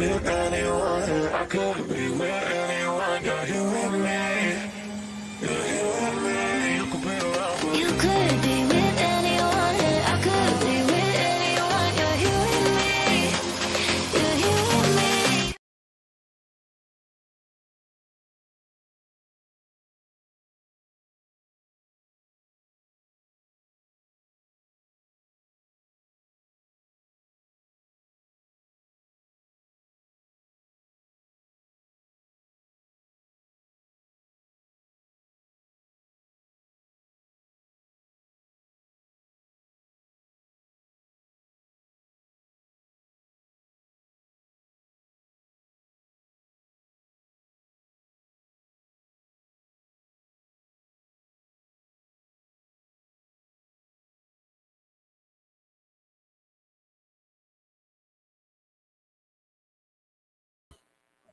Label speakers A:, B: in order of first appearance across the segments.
A: with anyone. I could be with anyone. You're here with me. You're here with me. You could be around me. You could be with anyone. I could be with anyone. You're here with me. You're here with me.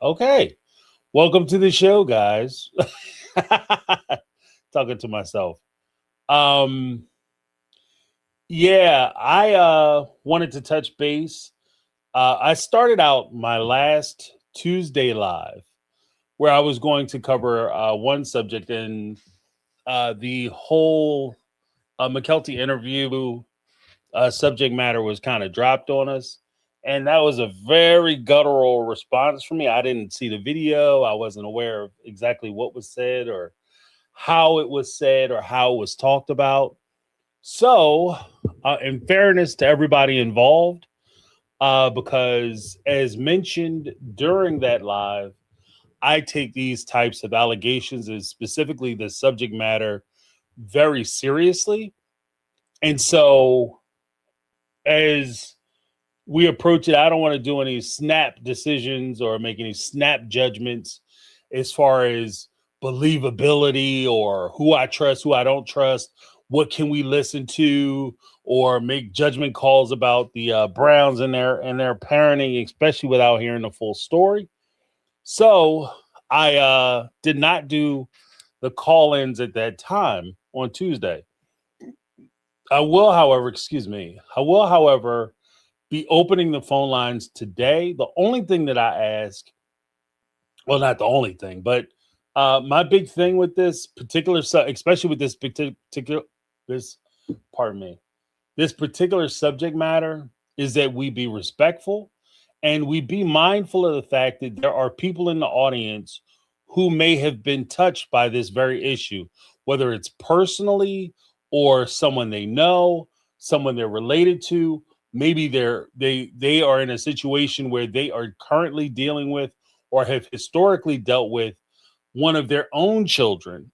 B: Okay. Welcome to the show, guys. Talking to myself. Yeah, I wanted to touch base. I started out my last Tuesday live where I was going to cover one subject, and the whole Mykelti interview subject matter was kind of dropped on us. And that was a very guttural response from me. I didn't see the video. I wasn't aware of exactly what was said or how it was said or how it was talked about. So, in fairness to everybody involved, because as mentioned during that live, I take these types of allegations, and specifically the subject matter, very seriously. And so, as we approach it, I don't want to do any snap decisions or make any snap judgments as far as believability or who I trust, who I don't trust, what can we listen to, or make judgment calls about the Browns and their parenting, especially without hearing the full story. So I did not do the call-ins at that time on Tuesday. I will, however, be opening the phone lines today. The only thing that I ask, well, not the only thing, but my big thing with this particular, especially with this particular subject matter, is that we be respectful and we be mindful of the fact that there are people in the audience who may have been touched by this very issue, whether it's personally or someone they know, someone they're related to. Maybe they are in a situation where they are currently dealing with or have historically dealt with one of their own children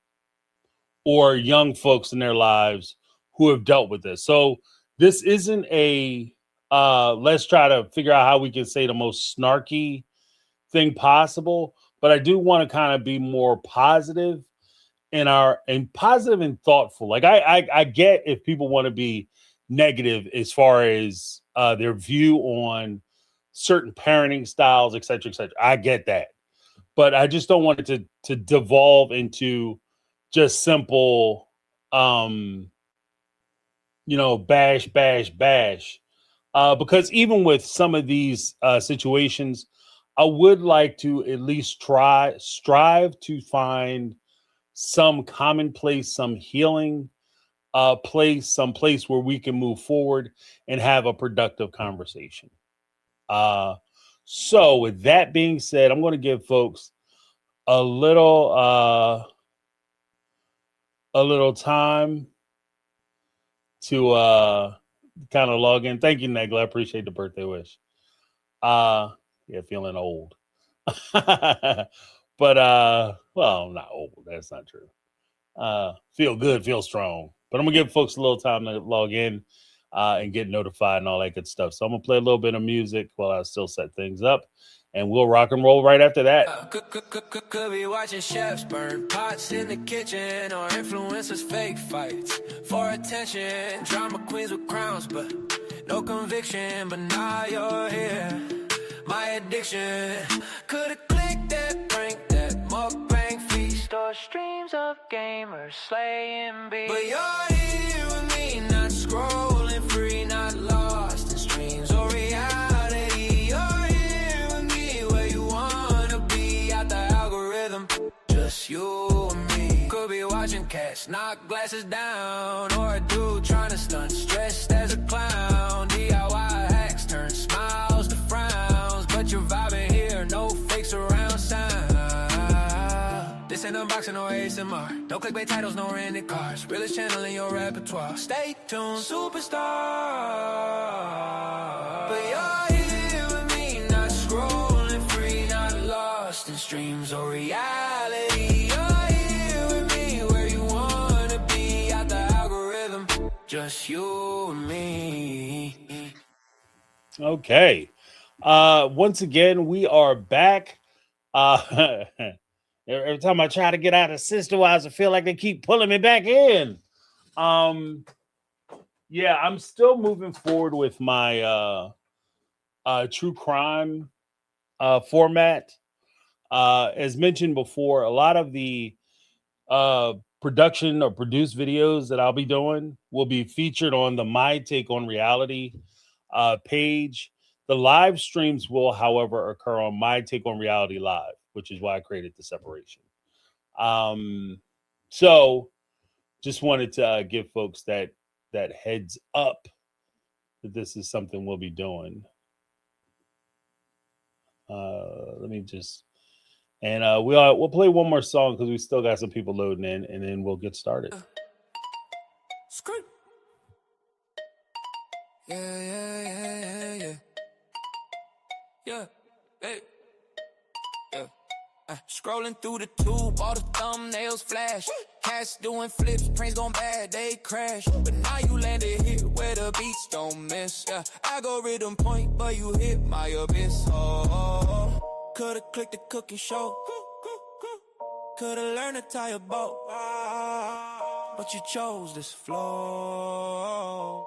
B: or young folks in their lives who have dealt with this. So this isn't a let's try to figure out how we can say the most snarky thing possible, but I do want to kind of be more positive and positive and thoughtful. Like I get if people want to be negative as far as their view on certain parenting styles, et cetera, et cetera. I get that. But I just don't want it to devolve into just simple, bash. Because even with some of these situations, I would like to at least strive to find some commonplace, some healing some place where we can move forward and have a productive conversation. So with that being said, I'm going to give folks a little time to kind of log in. Thank you, Negla. I appreciate the birthday wish. Yeah, feeling old. But well, not old. That's not true. Feel good, feel strong. But I'm going to give folks a little time to log in and get notified and all that good stuff. So I'm going to play a little bit of music while I still set things up. And we'll rock and roll right after that.
C: Could be watching chefs burn pots in the kitchen or influencers fake fights for attention. Drama queens with crowns, but no conviction. But now you're here, my addiction. Could've clicked that, prank that, mukbang feast or streams of gamers slaying beats. But you're here with me, not scrolling free, not lost in streams or reality. You're here with me gas, knock glasses down, or a dude trying to stunt, stressed as a clown. DIY hacks turn smiles to frowns, but you're vibing here, no fakes around sound. This ain't unboxing or ASMR, no clickbait titles, no rented cars, realest channel in your repertoire. Stay tuned, superstar. But you're here with me, not scrolling free, not lost in streams or reality. You're here with me where you wanna be, out the algorithm, just you and me.
B: Okay. Once again, we are back. Every time I try to get out of Sister Wives, I feel like they keep pulling me back in. Yeah, I'm still moving forward with my true crime format. As mentioned before, a lot of the production or produced videos that I'll be doing will be featured on the My Take on Reality page. The live streams will, however, occur on My Take on Reality Live, which is why I created the separation. So just wanted to give folks that heads up that this is something we'll be doing. Let me just, and we'll play one more song because we still got some people loading in, and then we'll get started.
C: Screw. Yeah. Hey. Yeah. Scrolling through the tube, all the thumbnails flash. Cats doing flips, pranks gone bad, they crash. But now you landed here where the beats don't miss. Yeah, algorithm point, but you hit my abyss. Oh. Could've clicked the cooking show. Could've learned to tie a boat. But you chose this flow.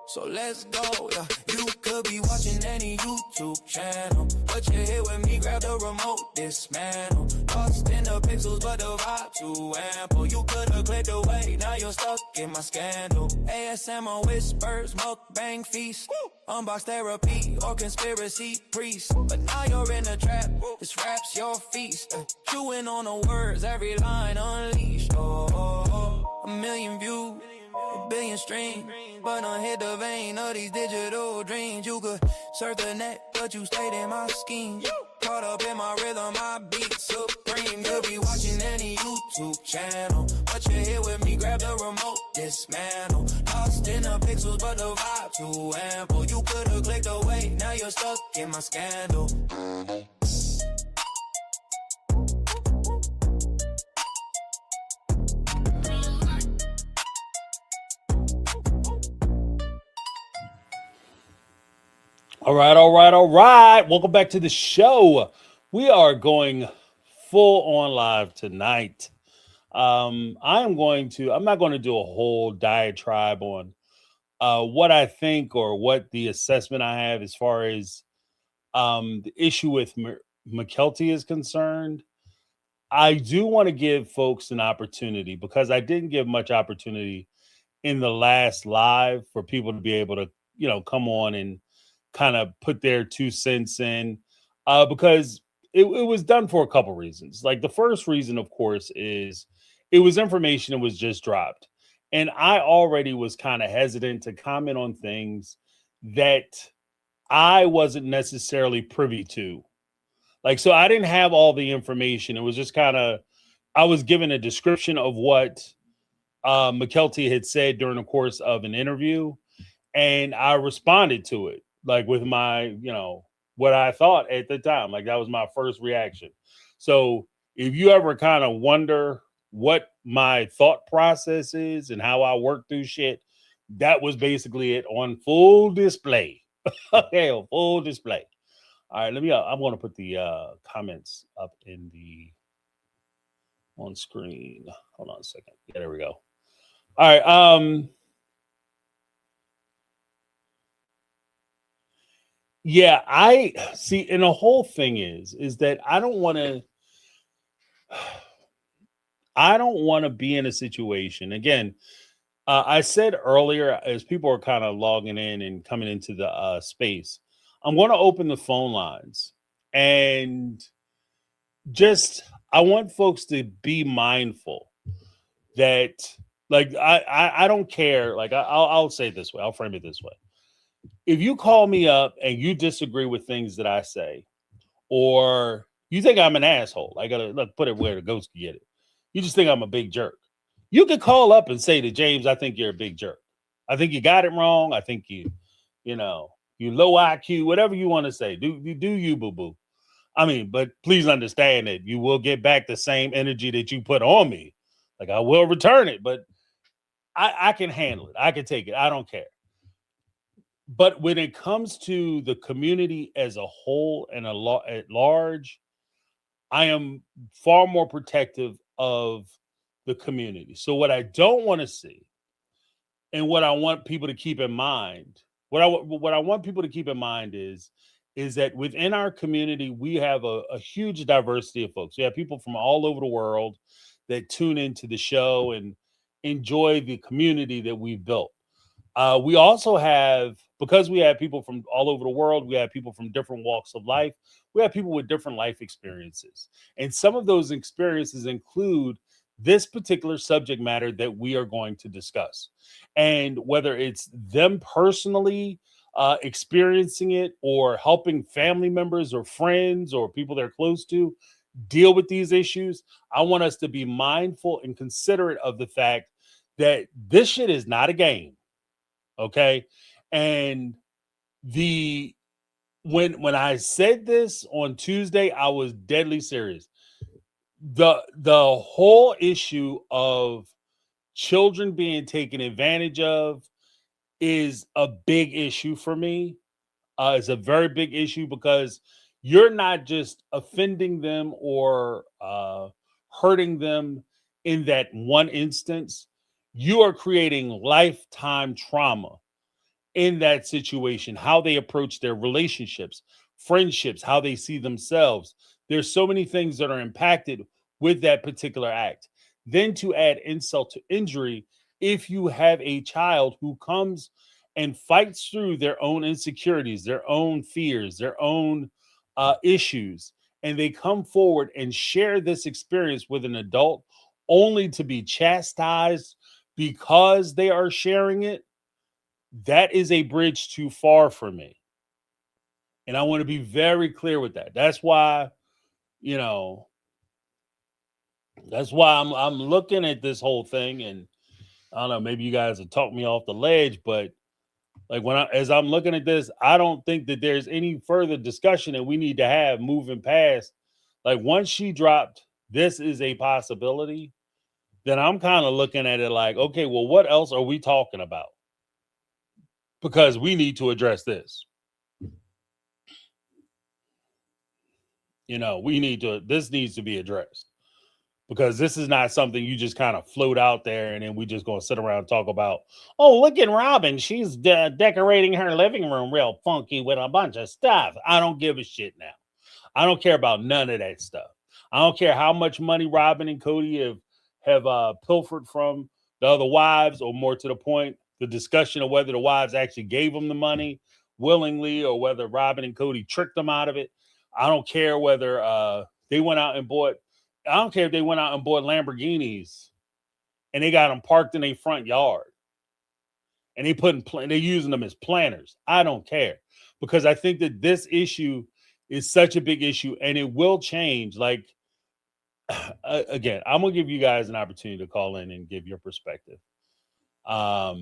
C: So let's go, yeah. You could be watching any YouTube channel, but you're here with me, grab the remote, dismantle. Lost in the pixels, but the vibe too ample. You could've clicked away, now you're stuck in my scandal. ASMR whispers, mukbang feast, unbox therapy or conspiracy priest. But now you're in a trap, this rap's your feast. Chewing on the words, every line unleashed. A million views, a billion streams, but don't hit the vein of these digital dreams. You could surf the net, but you stayed in my scheme. Caught up in my rhythm, my beat supreme. Could be watching any YouTube channel, but you're here with me, grab the remote, dismantle. Lost in the pixels, but the vibe too ample. You could've clicked away, now you're stuck in my scandal.
B: All right. Welcome back to the show. We are going full on live tonight. I'm not going to do a whole diatribe on what I think or what the assessment I have as far as the issue with Mykelti is concerned. I do want to give folks an opportunity, because I didn't give much opportunity in the last live for people to be able to, come on and kind of put their 2 cents in, because it was done for a couple reasons. Like, the first reason, of course, is it was information that was just dropped. And I already was kind of hesitant to comment on things that I wasn't necessarily privy to. Like, so I didn't have all the information. It was just kind of, I was given a description of what Mykelti had said during the course of an interview, and I responded to it, like, with my, what I thought at the time. Like, that was my first reaction. So if you ever kind of wonder what my thought process is and how I work through shit, that was basically it on full display. Okay, on full display. All right, I'm going to put the comments up on screen. Hold on a second. Yeah, there we go. All right. Yeah, I see. And the whole thing is that I don't want to be in a situation. Again, I said earlier, as people are kind of logging in and coming into the space, I'm going to open the phone lines, and I want folks to be mindful that, like, I don't care. Like, I'll say it this way. I'll frame it this way. If you call me up and you disagree with things that I say, or you think I'm an asshole, I gotta look, put it where the ghost can get it. You just think I'm a big jerk. You could call up and say to James, I think you're a big jerk. I think you got it wrong. I think you low IQ, whatever you want to say. Do you, boo boo? I mean, but please understand that you will get back the same energy that you put on me. Like, I will return it, but I can handle it. I can take it. I don't care. But when it comes to the community as a whole and at large, I am far more protective of the community. So what I don't want to see, and what I want people to keep in mind, what I want people to keep in mind is that within our community we have a huge diversity of folks. We have people from all over the world that tune into the show and enjoy the community that we've built. We also have, because we have people from all over the world, we have people from different walks of life. We have people with different life experiences. And some of those experiences include this particular subject matter that we are going to discuss. And whether it's them personally experiencing it, or helping family members or friends or people they're close to deal with these issues, I want us to be mindful and considerate of the fact that this shit is not a game. Okay. And when I said this on Tuesday, I was deadly serious. The whole issue of children being taken advantage of is a big issue for me. It's a very big issue because you're not just offending them or hurting them in that one instance. You are creating lifetime trauma in that situation, how they approach their relationships, friendships, how they see themselves. There's so many things that are impacted with that particular act. Then to add insult to injury, if you have a child who comes and fights through their own insecurities, their own fears, their own issues, and they come forward and share this experience with an adult only to be chastised because they are sharing it, that is a bridge too far for me. And I want to be very clear with that. That's why, you know, that's why I'm looking at this whole thing, and I don't know, maybe you guys have talked me off the ledge, but like as I'm looking at this, I don't think that there's any further discussion that we need to have moving past. Like, once she dropped, this is a possibility, then I'm kind of looking at it like, okay, well, what else are we talking about? Because we need to address this. This needs to be addressed, because this is not something you just kind of float out there and then we just going to sit around and talk about, oh, look at Robin. She's decorating her living room real funky with a bunch of stuff. I don't give a shit now. I don't care about none of that stuff. I don't care how much money Robin and Cody have pilfered from the other wives, or more to the point, the discussion of whether the wives actually gave them the money willingly or whether Robin and Cody tricked them out of it. I don't care whether they went out and bought. I don't care if they went out and bought Lamborghinis and they got them parked in their front yard and they're using them as planners. I don't care, because I think that this issue is such a big issue and it will change. Like, again, I'm gonna give you guys an opportunity to call in and give your perspective. I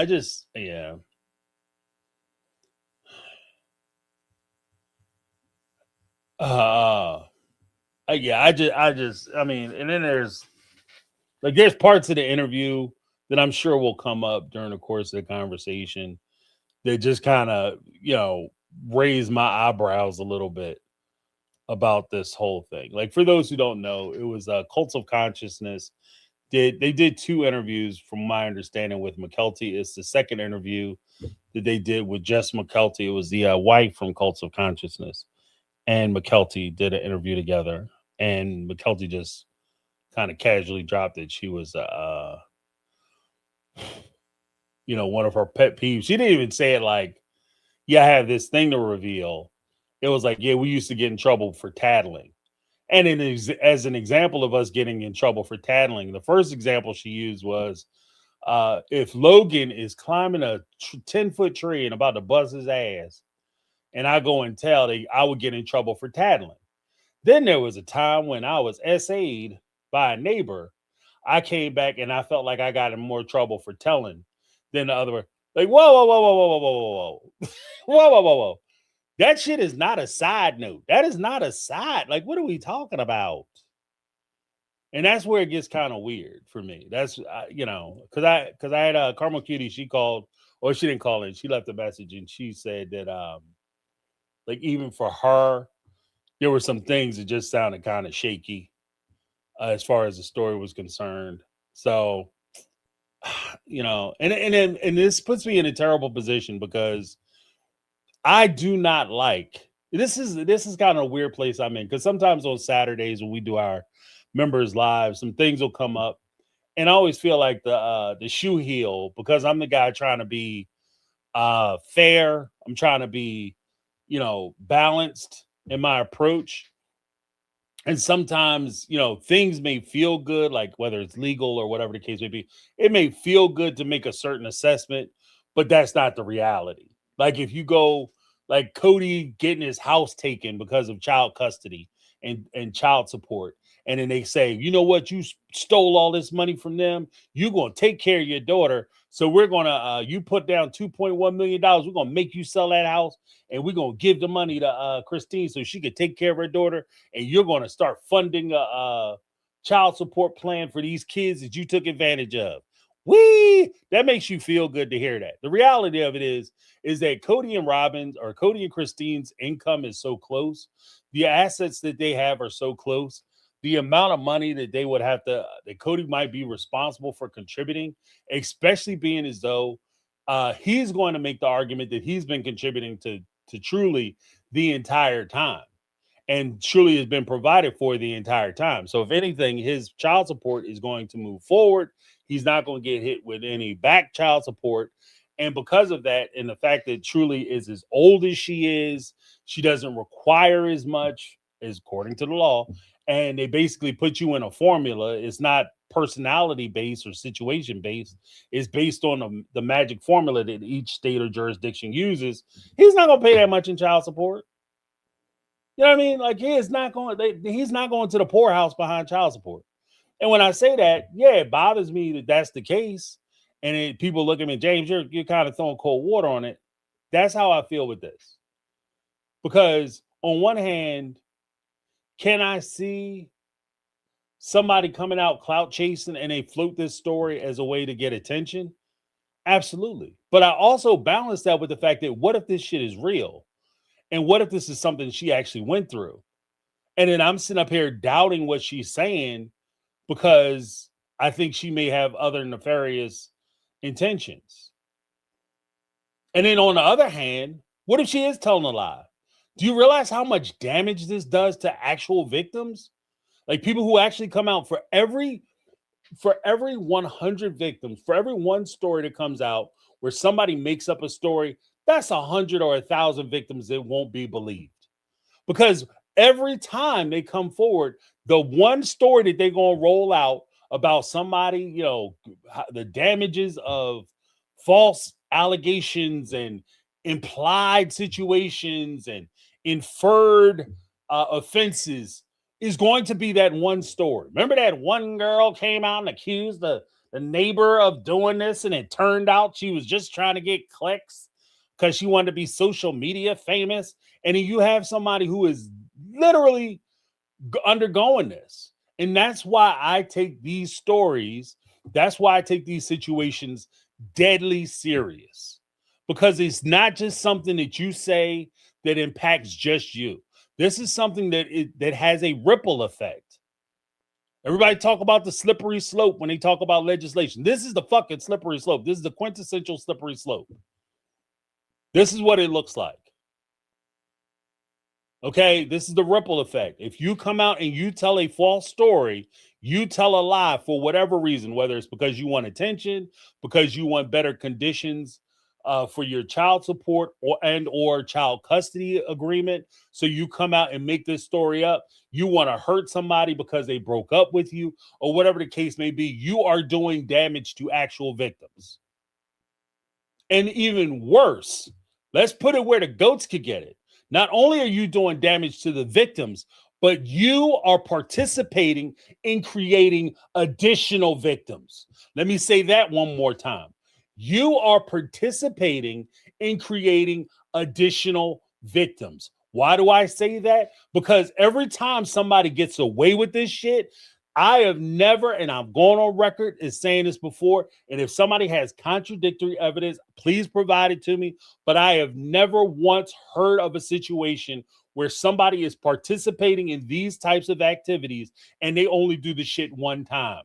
B: just. I mean, and then there's parts of the interview that I'm sure will come up during the course of the conversation that just kind of, raise my eyebrows a little bit about this whole thing. Like, for those who don't know, it was Cults of Consciousness. They did 2 interviews from my understanding with Mykelti. It's the second interview that they did with just Mykelti. It was the wife from Cults of Consciousness and Mykelti did an interview together, and Mykelti just kind of casually dropped it. She was one of her pet peeves. She didn't even say it like, yeah, I have this thing to reveal. It was like, yeah, we used to get in trouble for tattling. And as an example of us getting in trouble for tattling, the first example she used was if Logan is climbing a 10-foot tree and about to bust his ass, and I go and tell, I would get in trouble for tattling. Then there was a time when I was SA'd by a neighbor. I came back and I felt like I got in more trouble for telling than the other one. Like, whoa, whoa, whoa, whoa, whoa, whoa, whoa, whoa, whoa, whoa, whoa, whoa. That shit is not a side note. That is not a side. Like, what are we talking about? And that's where it gets kind of weird for me. That's because I had Carmel Cutie. She called, or she didn't call in. She left a message and she said that like even for her, there were some things that just sounded kind of shaky as far as the story was concerned. So, and this puts me in a terrible position because I do not like this is kind of a weird place I'm in because sometimes on Saturdays when we do our members live, some things will come up, and I always feel like the shoe heel because I'm the guy trying to be fair. I'm trying to be balanced in my approach. And sometimes, things may feel good, like whether it's legal or whatever the case may be. It may feel good to make a certain assessment, but that's not the reality. Like if you go, like Cody getting his house taken because of child custody and child support, and then they say, you know what, you stole all this money from them. You're going to take care of your daughter. So we're going to, you put down $2.1 million. We're going to make you sell that house, and we're going to give the money to Christine so she could take care of her daughter. And you're going to start funding a child support plan for these kids that you took advantage of. That makes you feel good to hear that. The reality of it is that Cody and Christine's income is so close. The assets that they have are so close. The amount of money that they would have that Cody might be responsible for contributing, especially being as though he's going to make the argument that he's been contributing to Truly the entire time. And Truly has been provided for the entire time. So if anything, his child support is going to move forward. He's not going to get hit with any back child support. And because of that, and the fact that Truly is as old as she is, she doesn't require as much, as according to the law. And they basically put you in a formula. It's not personality based or situation based. It's based on the magic formula that each state or jurisdiction uses. He's not going to pay that much in child support. You know what I mean? Like he's not going to the poorhouse behind child support. And when I say that, yeah, it bothers me that that's the case. And people look at me, James, you're kind of throwing cold water on it. That's how I feel with this. Because on one hand, can I see somebody coming out clout chasing and they float this story as a way to get attention? Absolutely. But I also balance that with the fact that what if this shit is real? And what if this is something she actually went through? And then I'm sitting up here doubting what she's saying because I think she may have other nefarious intentions. And then on the other hand, what if she is telling a lie? Do you realize how much damage this does to actual victims? Like people who actually come out for every 100 victims, for every one story that comes out where somebody makes up a story, that's 100 or 1,000 victims that won't be believed. Because every time they come forward, the one story that they're going to roll out about somebody, the damages of false allegations and implied situations and inferred offenses is going to be that one story. Remember that one girl came out and accused the neighbor of doing this, and it turned out she was just trying to get clicks because she wanted to be social media famous. And then you have somebody who is literally undergoing this. And that's why I take these stories, that's why I take these situations deadly serious. Because it's not just something that you say that impacts just you. This is something that has a ripple effect. Everybody talk about the slippery slope when they talk about legislation. This is the fucking slippery slope. This is the quintessential slippery slope. This is what it looks like. Okay, this is the ripple effect. If you come out and you tell a false story, you tell a lie for whatever reason, whether it's because you want attention, because you want better conditions for your child support or child custody agreement. So you come out and make this story up. You want to hurt somebody because they broke up with you or whatever the case may be. You are doing damage to actual victims. And even worse, let's put it where the goats could get it. Not only are you doing damage to the victims, but you are participating in creating additional victims. Let me say that one more time. You are participating in creating additional victims. Why do I say that? Because every time somebody gets away with this shit, I have never, and I'm going on record as saying this before, and if somebody has contradictory evidence, please provide it to me. But I have never once heard of a situation where somebody is participating in these types of activities and they only do the shit one time.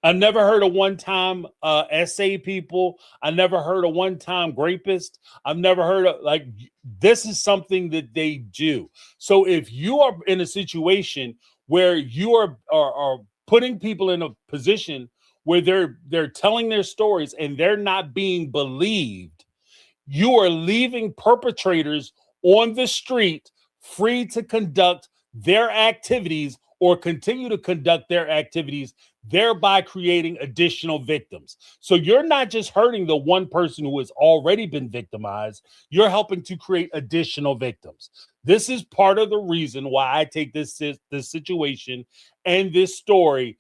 B: I've never heard of one-time SA people. I never heard of one-time rapist. I've never heard of, like, this is something that they do. So if you are in a situation where you are putting people in a position where they're telling their stories and they're not being believed, you are leaving perpetrators on the street free to conduct their activities or continue to conduct their activities, thereby creating additional victims. So you're not just hurting the one person who has already been victimized, you're helping to create additional victims. This is part of the reason why I take this situation and this story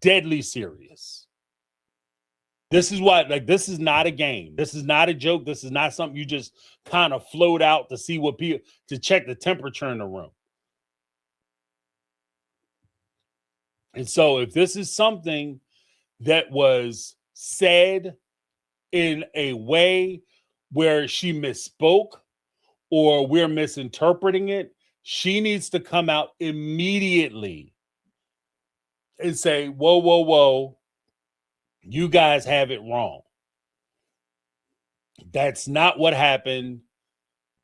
B: deadly serious. This is what, like, this is not a game. This is not a joke. This is not something you just kind of float out to see what people, to check the temperature in the room. And so if this is something that was said in a way where she misspoke or we're misinterpreting it, she needs to come out immediately and say, whoa, whoa, whoa, you guys have it wrong. That's not what happened.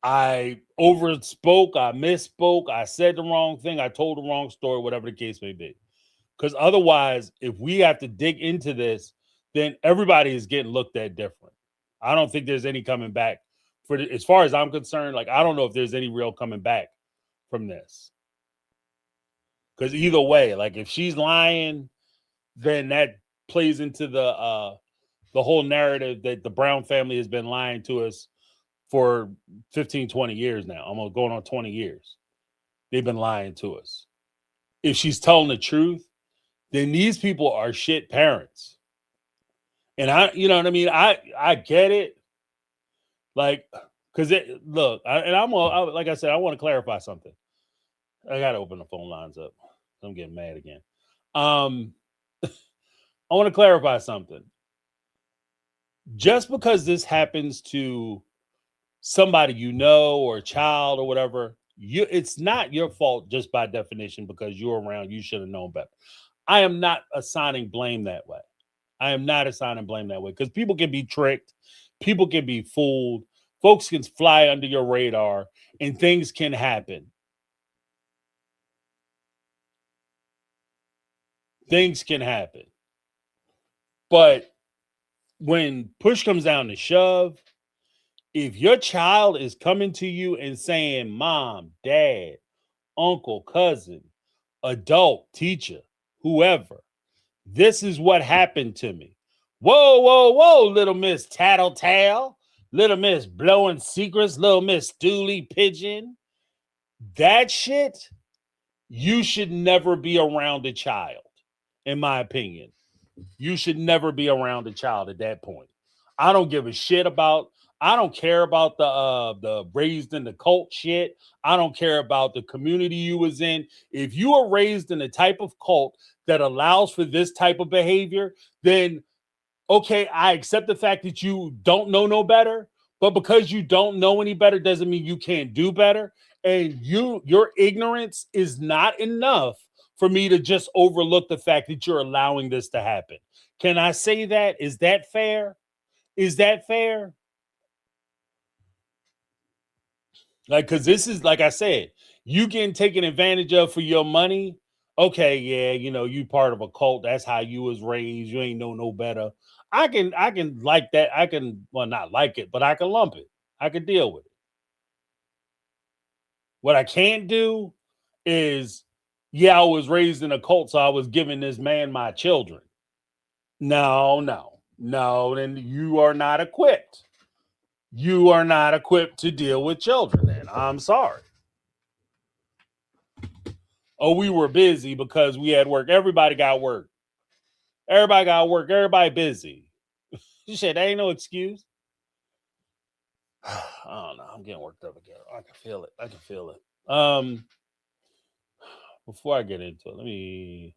B: I overspoke, I misspoke, I said the wrong thing, I told the wrong story, whatever the case may be. Because otherwise, if we have to dig into this, then everybody is getting looked at different. I don't think there's any coming back for as far as I'm concerned. Like, I don't know if there's any real coming back from this. Because either way, like, if she's lying, then that plays into the whole narrative that the Brown family has been lying to us for 15, 20 years now. Almost going on 20 years. They've been lying to us. If she's telling the truth, then these people are shit parents. And you know what I mean? I get it. Like, because look, like I said, I want to clarify something. I got to open the phone lines up. I'm getting mad again. I want to clarify something. Just because this happens to somebody you know or a child or whatever, it's not your fault just by definition because you're around. You should have known better. I am not assigning blame that way. I am not assigning blame that way because people can be tricked. People can be fooled. Folks can fly under your radar and things can happen. Things can happen. But when push comes down to shove, if your child is coming to you and saying, mom, dad, uncle, cousin, adult, teacher, whoever, this is what happened to me. Whoa, whoa, whoa, little Miss Tattletale, little Miss Blowing Secrets, little Miss Dooley Pigeon. That shit, you should never be around a child, in my opinion. You should never be around a child at that point. I don't give a shit about, I don't care about the raised in the cult shit. I don't care about the community you was in. If you are raised in a type of cult that allows for this type of behavior, then okay, I accept the fact that you don't know no better, but because you don't know any better doesn't mean you can't do better. And your ignorance is not enough for me to just overlook the fact that you're allowing this to happen. Can I say that? Is that fair? Is that fair? Like, because this is, like I said, you getting taken advantage of for your money. okay, yeah, you part of a cult. That's how you was raised. You ain't know no better. I can like that. I can, well, not like it, but I can lump it. I can deal with it. What I can't do is, yeah, I was raised in a cult, so I was giving this man my children. No, no, no. Then you are not equipped. You are not equipped to deal with children. Then I'm sorry. Oh, we were busy because we had work. Everybody got work. Everybody got work. Everybody busy. Shit, that ain't no excuse. I don't know. I'm getting worked up again. I can feel it. I can feel it. Before I get into it, let me.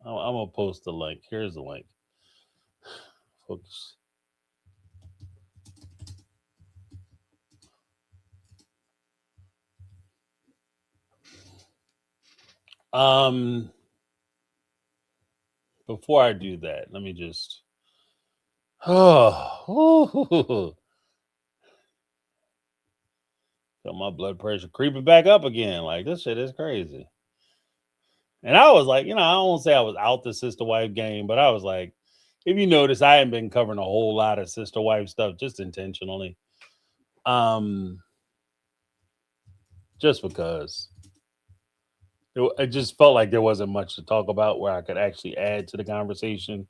B: I'm gonna post the link. Here's the link. Focus. Before I do that, let me just. Oh, feel my blood pressure creeping back up again. Like, this shit is crazy. And I was like, I won't say I was out the sister wife game, but I was like, if you notice, I haven't been covering a whole lot of sister wife stuff just intentionally. Just because it just felt like there wasn't much to talk about where I could actually add to the conversation.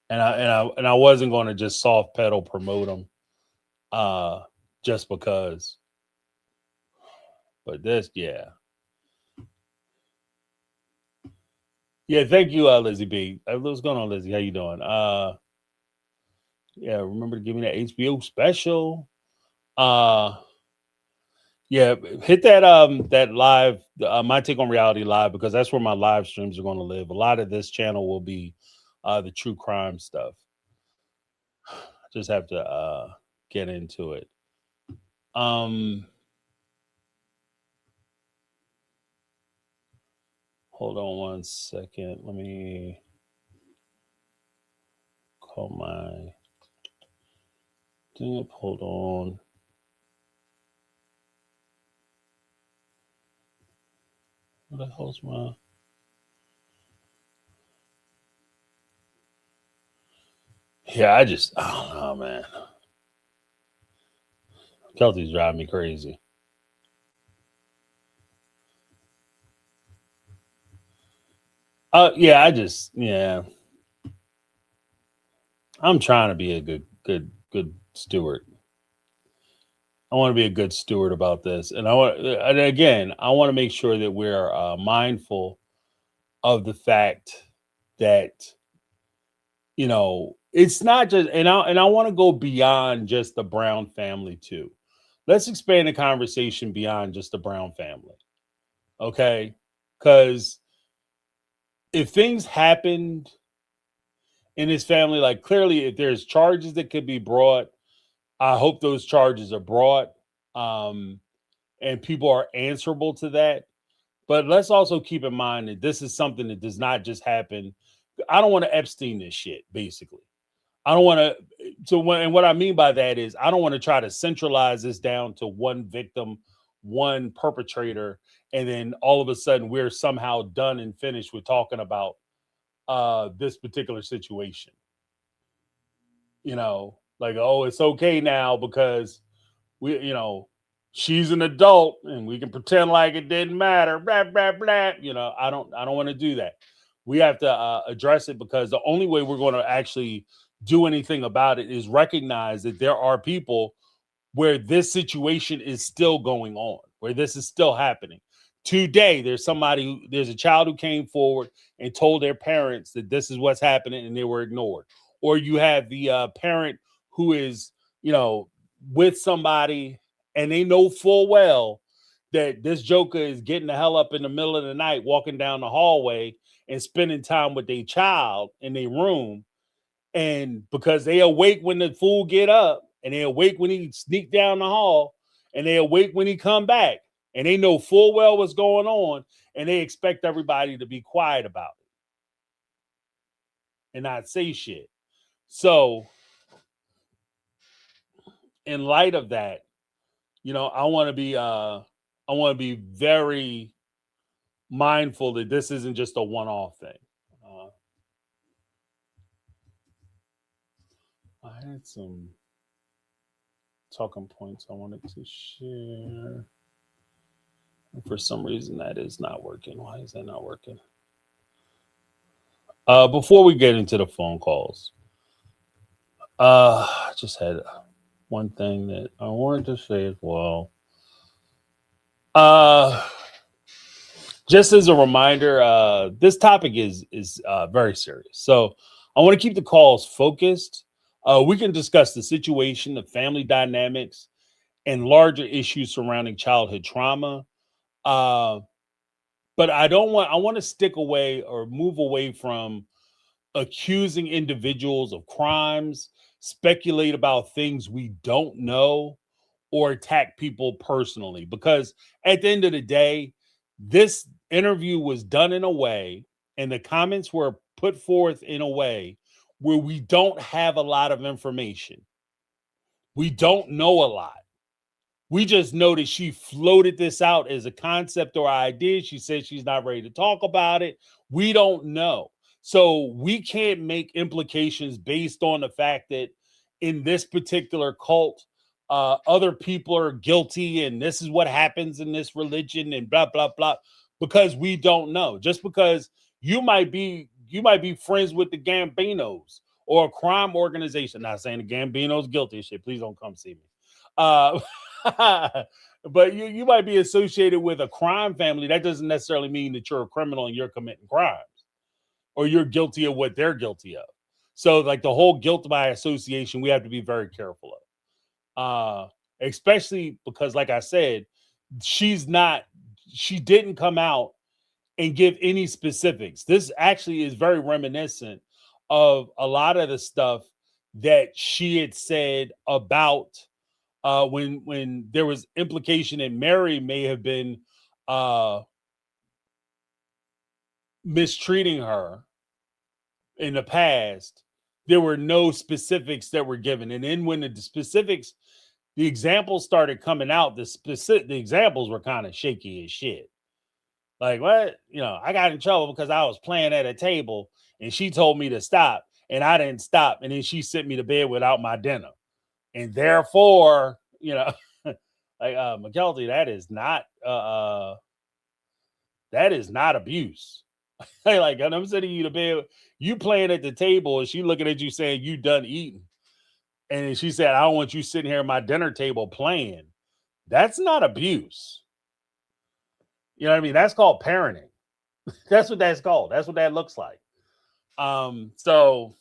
B: And I wasn't going to just soft pedal promote them just because. But this, yeah. Yeah, thank you, Lizzie B. What's going on, Lizzie? How you doing? Yeah, remember to give me that HBO special. Yeah, hit that live, my take on reality live, because that's where my live streams are going to live. A lot of this channel will be the true crime stuff. Just have to get into it. Hold on one second. Let me call my thing up. Hold on. What the hell's my? Yeah, I don't know, man. Kelty's driving me crazy. Yeah, yeah. I'm trying to be a good steward. I want to be a good steward about this, and I want to make sure that we're mindful of the fact that it's not just, and I want to go beyond just the Brown family too. Let's expand the conversation beyond just the Brown family, okay? Because if things happened in his family, like clearly, if there's charges that could be brought, I hope those charges are brought, and people are answerable to that. But let's also keep in mind that this is something that does not just happen. I don't want to Epstein this shit, basically. I don't want to. And what I mean by that is, I don't want to try to centralize this down to one victim, one perpetrator, and then all of a sudden we're somehow done and finished with talking about this particular situation. Like, oh, it's okay now because she's an adult and we can pretend like it didn't matter. Blah blah blah. I don't want to do that. We have to address it, because the only way we're going to actually do anything about it is recognize that there are people where this situation is still going on, where this is still happening. Today, there's a child who came forward and told their parents that this is what's happening, and they were ignored. Or you have the parent who is, with somebody, and they know full well that this joker is getting the hell up in the middle of the night, walking down the hallway and spending time with their child in their room. And because they awake when the fool get up, and they awake when he sneak down the hall, and they awake when he come back, and they know full well what's going on, and they expect everybody to be quiet about it and not say shit. So in light of that, I want to be I want to be very mindful that this isn't just a one-off thing. I had some talking points I wanted to share. And for some reason, that is not working. Why is that not working? Before we get into the phone calls, I just had one thing that I wanted to say as well. Just as a reminder, this topic is very serious. So I want to keep the calls focused. We can discuss the situation, the family dynamics, and larger issues surrounding childhood trauma. Uh, but I want to stick away or move away from accusing individuals of crimes, speculate about things we don't know, or attack people personally. Because at the end of the day, this interview was done in a way, and the comments were put forth in a way where we don't have a lot of information. We don't know a lot. We just know that she floated this out as a concept or idea. She said she's not ready to talk about it. We don't know. So we can't make implications based on the fact that in this particular cult, other people are guilty and this is what happens in this religion and blah, blah, blah, because we don't know. Just because you might be friends with the Gambinos or a crime organization. Not saying the Gambinos guilty of shit. Please don't come see me. But you might be associated with a crime family. That doesn't necessarily mean that you're a criminal and you're committing crimes or you're guilty of what they're guilty of. So, like the whole guilt by association, we have to be very careful of. Especially because, like I said, she didn't come out and give any specifics. This actually is very reminiscent of a lot of the stuff that she had said about when there was implication that Mary may have been mistreating her in the past. There were no specifics that were given, and then when the specifics, the examples started coming out, the examples were kind of shaky as shit. Like, what? I got in trouble because I was playing at a table and she told me to stop and I didn't stop, and then she sent me to bed without my dinner, and therefore, like Mykelti, that is not abuse. Like, I'm sending you to bed, you playing at the table, and she looking at you saying you done eating, and then she said, I don't want you sitting here at my dinner table playing. That's not abuse. You know what I mean? That's called parenting. That's what that's called. That's what that looks like. So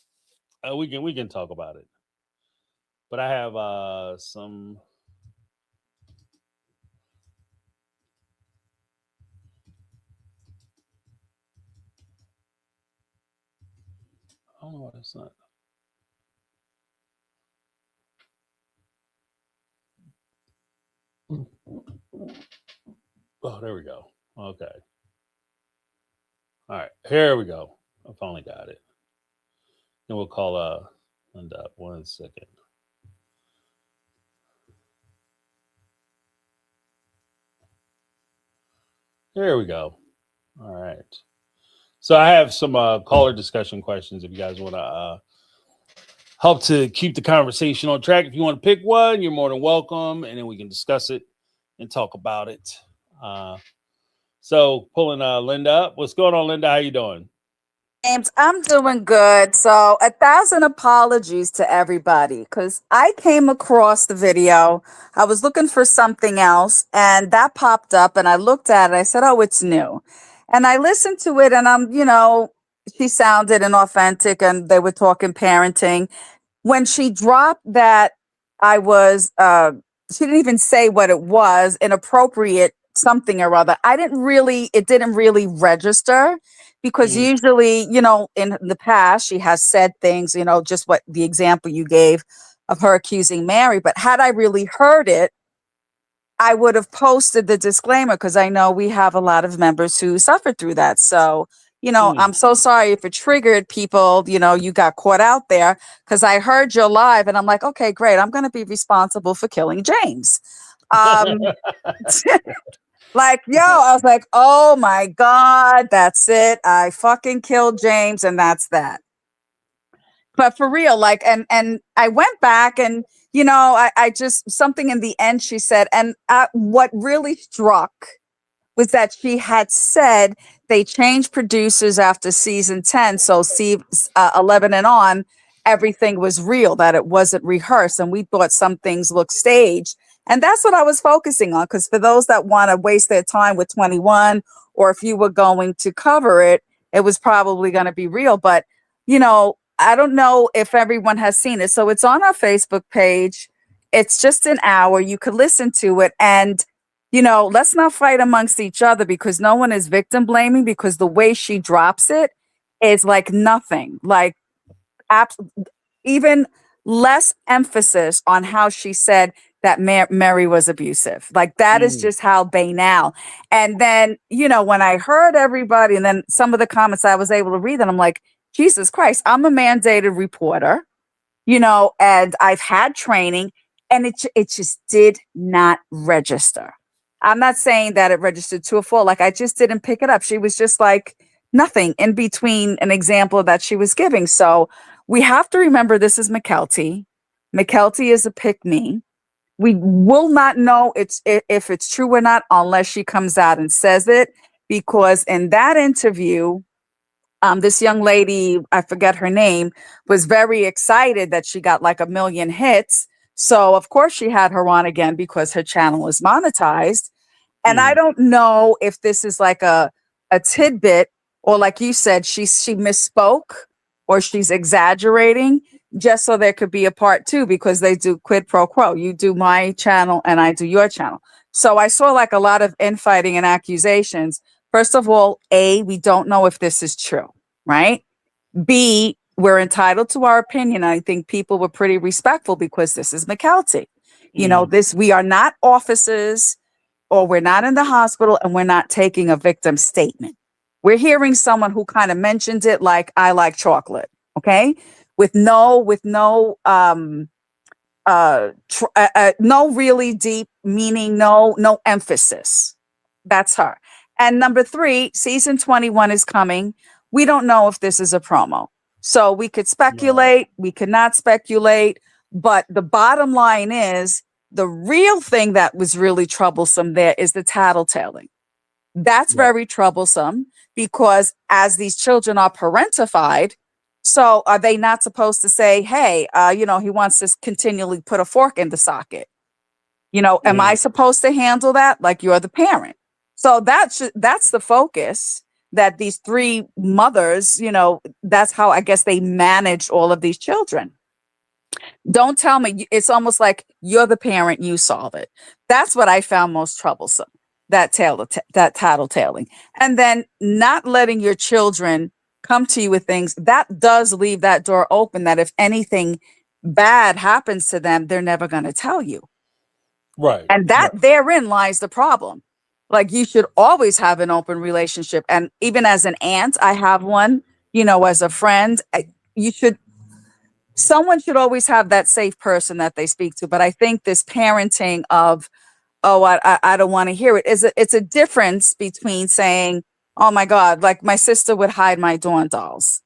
B: we can talk about it. But I have some. I don't know what it's not. Oh, there we go. Okay. All right. Here we go. I finally got it. And we'll call Linda up 1 second. There we go. All right. So I have some caller discussion questions if you guys want to help to keep the conversation on track. If you want to pick one, you're more than welcome, and then we can discuss it and talk about it. So pulling Linda up. What's going on, Linda? How you doing?
D: James, I'm doing good. So 1,000 apologies to everybody because I came across the video. I was looking for something else and that popped up and I looked at it. I said, oh, it's new. And I listened to it and she sounded inauthentic and they were talking parenting. When she dropped that, I was, she didn't even say what it was, inappropriate something or other. It didn't really register because
B: Mm.
D: usually, in the past, she has said things, just what the example you gave of her accusing Mary. But had I really heard it, I would have posted the disclaimer because I know we have a lot of members who suffered through that. So, I'm so sorry if it triggered people, you got caught out there because I heard your live and I'm like, okay, great. I'm going to be responsible for killing James. Um, Like, yo, I was like, oh my God, that's it. I fucking killed James, and that's that. But for real, like, and I went back and I just something in the end she said, and what really struck was that she had said they changed producers after season 10. So 11 and on, everything was real, that it wasn't rehearsed. And we thought some things looked staged. And that's what I was focusing on. Because for those that want to waste their time with 21, or if you were going to cover it, it was probably going to be real. But, I don't know if everyone has seen it. So it's on our Facebook page. It's just an hour. You could listen to it. And let's not fight amongst each other, because no one is victim blaming, because the way she drops it is like nothing, like even less emphasis on how she said that Mary was abusive. Like that is just how banal. And then, when I heard everybody and then some of the comments I was able to read, and I'm like, Jesus Christ, I'm a mandated reporter, and I've had training, and it just did not register. I'm not saying that it registered to a full, like I just didn't pick it up. She was just like nothing in between an example that she was giving. So we have to remember this is Mykelti. Mykelti is a pick me. We will not know if it's true or not unless she comes out and says it, because in that interview, this young lady, I forget her name, was very excited that she got like 1 million hits. So of course she had her on again because her channel is monetized. And I don't know if this is like a tidbit, or like you said, she misspoke, or she's exaggerating just so there could be a part 2, because they do quid pro quo. You do my channel and I do your channel. So I saw like a lot of infighting and accusations. First of all, A, we don't know if this is true, right? B, we're entitled to our opinion. I think people were pretty respectful because this is Mykelti. We are not officers, or we're not in the hospital, and we're not taking a victim statement. We're hearing someone who kind of mentioned it like, I like chocolate, okay? With no really deep meaning, no emphasis. That's her. And number 3, season 21 is coming. We don't know if this is a promo. So we could speculate, we could not speculate, but the bottom line is the real thing that was really troublesome there is the tattletaling. That's very troublesome, because as these children are parentified, so are they not supposed to say, hey, he wants to continually put a fork in the socket? Am I supposed to handle that? Like, you're the parent. So that's the focus, that these 3 mothers, that's how I guess they manage all of these children. Don't tell me, it's almost like you're the parent, you solve it. That's what I found most troublesome, that tattletaling. And then not letting your children come to you with things, that does leave that door open, that if anything bad happens to them, they're never going to tell you.
B: Right.
D: And therein lies the problem. Like, you should always have an open relationship. And even as an aunt, I have one, as a friend, someone should always have that safe person that they speak to. But I think this parenting of, oh, I don't want to hear it, it's a difference between saying, oh my God, like my sister would hide my Dawn dolls.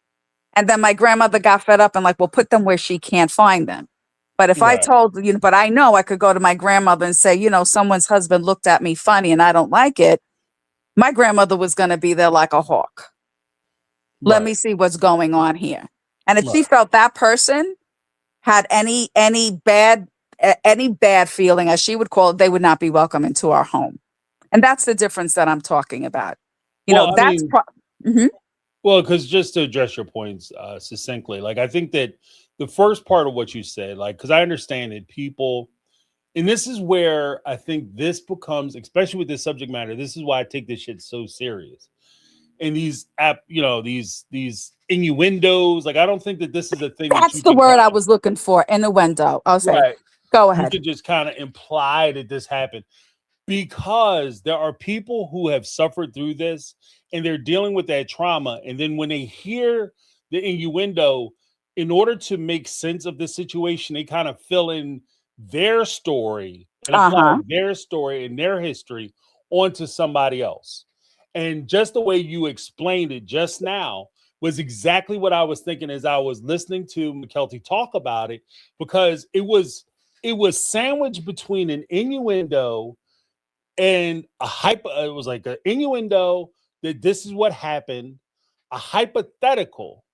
D: And then my grandmother got fed up and like, well, put them where she can't find them. But if I told, but I know I could go to my grandmother and say, someone's husband looked at me funny and I don't like it. My grandmother was going to be there like a hawk. Let me see what's going on here. And if she felt that person had any bad feeling, as she would call it, they would not be welcome into our home. And that's the difference that I'm talking about.
B: Well, because just to address your points succinctly, like I think that the first part of what you said, like, because I understand that people, and this is where I think this becomes, especially with this subject matter, this is why I take this shit so serious. And these these innuendos, like I don't think that this is a thing.
D: That's the word I was looking for, innuendo. I'll say, go ahead.
B: You could just kind of imply that this happened, because there are people who have suffered through this and they're dealing with that trauma. And then when they hear the innuendo, in order to make sense of the situation, they kind of fill in their story and apply their story and their history onto somebody else. And just the way you explained it just now was exactly what I was thinking as I was listening to Mykelti talk about it, because it was sandwiched between an innuendo and a hyper. It was like an innuendo that this is what happened, a hypothetical.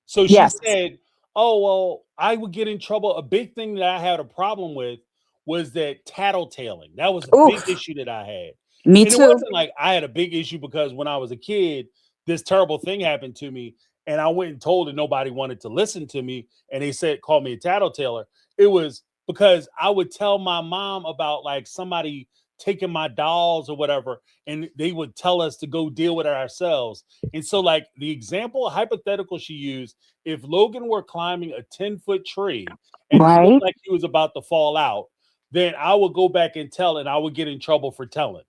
B: So she
D: Yes.
B: said, "Oh well, I would get in trouble." A big thing that I had a problem with was that tattletaling. That was a big
D: Oof.
B: issue that I had,
D: Me
B: and it
D: too.
B: wasn't like I had a big issue because when I was a kid, this terrible thing happened to me, and I went and told and nobody wanted to listen to me, and they said called me a tattletaler. It was because I would tell my mom about like somebody taking my dolls or whatever, and they would tell us to go deal with it ourselves. And so, like the example hypothetical she used, if Logan were climbing a 10-foot tree and he looked
D: Right.
B: like he was about to fall out, then I would go back and tell, and I would get in trouble for telling.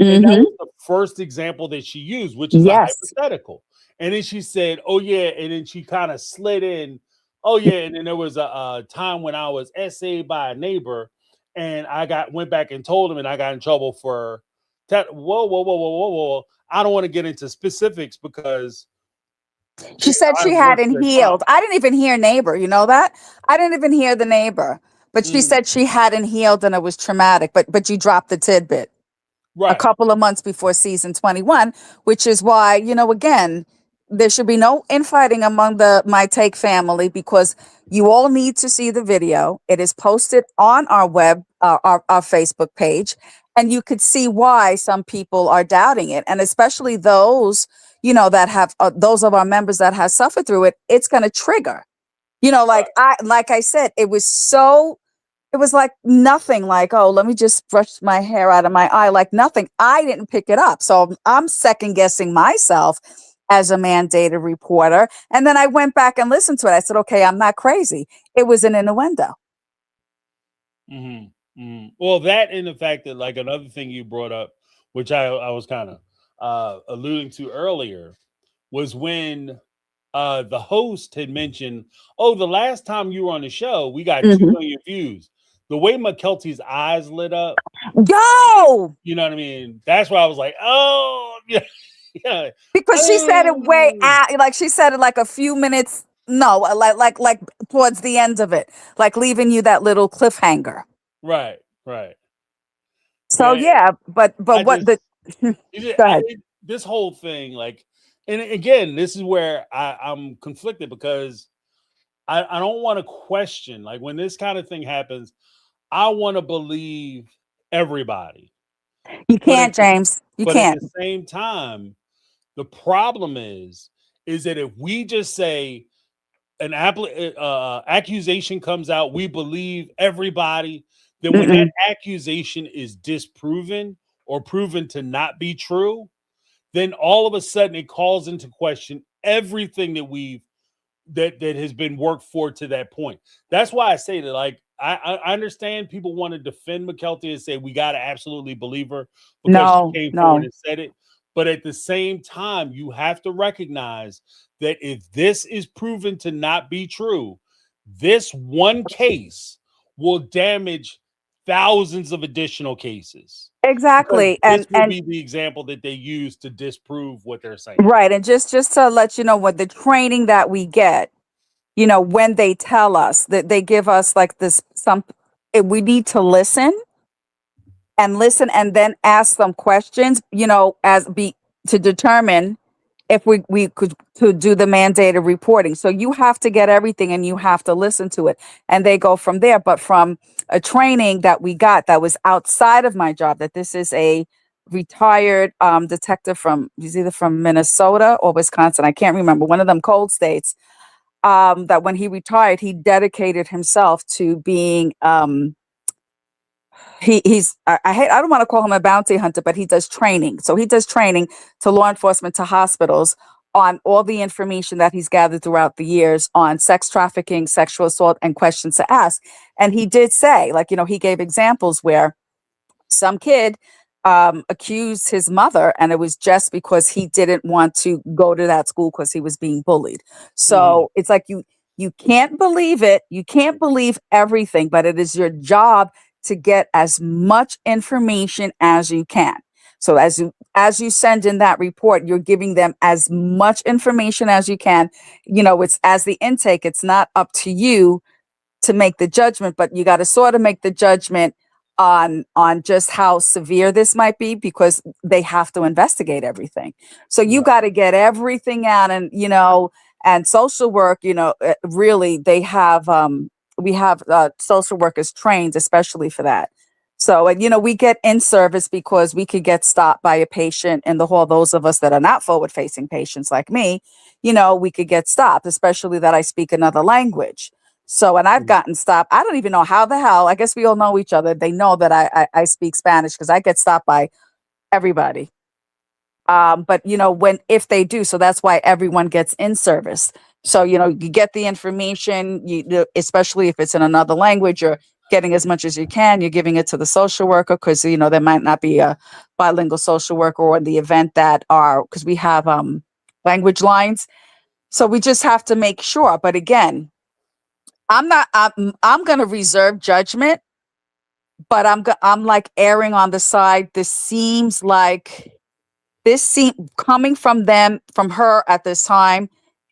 B: And that
D: Mm-hmm.
B: was the first example that she used, which is a
D: Yes.
B: hypothetical. And then she said, "Oh yeah," and then she kind of slid in, "Oh yeah," and then there was a time when I was essayed by a neighbor, and I went back and told him, and I got in trouble for that. Whoa, whoa, whoa, whoa, whoa, whoa! I don't want to get into specifics because
D: She said
B: I
D: she
B: worked
D: hadn't
B: at a time.
D: healed. I didn't even hear neighbor. You know that? I didn't even hear the neighbor. But she
B: Mm,
D: said she hadn't healed and it was traumatic. But you dropped the tidbit a
B: right.
D: couple of months before season 21, which is why, again, there should be no infighting among the My Take family, because you all need to see the video. It is posted on our our Facebook page, and you could see why some people are doubting it. And especially those, that have those of our members that have suffered through it, it's going to trigger,
B: Right.
D: like I said, it was like nothing, like, oh, let me just brush my hair out of my eye, like nothing. I didn't pick it up. So I'm second guessing myself as a mandated reporter. And then I went back and listened to it. I said, okay, I'm not crazy. It was an innuendo.
B: Hmm. Hmm. Well, that and the fact that like another thing you brought up, which I was kind of alluding to earlier, was when the host had mentioned, "Oh, the last time you were on the show, we got two
D: Mhm.
B: million views." The way Mykelti's eyes lit up,
D: Yo,
B: you know what I mean? That's why I was like, "Oh, yeah, yeah."
D: because she said it way
B: Oh,
D: out, like she said it like a few minutes. No, like towards the end of it, like leaving you that little cliffhanger.
B: right, right,
D: So
B: yeah.
D: yeah, but
B: I
D: what the
B: just,
D: go ahead.
B: this whole thing, like, and again, this is where I'm conflicted because I don't want to question, like, when this kind of thing happens, I want to believe everybody,
D: You
B: but at
D: can't,
B: the
D: James. You
B: but at
D: can't.
B: the same time, the problem is that if we just say accusation comes out, we believe everybody. Then when that
D: Mm-mm.
B: accusation is disproven or proven to not be true, then all of a sudden it calls into question everything that has been worked for to that point. That's why I say that, like, I understand people want to defend Mykelti and say we got to absolutely believe her because she
D: No,
B: came forward
D: no.
B: and said it. But at the same time, you have to recognize that if this is proven to not be true, this one case will damage thousands of additional cases because
D: Exactly.
B: this will
D: And
B: be the example that they use to disprove what they're saying.
D: right. And just to let you know what the training that we get, when they tell us that they give us like this we need to listen and then ask them questions, as be to determine if we could to do the mandated reporting. So you have to get everything and you have to listen to it. And they go from there. But from a training that we got that was outside of my job, that this is a retired detective he's either from Minnesota or Wisconsin. I can't remember, one of them cold states. That when he retired, he dedicated himself to being he's I don't want to call him a bounty hunter, but he does training. So he does training to law enforcement, to hospitals, on all the information that he's gathered throughout the years on sex trafficking, sexual assault, and questions to ask. And he did say, like, he gave examples where some kid accused his mother, and it was just because he didn't want to go to that school because he was being bullied.
B: Mhm.
D: So it's like you can't believe it, you can't believe everything, but it is your job to get as much information as you can. So as you send in that report, you're giving them as much information as you can. It's as the intake, it's not up to you to make the judgment, but you got to sort of make the judgment on just how severe this might be, because they have to investigate everything. So you
B: Right.
D: got to get everything out, and social work, really they have we have social workers trained especially for that. So, and we get in service because we could get stopped by a patient in the hall. Those of us that are not forward facing patients like me, we could get stopped, especially that I speak another language. So, and I've
B: Mhm.
D: gotten stopped. I don't even know how the hell. I guess we all know each other. They know that I speak Spanish because I get stopped by everybody. But if they do, so that's why everyone gets in service. So, you get the information, especially if it's in another language, you're getting as much as you can. You're giving it to the social worker because, there might not be a bilingual social worker, or in the event that because we have language lines. So we just have to make sure. But again, I'm going to reserve judgment, but I'm like erring on the side. Coming from her at this time,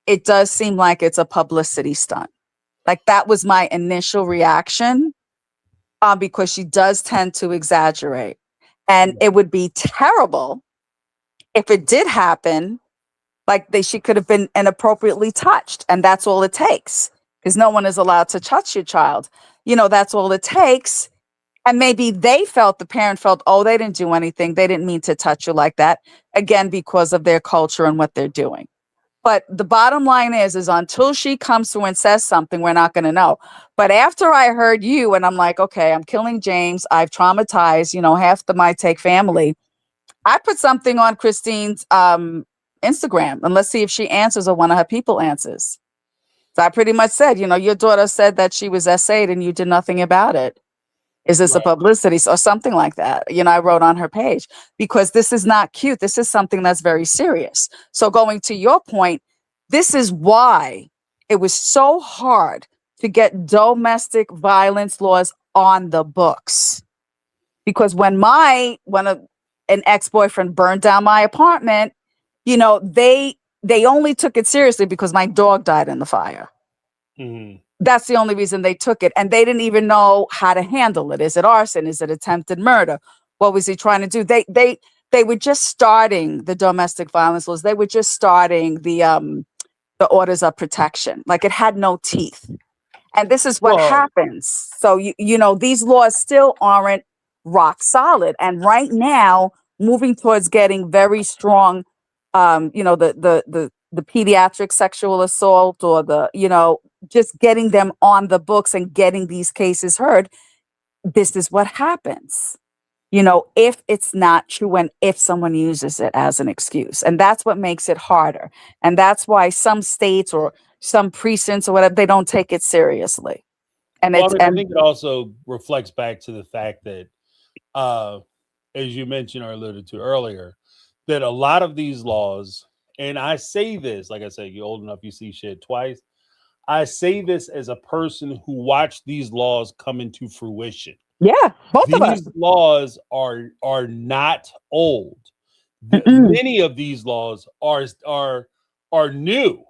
D: it does seem like it's a publicity stunt. Like, that was my initial reaction, because she does tend to exaggerate. And it would be terrible if it did happen, like she could have been inappropriately touched. And that's all it takes, because no one is allowed to touch your child. That's all it takes. And maybe the parent felt, oh, they didn't do anything. They didn't mean to touch you like that. Again, because of their culture and what they're doing. But the bottom line is until she comes through and says something, we're not going to know. But after I heard you, and I'm like, okay, I'm killing James. I've traumatized, half the My Take family. I put something on Christine's Instagram, and let's see if she answers or one of her people answers. So I pretty much said, your daughter said that she was essayed and you did nothing about it. Is this a
B: Right.
D: publicity or something like that? I wrote on her page, because this is not cute. This is something that's very serious. So going to your point, this is why it was so hard to get domestic violence laws on the books. Because when an ex-boyfriend burned down my apartment, they only took it seriously because my dog died in the fire.
B: Mhm.
D: That's the only reason they took it. And they didn't even know how to handle it. Is it arson? Is it attempted murder? What was he trying to do? They were just starting the domestic violence laws. They were just starting the orders of protection. Like, it had no teeth. And this is what
B: Well,
D: happens. So, these laws still aren't rock solid. And right now, moving towards getting very strong, the pediatric sexual assault, or just getting them on the books and getting these cases heard. This is what happens, if it's not true, and if someone uses it as an excuse. And that's what makes it harder. And that's why some states or some precincts or whatever, they don't take it seriously. And
B: well, I
D: it's,
B: mean, I
D: and
B: think it also reflects back to the fact that, uh, as you mentioned or alluded to earlier, that a lot of these laws, and I say this, like I said, you're old enough, you see shit twice. I say this as a person who watched these laws come into fruition.
D: yeah, both of us.
B: These laws are not old.
D: Mm-mm.
B: Many of these laws are new.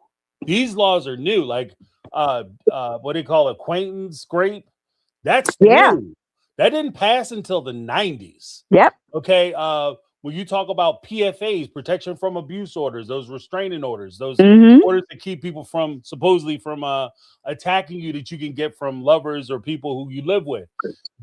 B: These laws are new. Like what do you call it? Acquaintance scrape? That's
D: Yeah.
B: new. That didn't pass until the 90s.
D: Yep.
B: Okay. When you talk about PFAs, protection from abuse orders, those restraining orders, those
D: Mm-hmm.
B: orders to keep people from supposedly from attacking you, that you can get from lovers or people who you live with.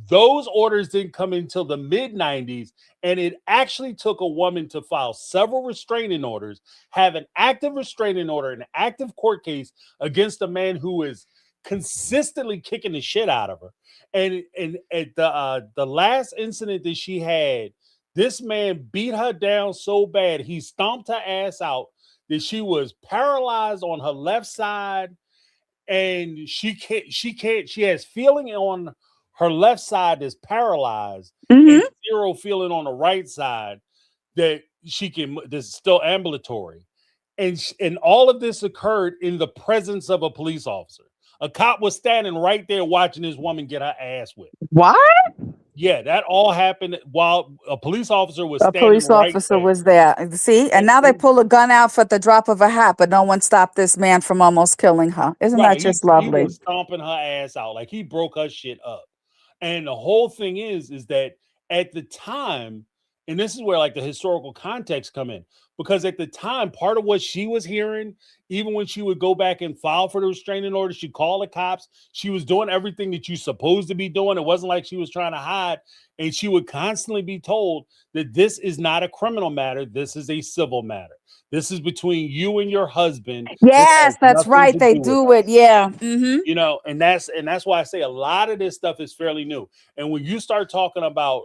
B: Those orders didn't come until the mid 90s, and it actually took a woman to file several restraining orders, have an active restraining order, an active court case against a man who is consistently kicking the shit out of her. And at the last incident that she had, this man beat her down so bad, he stomped her ass out, that she was paralyzed on her left side, and she has feeling on her left side that's paralyzed, and
D: Mm-hmm.
B: zero feeling on the right side that that's still ambulatory. And all of this occurred in the presence of a police officer. A cop was standing right there watching this woman get her ass whipped.
D: What?
B: Yeah, that all happened while a police officer was
D: A
B: standing
D: police
B: right
D: officer
B: there.
D: was there. See, and now they pull a gun out for the drop of a hat, but no one stopped this man from almost killing her. Isn't that
B: Right.
D: just
B: He
D: lovely?
B: was stomping her ass out. Like he broke her shit up. And the whole thing is that at the time, and this is where like the historical context come in, because at the time, part of what she was hearing, even when she would go back and file for the restraining order, she'd call the cops. She was doing everything that you're supposed to be doing. It wasn't like she was trying to hide. And she would constantly be told that this is not a criminal matter. This is a civil matter. This is between you and your husband. This has
D: Yes, that's
B: nothing
D: right.
B: to
D: They
B: do with
D: do it.
B: us.
D: Yeah. Mm-hmm.
B: You know, and that's why I say a lot of this stuff is fairly new. And when you start talking about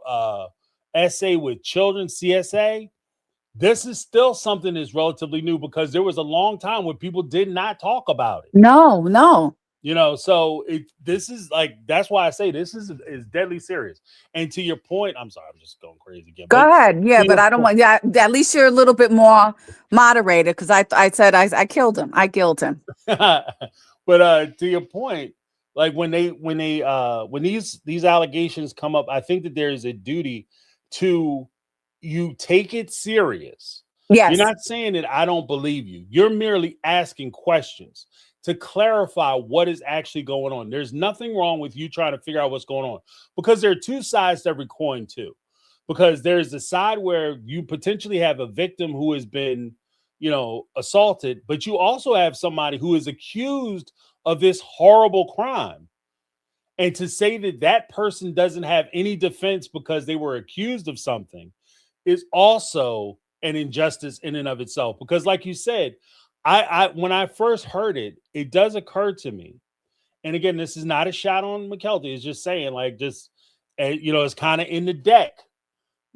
B: SA with children, CSA, this is still something that's relatively new because there was a long time when people did not talk about it.
D: No, no.
B: You know, so this is like that's why I say this is deadly serious. And to your point, I'm sorry, I'm just going crazy again.
D: Go
B: But
D: ahead. Yeah,
B: to
D: but
B: your
D: I don't want. Yeah, at least you're a little bit more moderated because I said I killed him. I killed him.
B: but to your point, like when these allegations come up, I think that there is a duty to you take it serious. You're
D: Yes.
B: not saying that I don't believe you. You're merely asking questions to clarify what is actually going on. There's nothing wrong with you trying to figure out what's going on because there are two sides to every coin too. Because there's the side where you potentially have a victim who has been, assaulted, but you also have somebody who is accused of this horrible crime. And to say that that person doesn't have any defense because they were accused of something is also an injustice in and of itself. Because, like you said, I when I first heard it, it does occur to me. And again, this is not a shot on Mykelti. It's just saying, like, it's kind of in the deck.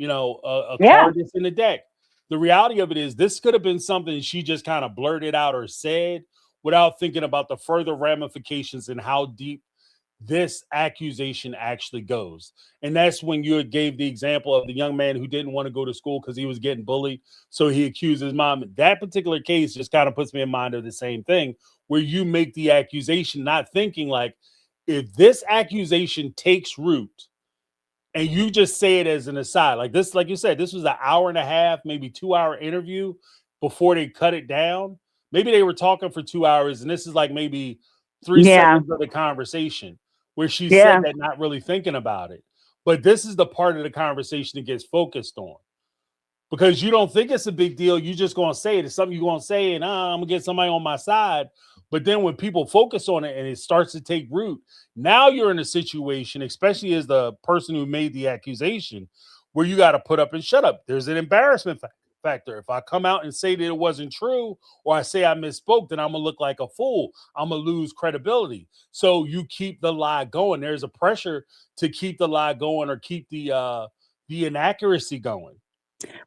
B: A
D: Yeah.
B: card that's in the deck. The reality of it is, this could have been something she just kind of blurted out or said without thinking about the further ramifications and how deep this accusation actually goes. And that's when you gave the example of the young man who didn't want to go to school because he was getting bullied. So he accused his mom. That particular case just kind of puts me in mind of the same thing, where you make the accusation, not thinking like, if this accusation takes root and you just say it as an aside, like this, like you said, this was an hour and a half, maybe 2 hour interview before they cut it down. Maybe they were talking for 2 hours and this is like maybe 3 seconds of the conversation where she said
D: Yeah.
B: that, not really thinking about it. But this is the part of the conversation that gets focused on because you don't think it's a big deal. You just going to say it. It's something you're going to say and I'm going to get somebody on my side. But then when people focus on it and it starts to take root, now you're in a situation, especially as the person who made the accusation, where you got to put up and shut up. There's an embarrassment factor. If I come out and say that it wasn't true, or I say I misspoke, then I'm going to look like a fool. I'm going to lose credibility. So you keep the lie going. There's a pressure to keep the lie going or keep the inaccuracy going.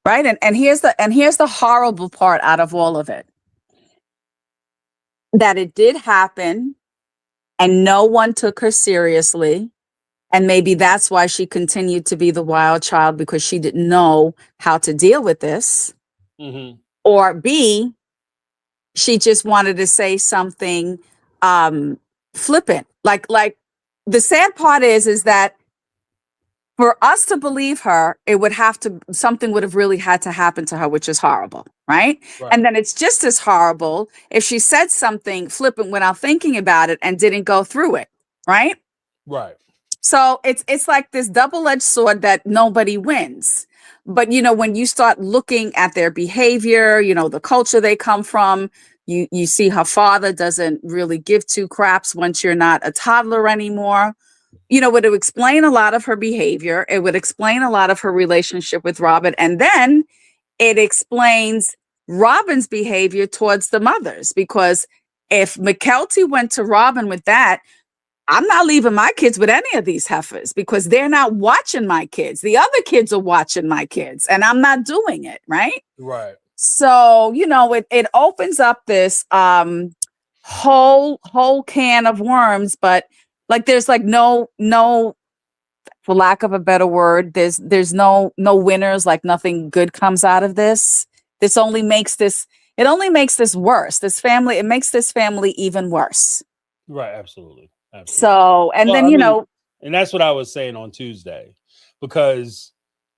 D: Right. And here's the horrible part out of all of it. That it did happen and no one took her seriously. And maybe that's why she continued to be the wild child, because she didn't know how to deal with this.
B: Mm-hmm.
D: Or B, she just wanted to say something flippant. Like the sad part is that for us to believe her, something would have really had to happen to her, which is horrible, right? And then it's just as horrible if she said something flippant without thinking about it and didn't go through it, right?
B: Right.
D: So it's like this double-edged sword that nobody wins. But, when you start looking at their behavior, the culture they come from, you see her father doesn't really give two craps once you're not a toddler anymore. It would explain a lot of her behavior. It would explain a lot of her relationship with Robin. And then it explains Robin's behavior towards the mothers. Because if Mykelti went to Robin with that, I'm not leaving my kids with any of these heifers because they're not watching my kids. The other kids are watching my kids and I'm not doing it. Right.
B: Right.
D: So, it opens up this whole can of worms, but like there's like no, for lack of a better word, there's no winners. Like nothing good comes out of this. It only makes this worse. It makes this family even worse.
B: Right. Absolutely.
D: So, and then,
B: and that's what I was saying on Tuesday. because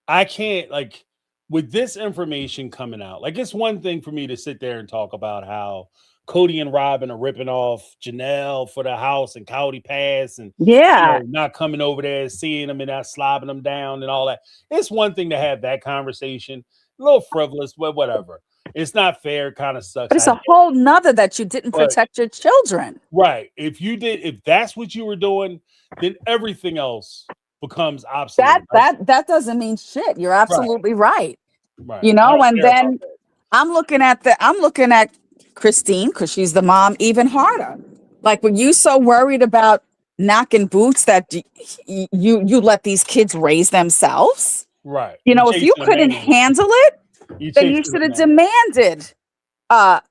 B: I can't, like, with this information coming out, like, it's one thing for me to sit there and talk about how Cody and Robin are ripping off Janelle for the house and Cowdy Pass and,
D: Yeah.
B: not coming over there, seeing them and not slobbing them down and all that. It's one thing to have that conversation, a little frivolous, but whatever. It's not fair, kind of sucks.
D: But it's a whole nother that you didn't
B: But-
D: protect your children.
B: Right. If that's what you were doing, then everything else becomes obsolete.
D: That doesn't mean shit. You're absolutely right.
B: Right.
D: You
B: I
D: know,
B: don't
D: and
B: care about
D: then
B: that.
D: I'm looking at Christine because she's the mom even harder. Like, were you so worried about knocking boots that you let these kids raise themselves?
B: Right.
D: You know, if you
B: chasing a
D: couldn't
B: man.
D: handle it,
B: You
D: then you
B: chasing a
D: should have
B: man.
D: demanded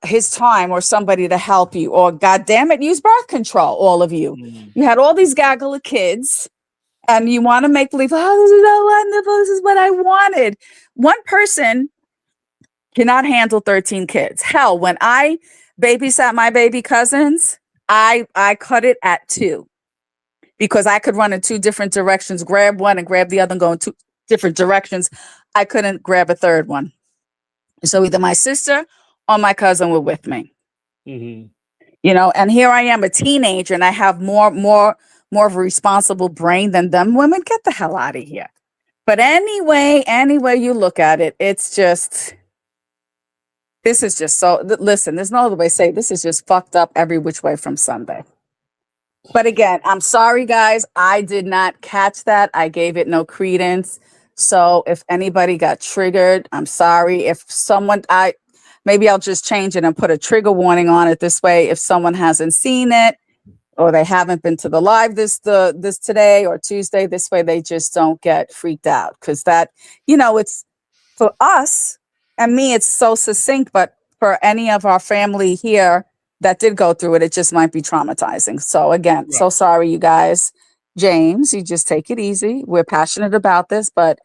D: his time or somebody to help you, or God damn it, use birth control, all of you.
B: Mm.
D: You had all these gaggle of kids and you want to make believe, oh, this is so wonderful, this is what I wanted. One person cannot handle 13 kids. Hell, when I babysat my baby cousins, I cut it at 2 because I could run in 2 different directions, grab one and grab the other and go in 2 different directions. I couldn't grab a third one. So either my sister or my cousin were with me.
B: Mm-hmm.
D: You know, and here I am, a teenager, and I have more of a responsible brain than them women. Get the hell out of here. But anyway, any way you look at it, it's just, this is just so, listen, there's no other way to say it. This is just fucked up every which way from Sunday. But again, I'm sorry, guys. I did not catch that. I gave it no credence. So if anybody got triggered, I'm sorry. If someone, maybe I'll just change it and put a trigger warning on it this way. If someone hasn't seen it or they haven't been to the live this today or Tuesday, this way they just don't get freaked out. Because that, it's for us and me, it's so succinct, but for any of our family here that did go through it, it just might be traumatizing. So again, so sorry, you guys. James, you just take it easy. We're passionate about this, but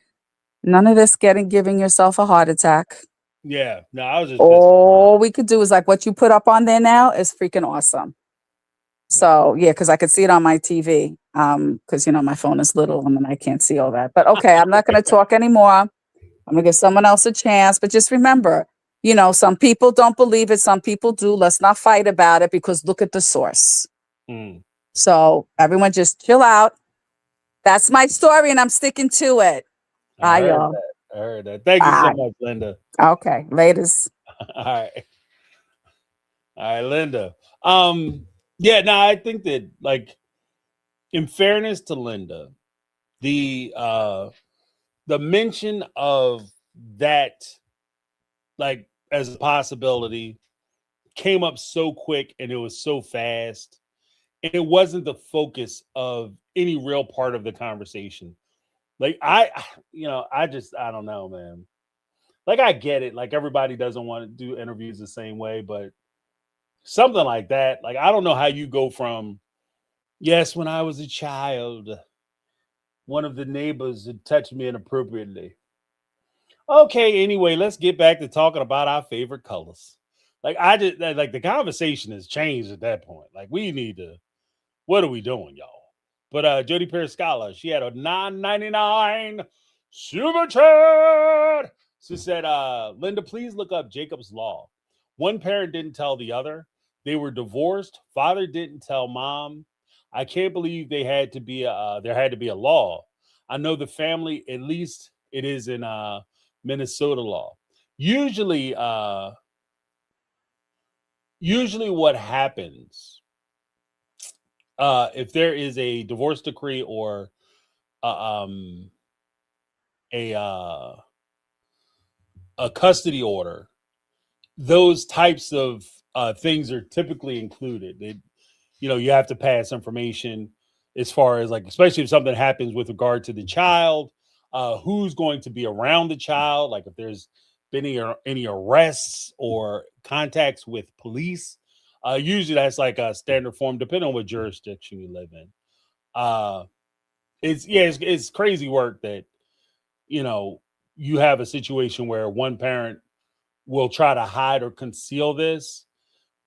D: none of this giving yourself a heart attack.
B: Yeah. No, I was just
D: All we could do is like what you put up on there now is freaking awesome. So yeah, because I could see it on my TV. Because my phone is little and then I can't see all that. But okay, I'm not gonna talk anymore. I'm gonna give someone else a chance. But just remember, some people don't believe it, some people do. Let's not fight about it because look at the source.
B: Mm.
D: So everyone just chill out. That's my story and I'm sticking to it.
B: I
D: Bye, y'all.
B: heard that. Thank you so
D: Bye.
B: much, Linda.
D: Okay, laters.
B: All right, Linda. Yeah, no, I think that, like, in fairness to Linda, the mention of that, like, as a possibility came up so quick and it was so fast. And it wasn't the focus of any real part of the conversation. Like, I don't know, man. Like, I get it. Like, everybody doesn't want to do interviews the same way, but something like that, like, I don't know how you go from, yes, when I was a child, one of the neighbors had touched me inappropriately. Okay, anyway, let's get back to talking about our favorite colors. Like, like, the conversation has changed at that point. Like, we need to, what are we doing, y'all? But Jody Periscala, she had a $9.99 super chat. She said, Linda, please look up Jacob's Law. One parent didn't tell the other. They were divorced. Father didn't tell mom. I can't believe there had to be a law. I know the family, at least it is in Minnesota law. Usually what happens, if there is a divorce decree or a custody order, those types of things are typically included. You have to pass information as far as, like, especially if something happens with regard to the child, who's going to be around the child, like if there's been any arrests or contacts with police. Usually that's like a standard form, depending on what jurisdiction you live in. It's crazy work that, you have a situation where one parent will try to hide or conceal this.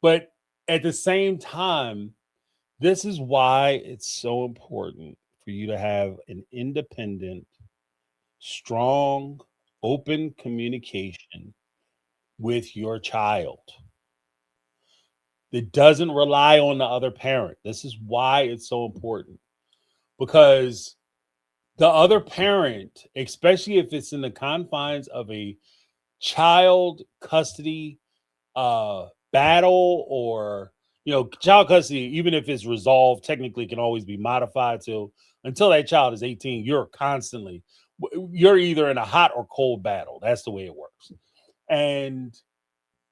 B: But at the same time, this is why it's so important for you to have an independent strong, open communication with your child. It doesn't rely on the other parent. This is why it's so important, because the other parent, especially if it's in the confines of a child custody battle, or child custody, even if it's resolved, technically can always be modified to until that child is 18. You're either in a hot or cold battle. That's the way it works. And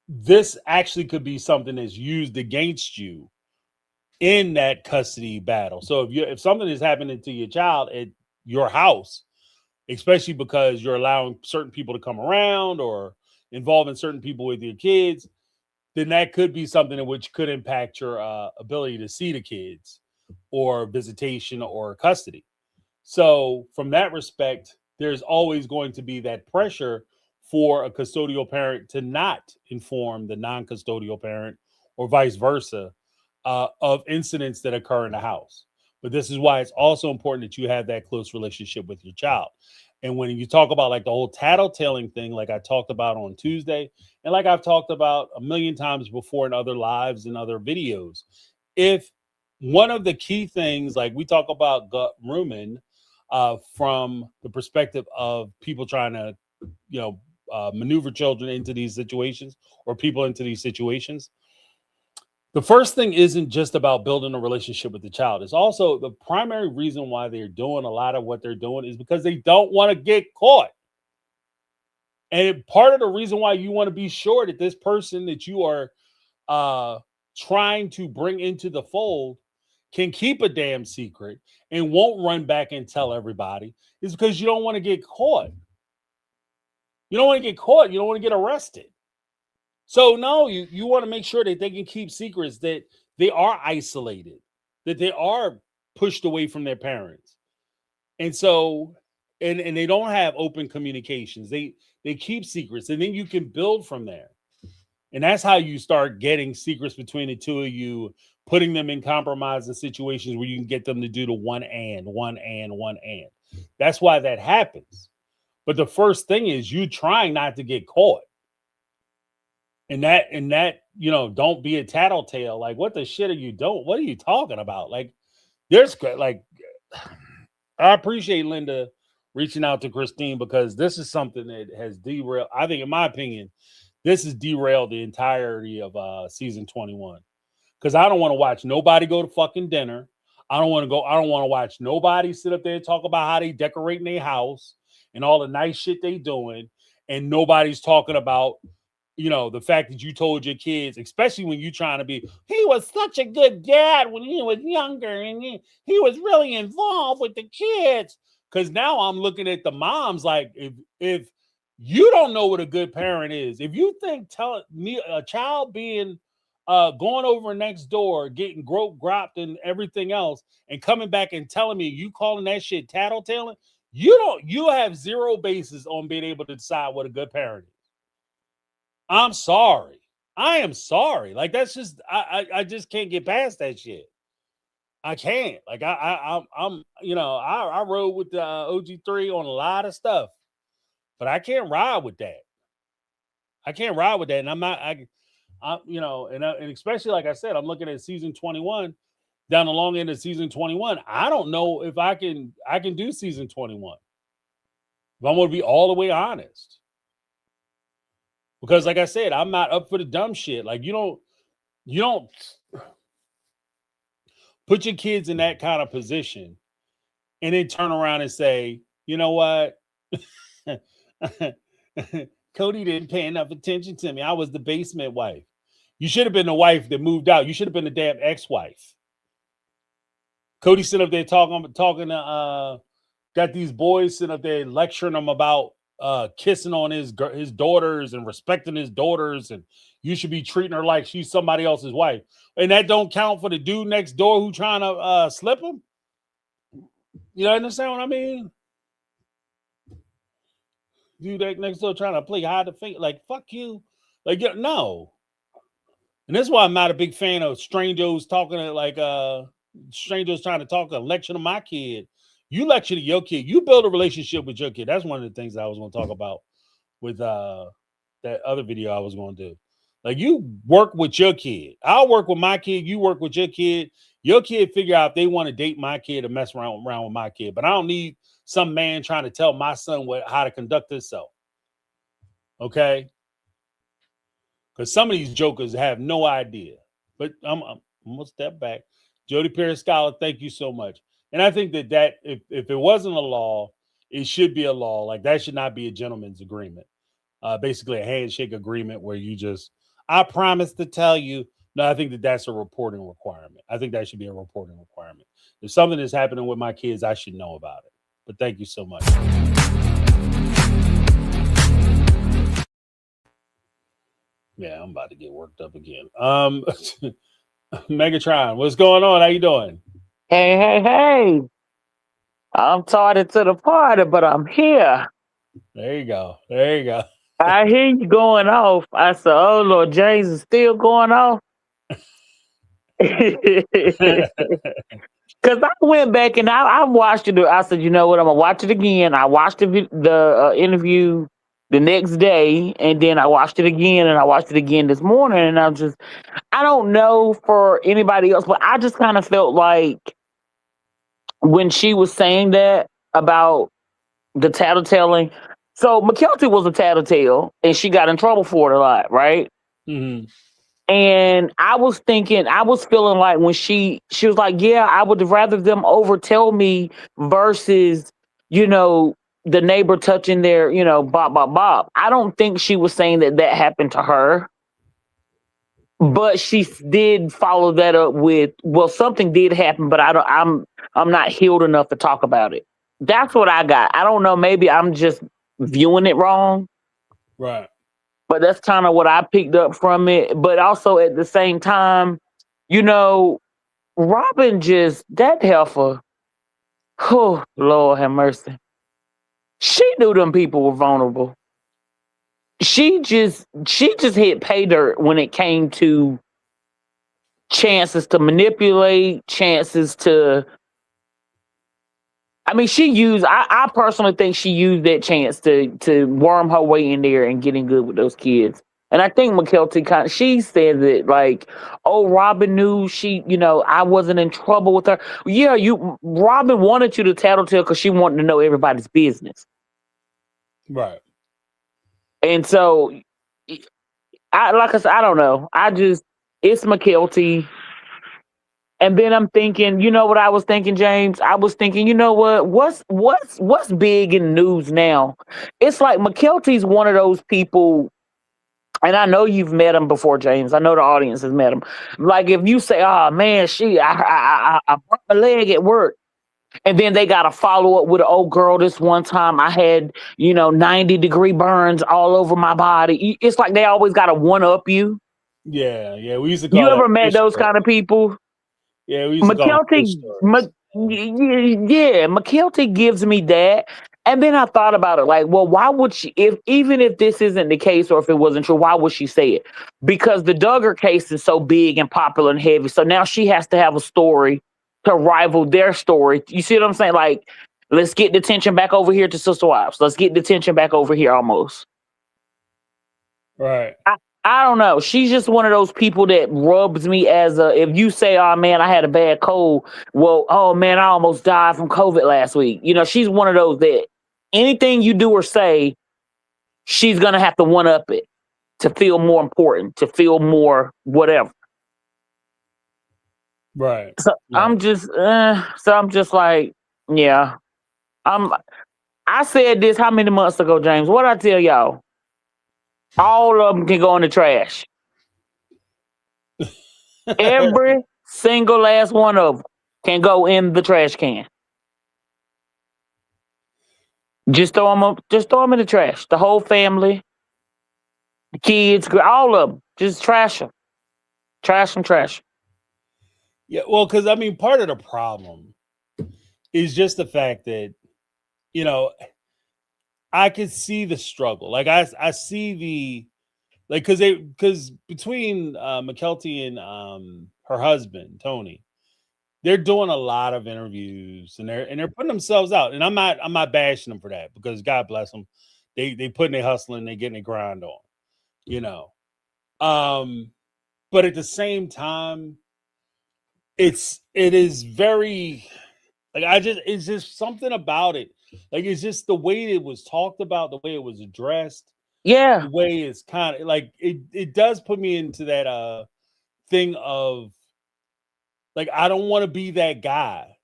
B: this actually could be something that's used against you in that custody battle. So if something is happening to your child at your house, especially because you're allowing certain people to come around or involving certain people with your kids, then that could be something which could impact your ability to see the kids, or visitation, or custody. So from that respect, there's always going to be that pressure for a custodial parent to not inform the non-custodial parent, or vice versa, of incidents that occur in the house. But this is why it's also important that you have that close relationship with your child. And when you talk about like the whole tattletaling thing, like I talked about on Tuesday, and like I've talked about a million times before in other lives and other videos, if one of the key things, like we talk about gut rumen, from the perspective of people trying to, maneuver children into these situations, or people into these situations. The first thing isn't just about building a relationship with the child. It's also the primary reason why they're doing a lot of what they're doing is because they don't want to get caught. And part of the reason why you want to be sure that this person that you are trying to bring into the fold can keep a damn secret and won't run back and tell everybody is because you don't want to get caught. You don't want to get caught. You don't want to get arrested. So no, you want to make sure that they can keep secrets, that they are isolated, that they are pushed away from their parents. And so, and they don't have open communications. They keep secrets, and then you can build from there. And that's how you start getting secrets between the two of you, putting them in compromising situations where you can get them to do the one and. That's why that happens. But the first thing is you trying not to get caught. And that, don't be a tattletale. Like, what the shit are you doing? What are you talking about? Like, I appreciate Linda reaching out to Christine, because this is something that has derailed. I think, in my opinion, this has derailed the entirety of season 21. Because I don't want to watch nobody go to fucking dinner. I don't want to watch nobody sit up there and talk about how they decorating their house and all the nice shit they doing. And nobody's talking about, the fact that you told your kids, especially when you're trying to be, he was such a good dad when he was younger, and he was really involved with the kids. Because now I'm looking at the moms like, if you don't know what a good parent is, if you think telling me a child being going over next door, getting gropped and everything else, and coming back and telling me you calling that shit tattletaling, you have zero basis on being able to decide what a good parent is. I'm sorry. I am sorry. Like, that's just, I just can't get past that shit. I can't. Like, I'm I rode with the OG3 on a lot of stuff, but I can't ride with that. And I'm not, and especially, like I said, I'm looking at season 21, down the long end of season 21. I don't know if I can do season 21. If I'm going to be all the way honest. Because, like I said, I'm not up for the dumb shit. Like, you don't put your kids in that kind of position and then turn around and say, you know what? Cody didn't pay enough attention to me. I was the basement wife. You should have been the wife that moved out. You should have been the damn ex-wife. Cody sitting up there talking to got these boys sitting up there lecturing them about kissing on his daughters and respecting his daughters, and you should be treating her like she's somebody else's wife. And that don't count for the dude next door who trying to slip him. You understand what I mean? Dude that next door trying to play hide the fake, like, fuck you. Like, no. And that's why I'm not a big fan of strangers talking to, like strangers trying to talk a lecture to my kid. You lecture to your kid. You build a relationship with your kid. That's one of the things I was going to talk about with that other video I was going to do. Like, you work with your kid. I'll work with my kid. You work with your kid. Your kid figure out if they want to date my kid or mess around with my kid. But I don't need some man trying to tell my son how to conduct himself. Okay? Because some of these jokers have no idea. But I'm going to step back. Jody Perry Scholar, thank you so much. And I think that if it wasn't a law, it should be a law. Like, that should not be a gentleman's agreement. Basically a handshake agreement where you just, I promise to tell you. No, I think that's a reporting requirement. I think that should be a reporting requirement. If something is happening with my kids, I should know about it. But thank you so much. Yeah, I'm about to get worked up again. Megatron, what's going on? How you doing?
E: Hey. I'm tardy to the party, but I'm here.
B: There you go. There you go.
E: I hear you going off. I said, oh, Lord, James is still going off. Because I went back and I watched it. I said, you know what? I'm going to watch it again. I watched the interview the next day, and then I watched it again, and I watched it again this morning. And I don't know for anybody else, but I just kind of felt like when she was saying that about the tattletelling. So Mykelti was a tattletale, and she got in trouble for it a lot, right?
B: Mm-hmm.
E: And I was feeling like when she was like, yeah, I would rather them overtell me versus, the neighbor touching their, bop. I don't think she was saying that happened to her. But she did follow that up with, well, something did happen, but I'm not healed enough to talk about it. That's what I got. I don't know. Maybe I'm just viewing it wrong.
B: Right.
E: But that's kind of what I picked up from it. But also at the same time, Robin that heifer, oh, Lord have mercy. She knew them people were vulnerable. She just hit pay dirt when it came to chances to manipulate, chances to. I mean, I personally think she used that chance to worm her way in there and getting good with those kids. And I think Mykelti she said that, like, oh, Robin knew I wasn't in trouble with her. Yeah, Robin wanted you to tattletale because she wanted to know everybody's business.
B: Right.
E: And so, like I said, I don't know. It's Mykelti. And then I'm thinking, you know what I was thinking, James? I was thinking, you know what? What's big in the news now? It's like Mykelti's one of those people, and I know you've met him before, James. I know the audience has met him. Like, if you say, oh man, I broke my leg at work. And then they got to follow up with, oh girl, this one time I had, 90-degree burns all over my body. It's like they always got to one-up you.
B: Yeah. We used to call
E: You ever met those kind of people?
B: Yeah, we used to call them
E: Mykelti gives me that. And then I thought about it, like, well, why would she, even if this isn't the case or if it wasn't true, why would she say it? Because the Duggar case is so big and popular and heavy. So now she has to have a story to rival their story. You see what I'm saying? Like, let's get the attention back over here to Sister Wives. Let's get the attention back over here almost.
B: Right.
E: I don't know. She's just one of those people that rubs me as if you say, oh man, I had a bad cold. Well, oh man, I almost died from COVID last week. She's one of those that anything you do or say, she's going to have to one up it to feel more important, to feel more whatever.
B: Right.
E: So
B: right.
E: I'm just like, yeah, I said this how many months ago, James? What I tell y'all? All of them can go in the trash. Every single last one of them can go in the trash can. Just throw them in the trash. The whole family, the kids, all of them. Just trash them. Trash them.
B: Yeah, well, because I mean, part of the problem is just the fact that, I could see the struggle. Like I see the, like, because between Mykelti and her husband Tony, they're doing a lot of interviews and they're putting themselves out. And I'm not bashing them for that because God bless them. They putting their hustling, they getting their grind on, you know. Um, but at the same time, it is very like it's just something about it. Like it's just the way it was talked about, the way it was addressed,
E: Yeah.
B: the way it's kind of like it does put me into that thing of like I don't want to be that guy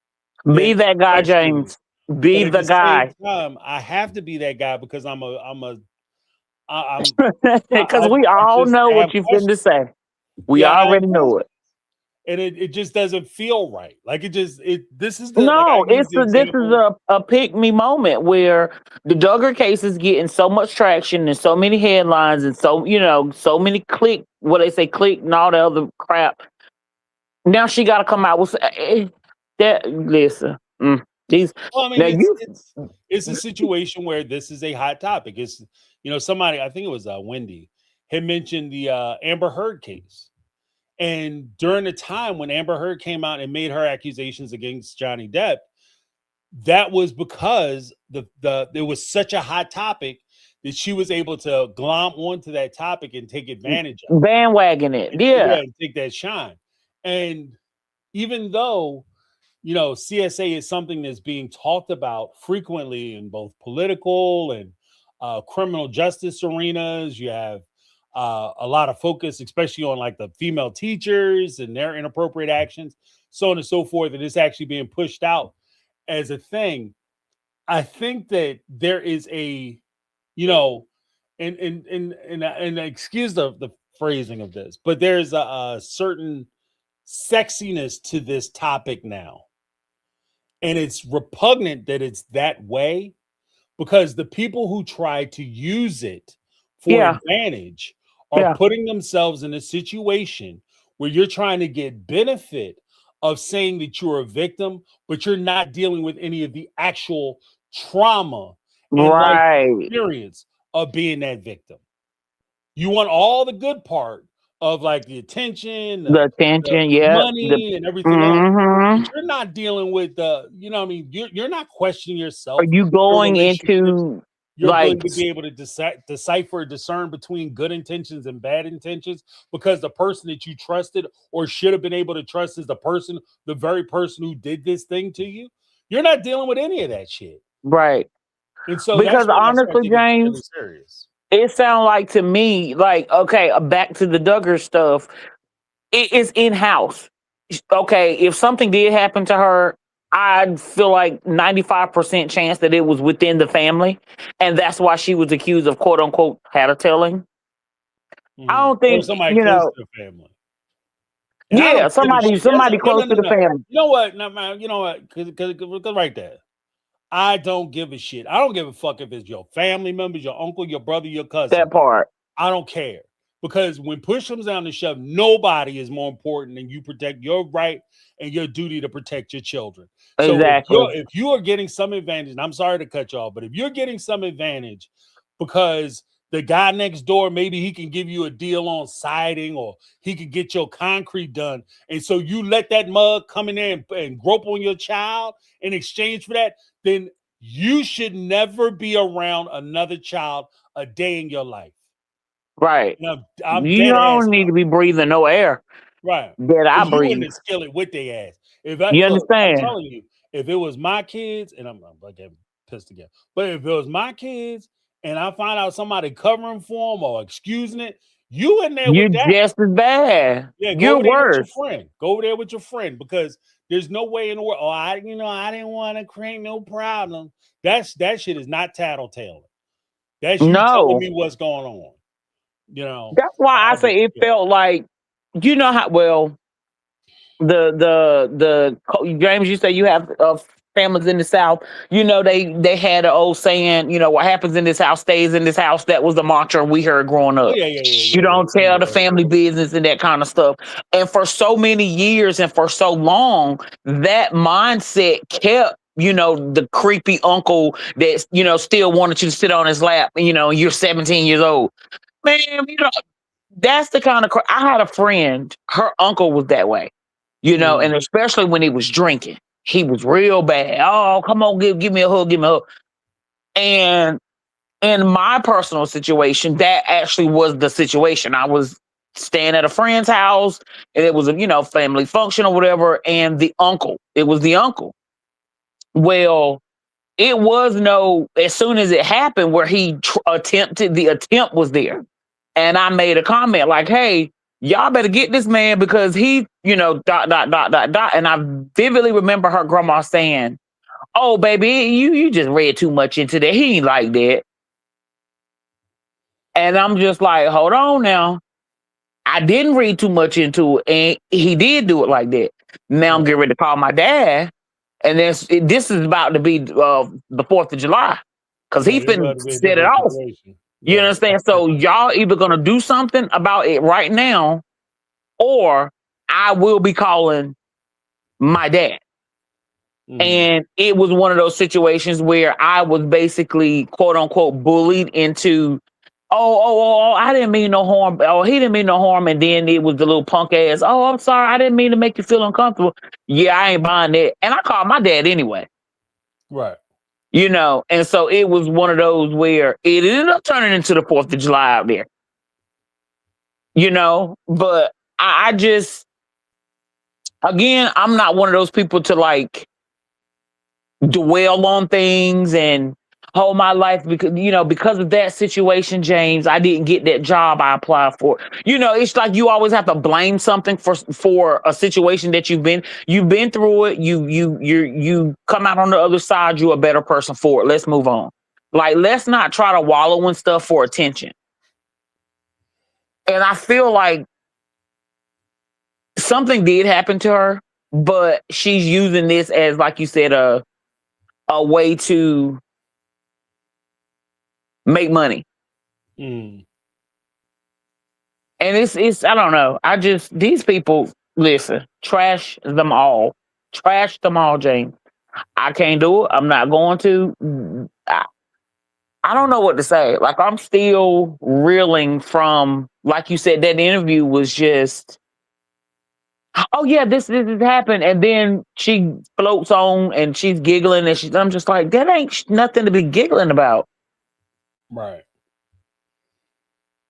E: Be
B: that's
E: that guy,
B: questioning,
E: James.
B: but
E: Be
B: at
E: the
B: the same
E: guy.
B: time, I have to be that guy because I'm
E: Because we
B: I
E: all
B: just
E: know
B: have
E: what you finna
B: questions.
E: say. We
B: Yeah, I have
E: already know it.
B: questions, and it just doesn't feel right. Like it. This is the like I
E: No,
B: use the
E: this is
B: example.
E: a pick me moment where the Duggar case is getting so much traction and so many headlines and so many click what they say click and all the other crap. Now she got to come out with that. Listen, these
B: Well, I mean,
E: now you
B: it's a situation where this is a hot topic. It's somebody I think it was Wendy had mentioned the Amber Heard case, and during the time when Amber Heard came out and made her accusations against Johnny Depp, that was because the it was such a hot topic that she was able to glom onto that topic and take advantage of
E: bandwagon it,
B: it,
E: yeah,
B: and take that shine. And even though CSA is something that's being talked about frequently in both political and criminal justice arenas. You have a lot of focus, especially on like the female teachers and their inappropriate actions, so on and so forth. And it's actually being pushed out as a thing. I think that there is you know, and excuse the phrasing of this, but there's a certain sexiness to this topic now, and it's repugnant that it's that way because the people who try to use it for
E: yeah,
B: advantage are
E: yeah,
B: putting themselves in a situation where you're trying to get benefit of saying that you're a victim, but you're not dealing with any of the actual trauma and life
E: right.
B: experience of being that victim. You want all the good part of like the attention,
E: The
B: the
E: attention, yeah,
B: money, and everything else, but
E: hmm
B: you're not dealing with the, what I mean, you're not questioning
E: Are
B: yourself,
E: you
B: your
E: going
B: relationships,
E: into
B: your ability
E: like
B: to be able to decipher, discern between good intentions and bad intentions, because the person that you trusted or should have been able to trust is the very person who did this thing to you. You're not dealing with any of that shit,
E: right?
B: and so
E: Because
B: that's when I start
E: honestly,
B: thinking it's really
E: James,
B: serious.
E: it sounds like to me like okay, back to the Duggar stuff. It is in house. Okay, if something did happen to her, I'd feel like 95% chance that it was within the family, and that's why she was accused of quote unquote tattletelling. I don't
B: Or
E: think
B: somebody close to the family. And I
E: yeah,
B: don't give a
E: somebody
B: shit. That's
E: somebody
B: no, no,
E: close
B: no,
E: to the
B: no.
E: family.
B: You know what? No, man. You know what? Because right there, I don't give a shit. I don't give a fuck if it's your family members, your uncle, your brother, your cousin.
E: That part
B: I don't care because when push comes down to shove, nobody is more important than you protect your right and your duty to protect your children. So
E: exactly.
B: if you are getting some advantage, and I'm sorry to cut you off, but if you're getting some advantage because the guy next door maybe he can give you a deal on siding or he could get your concrete done, and so you let that mug come in there and grope on your child in exchange for that, then you should never be around another child a day in your life.
E: Right.
B: No, I'm
E: You
B: dead ass
E: don't need
B: no.
E: to be breathing no air
B: Right.
E: that I
B: Because you in
E: breathe.
B: the skillet with their ass.
E: You
B: I'm
E: understand?
B: telling you, if it was my kids, and I'm getting pissed again, but if it was my kids and I find out somebody covering for them or excusing it, you in there
E: You're
B: with that.
E: just as bad.
B: Yeah, go
E: You're
B: over there with your
E: worse.
B: friend. Go over there with your friend because there's no way in the world. Oh, I didn't want to create no problem. That shit is not tattletaling. That's you telling
E: No.
B: me what's going on. You know,
E: That's why I
B: I just
E: say it
B: yeah.
E: felt like you know how well James, you say you have families in the South. You know they had an old saying. You know what happens in this house stays in this house. That was the mantra we heard growing
B: Oh
E: up.
B: yeah, yeah, yeah,
E: You
B: yeah, yeah.
E: don't tell the family business and that kind of stuff. And for so many years and for so long, that mindset kept the creepy uncle that still wanted you to sit on his lap. You're 17 years old, man. That's the kind of I had a friend. Her uncle was that way. you know, and especially when he was drinking. He was real bad. Oh, come on, give me a hug, give me a hug. And in my personal situation, that actually was the situation. I was staying at a friend's house, and it was a, you know, family function or whatever, and it was the uncle. Well, it was no, as soon as it happened where he the attempt was there. And I made a comment like, hey, y'all better get this man because he, you know, dot, dot, dot, dot, dot. And I vividly remember her grandma saying, oh, baby, you just read too much into that. He ain't like that. And I'm just like, hold on now. I didn't read too much into it, and he did do it like that. Now I'm getting ready to call my dad, and this is about to be the 4th of July because he finna set it off. You understand? So y'all either gonna do something about it right now, or I will be calling my dad. And it was one of those situations where I was basically, quote unquote, bullied into, oh, I didn't mean no harm. Oh, he didn't mean no harm. And then it was the little punk ass, oh, I'm sorry, I didn't mean to make you feel uncomfortable. Yeah, I ain't buying that. And I called my dad anyway.
B: Right.
E: You know, and so it was one of those where it ended up turning into the 4th of July out there. You know, but I just, again, I'm not one of those people to like dwell on things and hold my life because, you know, because of that situation, James, I didn't get that job I applied for. You know, it's like you always have to blame something for a situation that you've been through it. You come out on the other side, you're a better person for it. Let's move on. Like, let's not try to wallow in stuff for attention. And I feel like something did happen to her, but she's using this as, like you said, a way to make money. And it's I don't know. These people, listen, trash them all. Trash them all, James. I can't do it. I'm not going to. I don't know what to say. Like, I'm still reeling from, like you said, that interview was just, oh yeah, this has happened. And then she floats on and she's giggling and I'm just like, that ain't nothing to be giggling about.
B: Right.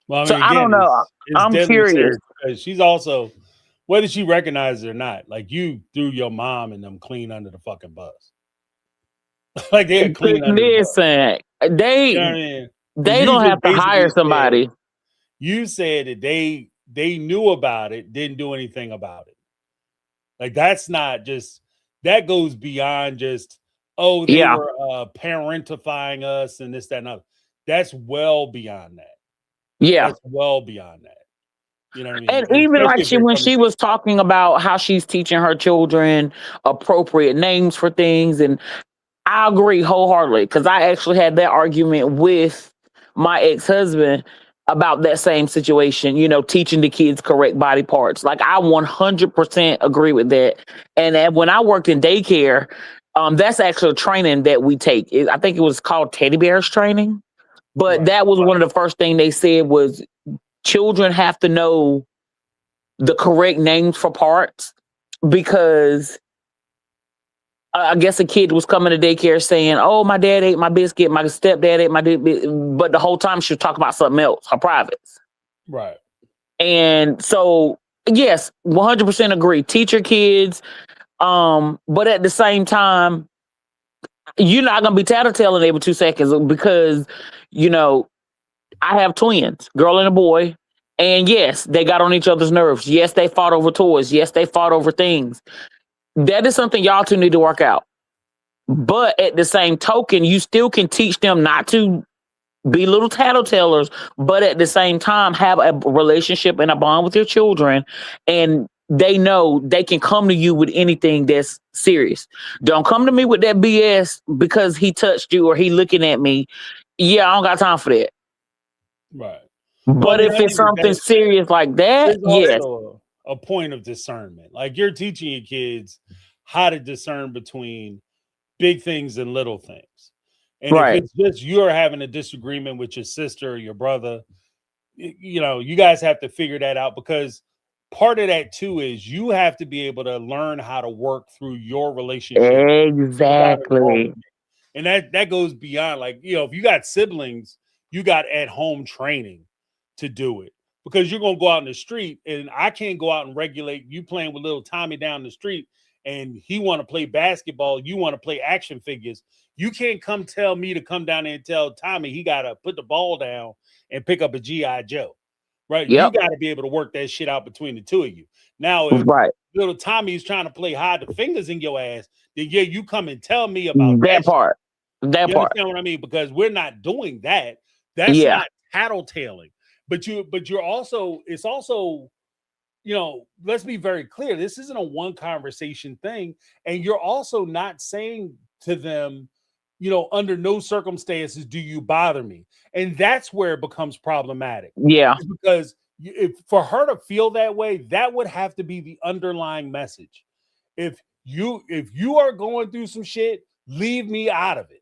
B: Well, I mean,
E: So
B: again,
E: I don't know. I'm curious.
B: Serious because she's also, whether she recognizes it or not, like, you threw your mom and them clean under the fucking bus. Like, they had clean under the bus.
E: Listen, they,
B: You know what I mean?
E: they don't have to hire somebody.
B: You said that they knew about it, didn't do anything about it. Like, that's not just, that goes beyond just, oh, they were parentifying us and this, that, and other. That's well beyond that.
E: Yeah.
B: That's well beyond that. You know what I mean?
E: And even like when she was talking about how she's teaching her children appropriate names for things. And I agree wholeheartedly because I actually had that argument with my ex-husband about that same situation, you know, teaching the kids correct body parts. Like, I 100% agree with that. And when I worked in daycare, that's actually a training that we take. I think it was called Teddy Bears training. But that was one of the first things they said was children have to know the correct names for parts because I guess a kid was coming to daycare saying, oh, my dad ate my biscuit, my stepdad ate my biscuit. But the whole time she was talking about something else, her privates.
B: Right.
E: And so, yes, 100% agree. Teach your kids. But at the same time, you're not going to be tattletaling every 2 seconds because, you know, I have twins, girl and a boy. And yes, they got on each other's nerves. Yes, they fought over toys. Yes, they fought over things. That is something y'all two need to work out. But at the same token, you still can teach them not to be little tattletellers, but at the same time, have a relationship and a bond with your children. And they know they can come to you with anything that's serious. Don't come to me with that BS because he touched you or he looking at me. Yeah, I don't got time for that.
B: Right.
E: But if it's something serious like that, yes.
B: A point of discernment. Like, you're teaching your kids how to discern between big things and little things. And if it's just you're having a disagreement with your sister or your brother, you know, you guys have to figure that out because part of that too is you have to be able to learn how to work through your relationship without
E: Exactly.
B: involving me. And that goes beyond, like, if you got siblings, you got at home training to do it, because you're going to go out in the street, and I can't go out and regulate you playing with little Tommy down the street, and he want to play basketball, you want to play action figures. You can't come tell me to come down there and tell Tommy he got to put the ball down and pick up a GI Joe. Right? You
E: Yep.
B: got to be able to work that shit out between the two of you. Now, if
E: Right.
B: little Tommy's trying to play hide the fingers in your ass, then yeah, you come and tell me about
E: That
B: that shit.
E: part. That
B: You
E: part.
B: understand what I mean? Because we're not doing that. That's
E: Yeah.
B: not tattletaling. But you're also, it's also, let's be very clear. This isn't a one conversation thing. And you're also not saying to them, under no circumstances do you bother me. And that's where it becomes problematic.
E: Yeah.
B: Is because if for her to feel that way, that would have to be the underlying message. If you are going through some shit, leave me out of it.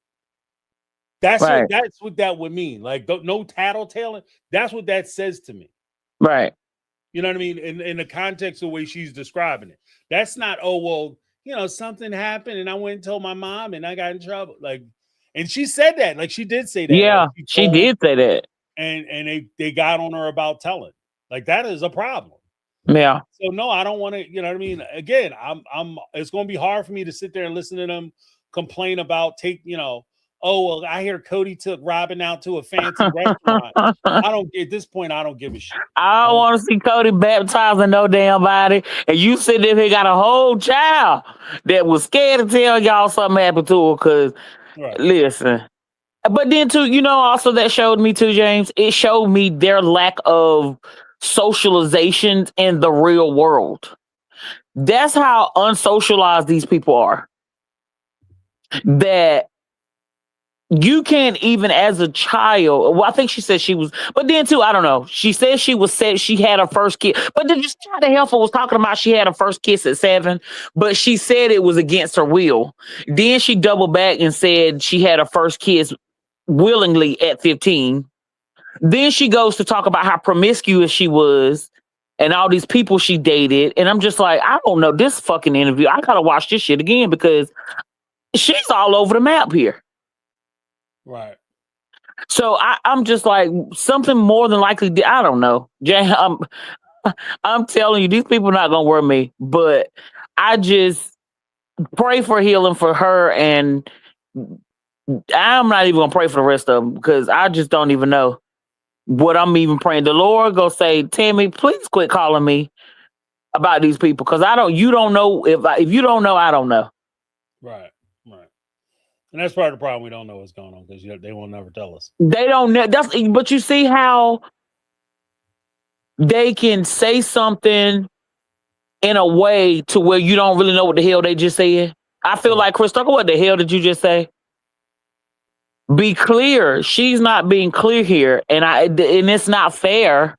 B: That's
E: Right.
B: what that would mean. Like, no tattletaling. That's what that says to me.
E: Right.
B: You know what I mean? In the context of the way she's describing it. That's not, oh, well, something happened and I went and told my mom and I got in trouble. Like, and she said that. Like, she did say that.
E: Yeah.
B: Like,
E: She did say that.
B: And they got on her about telling. Like, that is a problem.
E: Yeah.
B: So no, I don't want to, you know what I mean? Again, it's going to be hard for me to sit there and listen to them complain about oh, well, I hear Cody took Robin out to a fancy restaurant. At this point, I don't give a shit.
E: I don't want to see Cody baptizing no damn body. And you sit there, he got a whole child that was scared to tell y'all something happened to her. Because,
B: Right.
E: listen. But then, too, also that showed me, too, James, it showed me their lack of socialization in the real world. That's how unsocialized these people are. That you can't even as a child. Well, I think she said she was, but then too, I don't know. She said she had her first kiss, but then just how the hell was talking about she had her first kiss at 7, but she said it was against her will. Then she doubled back and said she had her first kiss willingly at 15. Then she goes to talk about how promiscuous she was and all these people she dated. And I'm just like, I don't know this fucking interview. I gotta watch this shit again because she's all over the map here.
B: Right.
E: So I'm just like, something more than likely, I don't know. Jay, I'm telling you, these people are not gonna work me. But I just pray for healing for her, and I'm not even gonna pray for the rest of them because I just don't even know what I'm even praying. The Lord go say, Tammy, please quit calling me about these people because you don't know if you don't know, I don't know.
B: Right. And that's part of the problem. We don't know what's going on because they will never tell us.
E: They don't know. But you see how they can say something in a way to where you don't really know what the hell they just said. I feel like, Chris Tucker, what the hell did you just say? Be clear. She's not being clear here, and it's not fair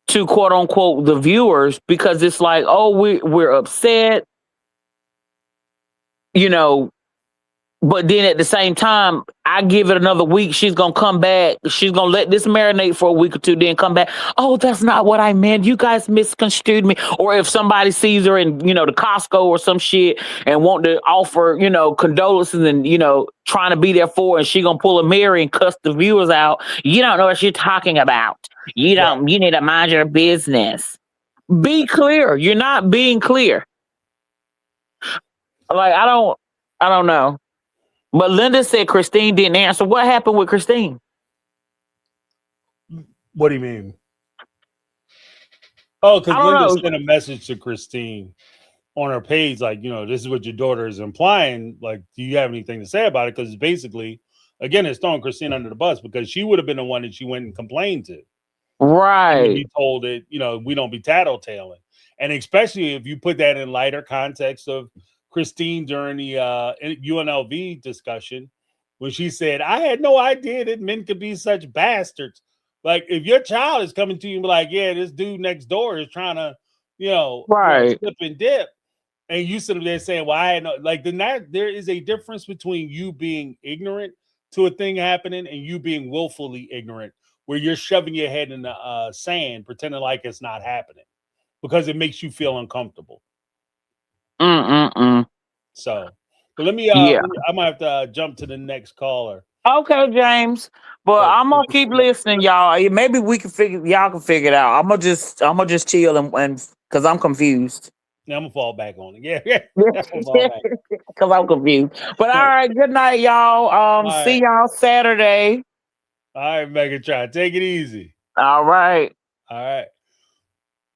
E: to quote unquote the viewers because it's like, oh, we're upset, But then at the same time, I give it another week. She's going to come back. She's going to let this marinate for a week or two, then come back. Oh, that's not what I meant. You guys misconstrued me. Or if somebody sees her in, the Costco or some shit and want to offer, condolences and, trying to be there for her, and she going to pull a mirror and cuss the viewers out. You don't know what you're talking about. You need to mind your business. Be clear. You're not being clear. Like, I don't know. But Linda said Christine didn't answer. What happened with Christine?
B: What do you mean? Oh, because Linda
E: know.
B: sent a message to Christine on her page, like, this is what your daughter is implying. Like, do you have anything to say about it? Because basically, again, it's throwing Christine under the bus because she would have been the one that she went and complained to.
E: Right.
B: And be told that, we don't be tattletaling. And especially if you put that in lighter context of Christine during the UNLV discussion, when she said, I had no idea that men could be such bastards. Like, if your child is coming to you and be like, yeah, this dude next door is trying to, slip and dip, and you sit there saying, well, I had no, like, then there is a difference between you being ignorant to a thing happening and you being willfully ignorant, where you're shoving your head in the sand, pretending like it's not happening. because it makes you feel uncomfortable.
E: Mm-mm-mm.
B: So, but let me,
E: Yeah.
B: I might have to jump to the next caller.
E: Okay, James. But
B: But
E: I'm gonna keep listening, y'all. Maybe we can y'all can figure it out. I'm gonna just chill and because I'm confused.
B: yeah, I'm gonna fall back on it. Yeah, yeah, I'm gonna fall back.
E: Because I'm confused. But all right, good night, y'all.
B: All
E: See
B: right,
E: y'all Saturday.
B: all right, Megatron, take it easy.
E: All right.
B: All right.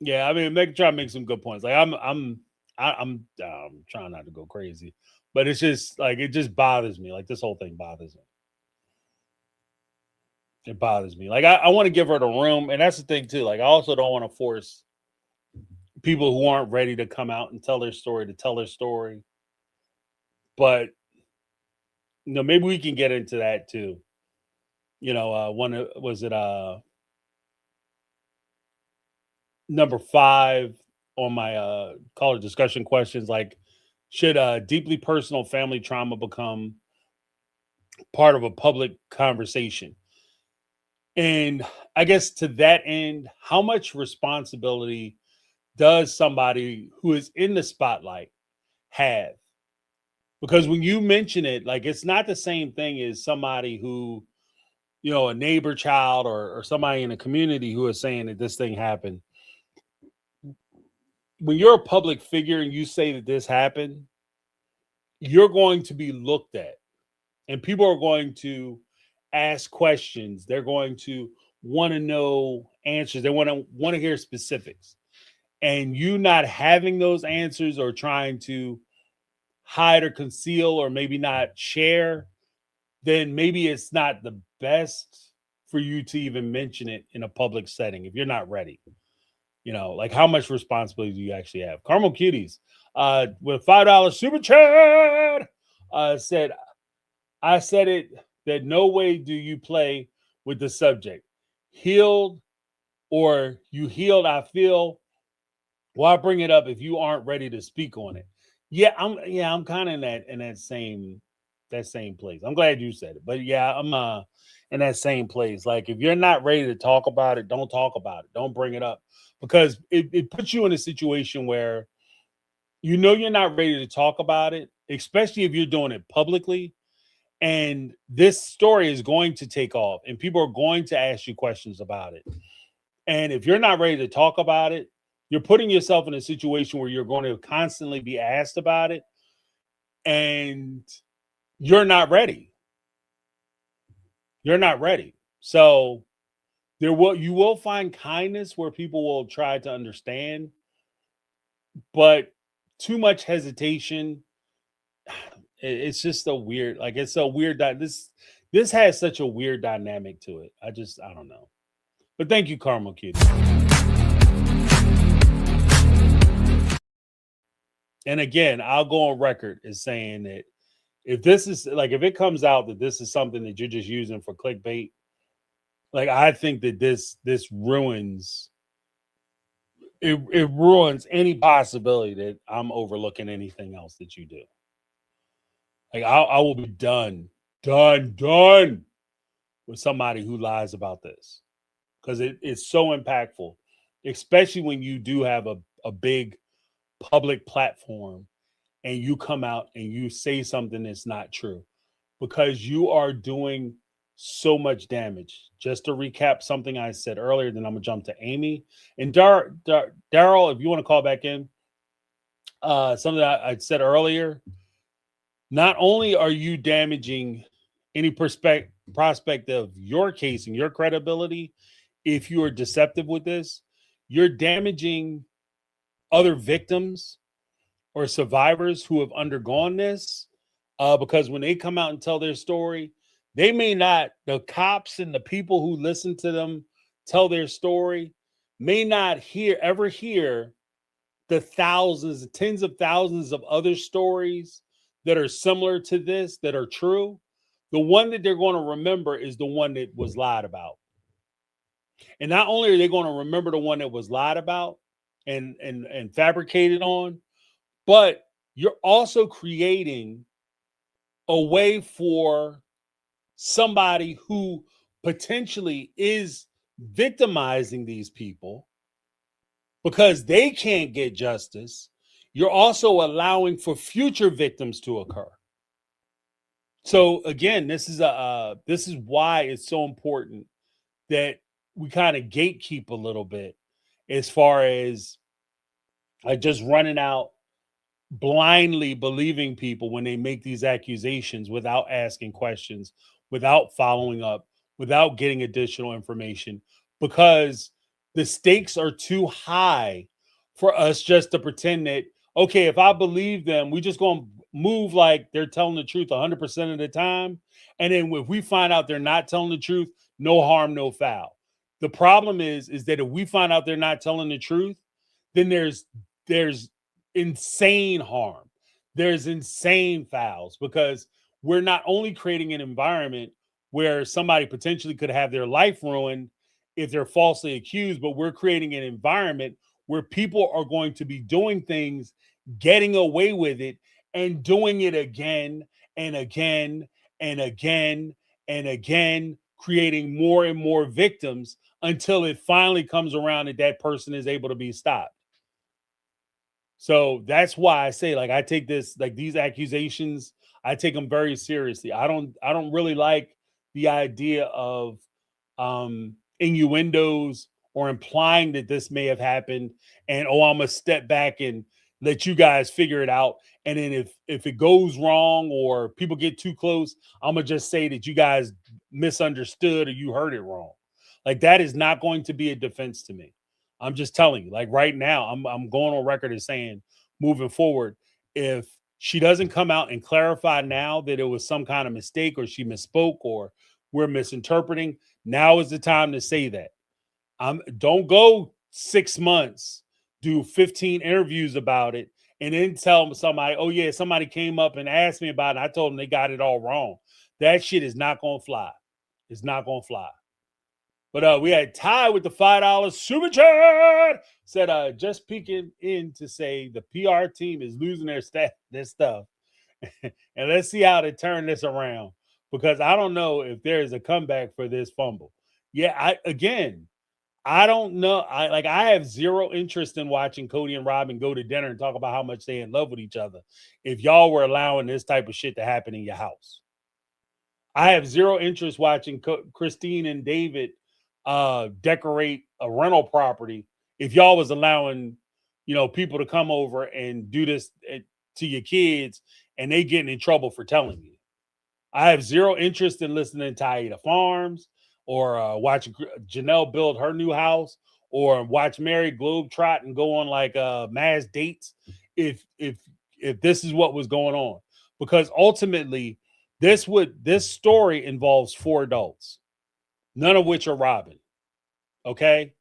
B: Yeah, I mean, Megatron makes some good points. Like I'm trying not to go crazy, but it's just like it just bothers me. Like this whole thing bothers me. It bothers me. Like I want to give her the room, and that's the thing too. Like I also don't want to force people who aren't ready to come out and tell their story to tell their story. But maybe we can get into that too. One was it number 5 on my caller discussion questions, like should deeply personal family trauma become part of a public conversation? And I guess to that end, how much responsibility does somebody who is in the spotlight have? Because when you mention it, like it's not the same thing as somebody who, a neighbor child or somebody in a community who is saying that this thing happened. When you're a public figure and you say that this happened, you're going to be looked at, and people are going to ask questions. They're going to want to know answers. They want to hear specifics. And you not having those answers or trying to hide or conceal or maybe not share, then maybe it's not the best for you to even mention it in a public setting if you're not ready. Like how much responsibility do you actually have? Carmel Cuties, with $5 super chat, said, I said it that no way do you play with the subject. Healed or you healed, I feel. Why bring it up if you aren't ready to speak on it? I'm kind of in that same place. I'm glad you said it. But yeah, I'm in that same place. Like if you're not ready to talk about it, don't talk about it. Don't bring it up. Because it puts you in a situation where you're not ready to talk about it, especially if you're doing it publicly. And this story is going to take off and people are going to ask you questions about it. And if you're not ready to talk about it, you're putting yourself in a situation where you're going to constantly be asked about it and you're not ready. You're not ready. So you will find kindness where people will try to understand, but too much hesitation, it's just a weird, like it's a weird this has such a weird dynamic to it. I don't know. But thank you, Carmel Cutie. And again, I'll go on record as saying that if it comes out that this is something that you're just using for clickbait, like I think that this ruins it ruins any possibility that I'm overlooking anything else that you do. Like I will be done with somebody who lies about this because it's so impactful, especially when you do have a big public platform and you come out and you say something that's not true because you are doing so much damage. Just to recap something I said earlier, then I'm gonna jump to Amy and Daryl. If you want to call back in, something that I said earlier. Not only are you damaging any prospect of your case and your credibility, if you are deceptive with this, you're damaging other victims or survivors who have undergone this, because when they come out and tell their story, they may not, the cops and the people who listen to them tell their story may not ever hear the thousands, tens of thousands of other stories that are similar to this, that are true. The one that they're going to remember is the one that was lied about. And not only are they going to remember the one that was lied about and fabricated on, but you're also creating a way for somebody who potentially is victimizing these people because they can't get justice, you're also allowing for future victims to occur. So again, this is why it's so important that we kind of gatekeep a little bit as far as just running out blindly believing people when they make these accusations without asking questions, without following up, without getting additional information, because the stakes are too high for us just to pretend that, okay, if I believe them, we just going to move like they're telling the truth 100% of the time. And then if we find out they're not telling the truth, no harm, no foul. The problem is that if we find out they're not telling the truth, then there's insane harm. There's insane fouls, because we're not only creating an environment where somebody potentially could have their life ruined if they're falsely accused, but we're creating an environment where people are going to be doing things, getting away with it, and doing it again and again and again and again, creating more and more victims until it finally comes around and that person is able to be stopped. So that's why I say, like, I take this, like, these accusations, I take them very seriously. I don't really like the idea of innuendos or implying that this may have happened, and I'm gonna step back and let you guys figure it out. And then if it goes wrong or people get too close, I'm gonna just say that you guys misunderstood or you heard it wrong. Like, that is not going to be a defense to me. I'm just telling you, like, right now, I'm going on record as saying, moving forward, if she doesn't come out and clarify now that it was some kind of mistake or she misspoke or we're misinterpreting, now is the time to say that. Don't go 6 months, do 15 interviews about it, and then tell somebody, oh yeah, somebody came up and asked me about it. I told them they got it all wrong. That shit is not gonna fly. It's not gonna fly. But we had Ty with the $5 super chat. Said just peeking in to say the PR team is losing their stuff. And let's see how they turn this around. Because I don't know if there is a comeback for this fumble. Yeah, I don't know. I have zero interest in watching Cody and Robin go to dinner and talk about how much they're in love with each other if y'all were allowing this type of shit to happen in your house. I have zero interest watching Christine and David decorate a rental property if y'all was allowing, people to come over and do this to your kids and they getting in trouble for telling you. I have zero interest in listening to Aida Farms or watching Janelle build her new house or watch Mary globetrot and go on like mass dates if this is what was going on. Because ultimately, this story involves 4 adults, none of which are Robin. Okay?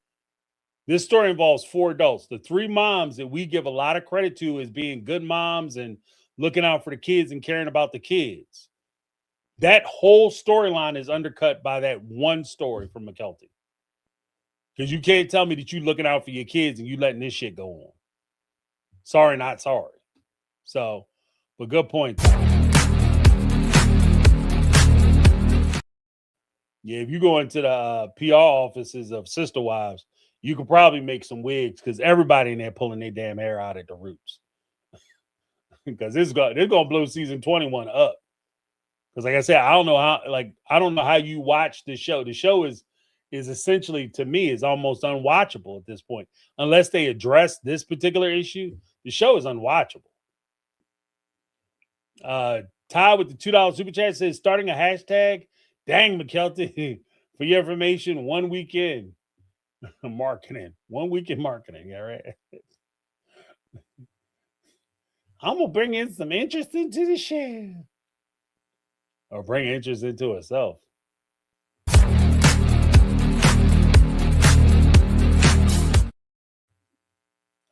B: This story involves 4 adults. The 3 moms that we give a lot of credit to as being good moms and looking out for the kids and caring about the kids. That whole storyline is undercut by that one story from Mykelti. Because you can't tell me that you looking out for your kids and you letting this shit go on. Sorry, not sorry. So, but good point. Yeah, if you go into the PR offices of Sister Wives, you could probably make some wigs because everybody in there pulling their damn hair out at the roots. Because this is gonna blow season 21 up. Because like I said, I don't know how you watch the show. The show is essentially, to me, is almost unwatchable at this point. Unless they address this particular issue, the show is unwatchable. Ty with the $2 super chat says starting a hashtag. Dang, Mykelti, for your information, 1 weekend marketing. 1 week in marketing, all right? I'm going to bring in some interest into the show. Or bring interest into herself.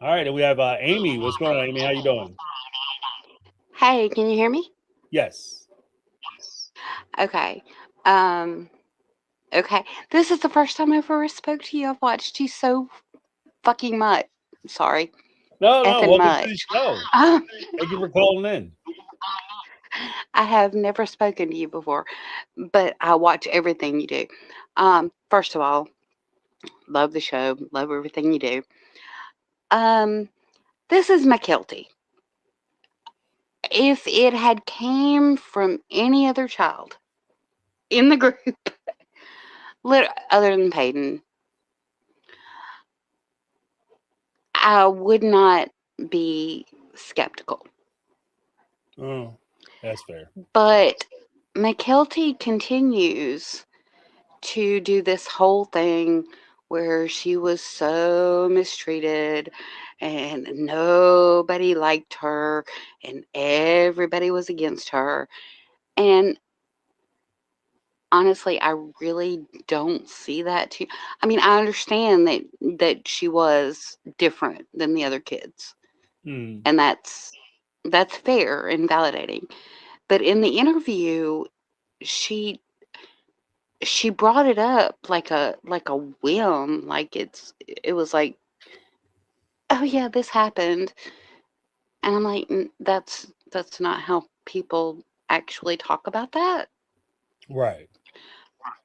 B: All right, and we have Amy. What's going on, Amy? How you doing?
F: Hey, can you hear me?
B: Yes.
F: Okay. Okay. This is the first time I ever spoke to you. I've watched you so fucking much. Sorry.
B: No,
F: Effing
B: welcome to the
F: much.
B: show. Thank you for calling in.
F: I have never spoken to you before, but I watch everything you do. First of all, love the show, love everything you do. This is Mykelti. If it had came from any other child in the group, other than Peyton, I would not be skeptical.
B: Oh, that's fair.
F: But Mykelti continues to do this whole thing where she was so mistreated and nobody liked her and everybody was against her. And honestly, I really don't see that too. I mean, I understand that she was different than the other kids,
B: Mm.
F: and that's fair and validating. But in the interview, she she brought it up like a whim, like it was like, oh yeah, this happened, and I'm like, That's not how people actually talk about that."
B: Right.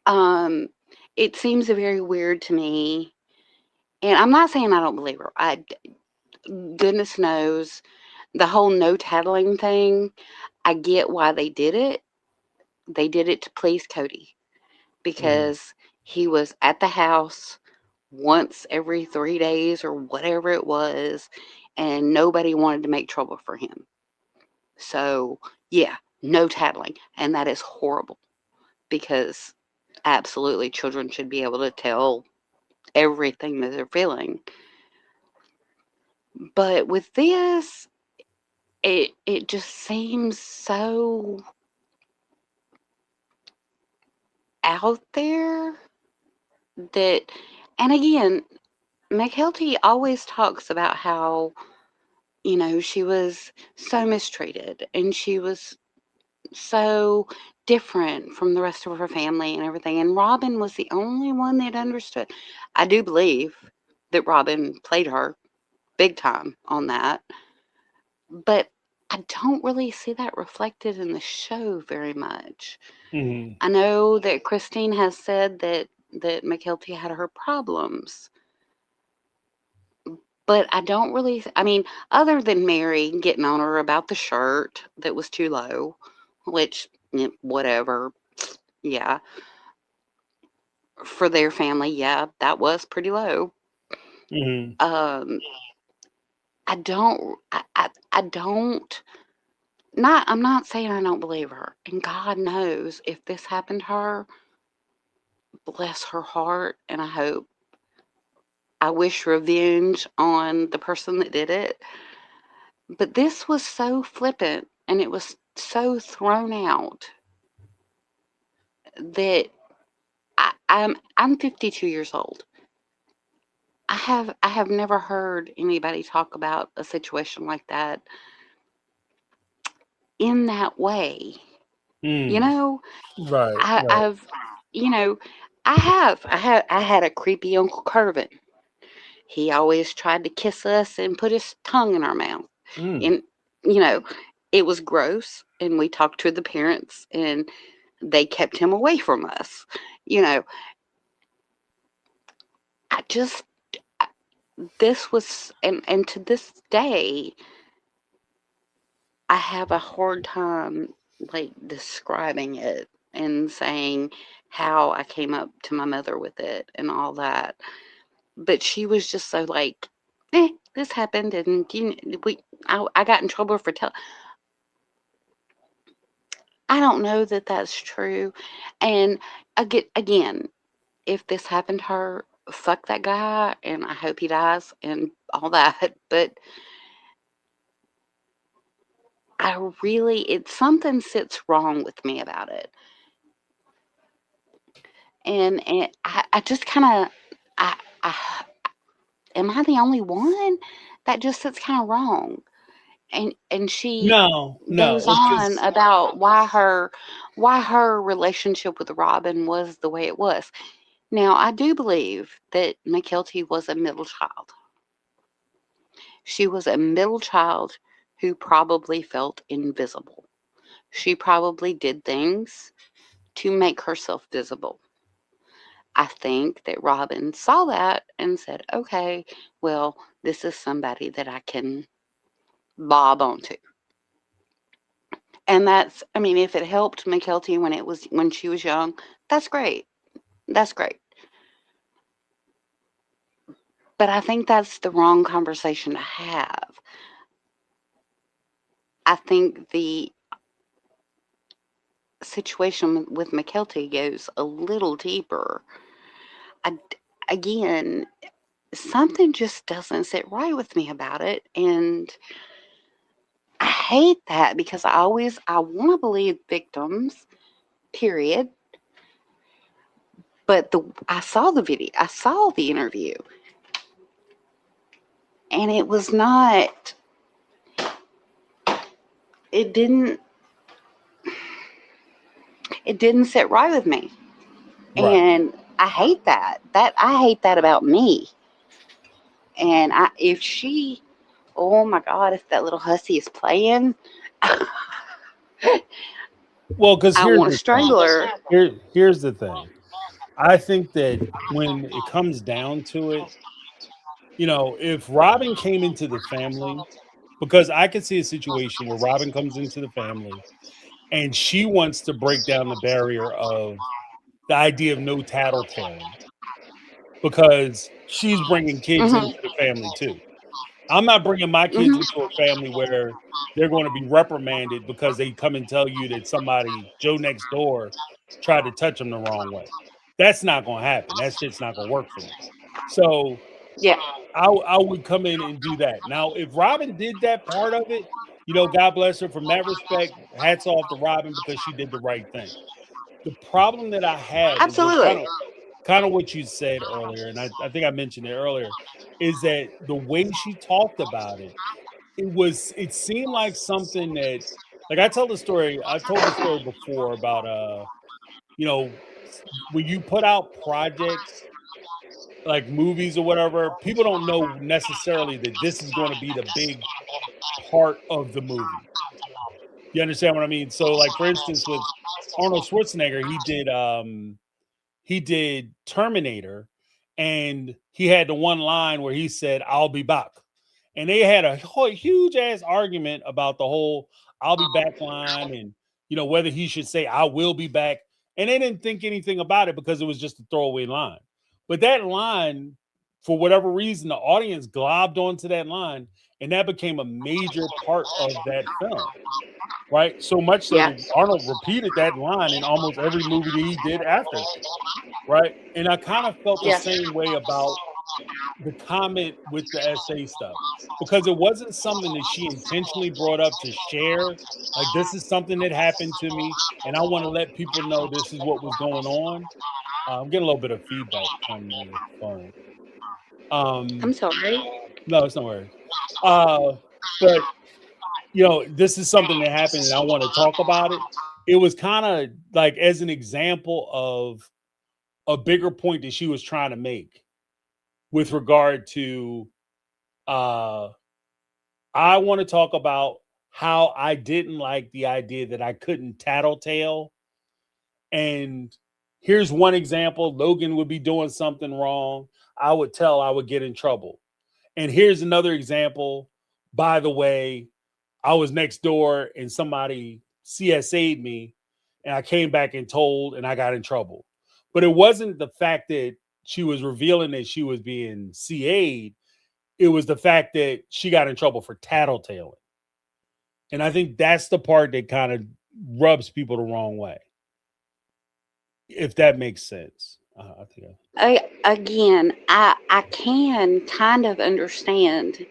F: Um, it seems very weird to me, and I'm not saying I don't believe her. Goodness knows, the whole no tattling thing. I get why they did it. They did it to please Cody
B: Mm.
F: because he was at the house once every 3 days or whatever it was, and nobody wanted to make trouble for him. So, yeah, no tattling. And that is horrible because absolutely children should be able to tell everything that they're feeling. But with this, it just seems so out there that, and again, Mykelti always talks about how, she was so mistreated and she was so different from the rest of her family and everything. And Robin was the only one that understood. I do believe that Robin played her big time on that, but I don't really see that reflected in the show very much.
B: Mm.
F: I know that Christine has said that Mykelti had her problems, but I don't really. I mean, other than Mary getting on her about the shirt that was too low, which whatever, yeah, for their family, yeah, that was pretty low.
B: Mm.
F: Um, I don't. Not. I'm not saying I don't believe her, and God knows if this happened to her, bless her heart, and I wish revenge on the person that did it. But this was so flippant and it was so thrown out that I'm 52 years old. I have never heard anybody talk about a situation like that in that way. You
B: Mm.
F: know,
B: Right.
F: I,
B: Right.
F: I've you know, I had a creepy Uncle Curvin. He always tried to kiss us and put his tongue in our mouth.
B: Mm.
F: And you know, it was gross and we talked to the parents and they kept him away from us. You know, I just this was and to this day I have a hard time like describing it and saying how I came up to my mother with it and all that. But she was just so like, this happened and I got in trouble for tell. I don't know that that's true. And again, if this happened to her, fuck that guy and I hope he dies and all that. But it's something sits wrong with me about it. And I just kind of, I am I the only one that just sits kind of wrong? And she
B: No. No.
F: goes
B: It's
F: on
B: just.
F: about why her relationship with Robin was the way it was. Now, I do believe that Mykelti was a middle child. She was a middle child who probably felt invisible. She probably did things to make herself visible. I think that Robin saw that and said, okay, well, this is somebody that I can bob onto. And that's, I mean, if it helped Mykelti when she was young, that's great. That's great. But I think that's the wrong conversation to have. I think the situation with Mykelti goes a little deeper. I, again, something just doesn't sit right with me about it, and I hate that because I want to believe victims, period. But I saw the video, I saw the interview, and it was not. It didn't. It didn't sit right with me,
B: Right.
F: and I hate that. I hate that about me. And if she, oh my God, if that little hussy is playing,
B: Well, because
F: I
B: here's
F: want to
B: the thing.
F: strangle her.
B: Here's the thing. I think that when it comes down to it, if Robin came into the family, because I could see a situation where Robin comes into the family and she wants to break down the barrier of the idea of no tattletaling because she's bringing kids
F: Hmm.
B: into the family too. I'm not bringing my kids
F: Hmm.
B: into a family where they're going to be reprimanded because they come and tell you that somebody, Joe next door, tried to touch them the wrong way. That's not going to happen. That shit's not going to work for me. So
F: Yeah.
B: I would come in and do that. Now, if Robin did that part of it, God bless her from that respect. Hats off to Robin because she did the right thing. The problem that I have is what
F: Absolutely.
B: kind of what you said earlier, and I think I mentioned it earlier, is that the way she talked about it, it seemed like something that, like, I've told the story before about you know, when you put out projects like movies or whatever, people don't know necessarily that this is going to be the big part of the movie. You understand what I mean? So, like, for instance, with Arnold Schwarzenegger, he did Terminator, and he had the one line where he said, "I'll be back," and they had a huge ass argument about the whole "I'll be back" line, and whether he should say "I will be back," and they didn't think anything about it because it was just a throwaway line. But that line, for whatever reason, the audience globbed onto that line, and that became a major part of that film. Right, so much so
F: Yeah.
B: that Arnold repeated that line in almost every movie that he did after that. Right. And I kind of felt the
F: Yeah.
B: same way about the comment with the essay stuff because it wasn't something that she intentionally brought up to share. Like, this is something that happened to me, and I want to let people know this is what was going on. I'm getting a little bit of feedback from the phone.
F: I'm
B: Um,
F: sorry.
B: no, it's no worries. But this is something that happened, and I want to talk about it. It was kind of like as an example of a bigger point that she was trying to make with regard to uh I want to talk about how I didn't like the idea that I couldn't tattletale. And here's one example: Logan would be doing something wrong. I would get in trouble. And here's another example. By the way, I was next door and somebody CSA'd me, and I came back and told, and I got in trouble. But it wasn't the fact that she was revealing that she was being CA'd. It was the fact that she got in trouble for tattletaling. And I think that's the part that kind of rubs people the wrong way, if that makes sense. I think.
F: Again, I can kind of understand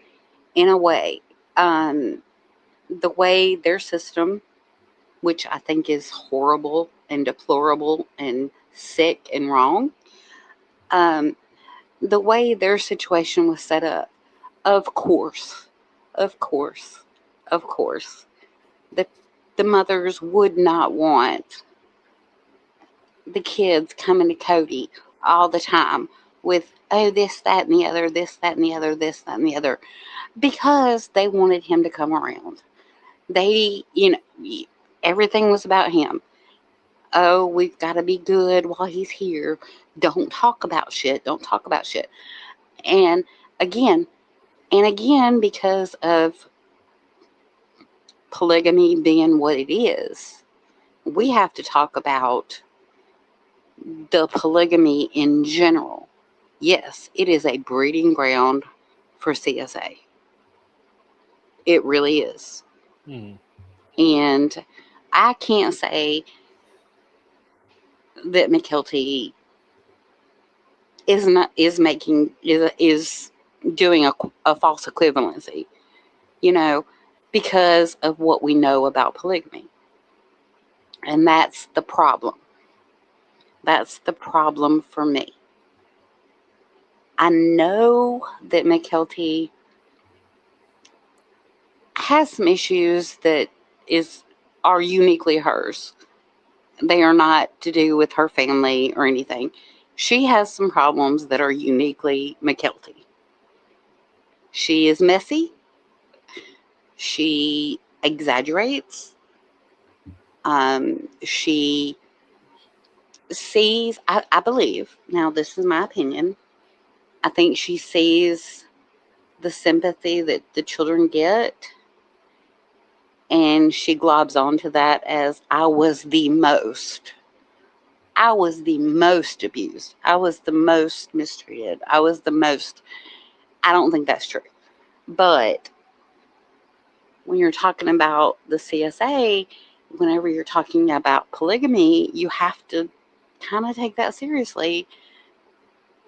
F: in a way, um, the way their system, which I think is horrible and deplorable and sick and wrong, um, the way their situation was set up. Of course, of course, of course, the the mothers would not want the kids coming to Cody all the time with, oh, this, that, and the other, this, that, and the other, this, that, and the other, because they wanted him to come around. They, everything was about him. oh, we've got to be good while he's here. Don't talk about shit. Don't talk about shit. And again, because of polygamy being what it is, we have to talk about the polygamy in general. Yes, it is a breeding ground for CSA. It really is.
B: Hmm.
F: And I can't say that Mykelti is doing a false equivalency, you know, because of what we know about polygamy. And that's the problem. That's the problem for me. I know that Mykelti has some issues that is are uniquely hers. They are not to do with her family or anything. She has some problems that are uniquely Mykelti. She is messy. She exaggerates. She sees, I believe, now this is my opinion, I think she sees the sympathy that the children get and she globs onto that as I was the most. I was the most abused. I was the most mistreated. I was the most. I don't think that's true. But when you're talking about the CSA, whenever you're talking about polygamy, you have to kind of take that seriously.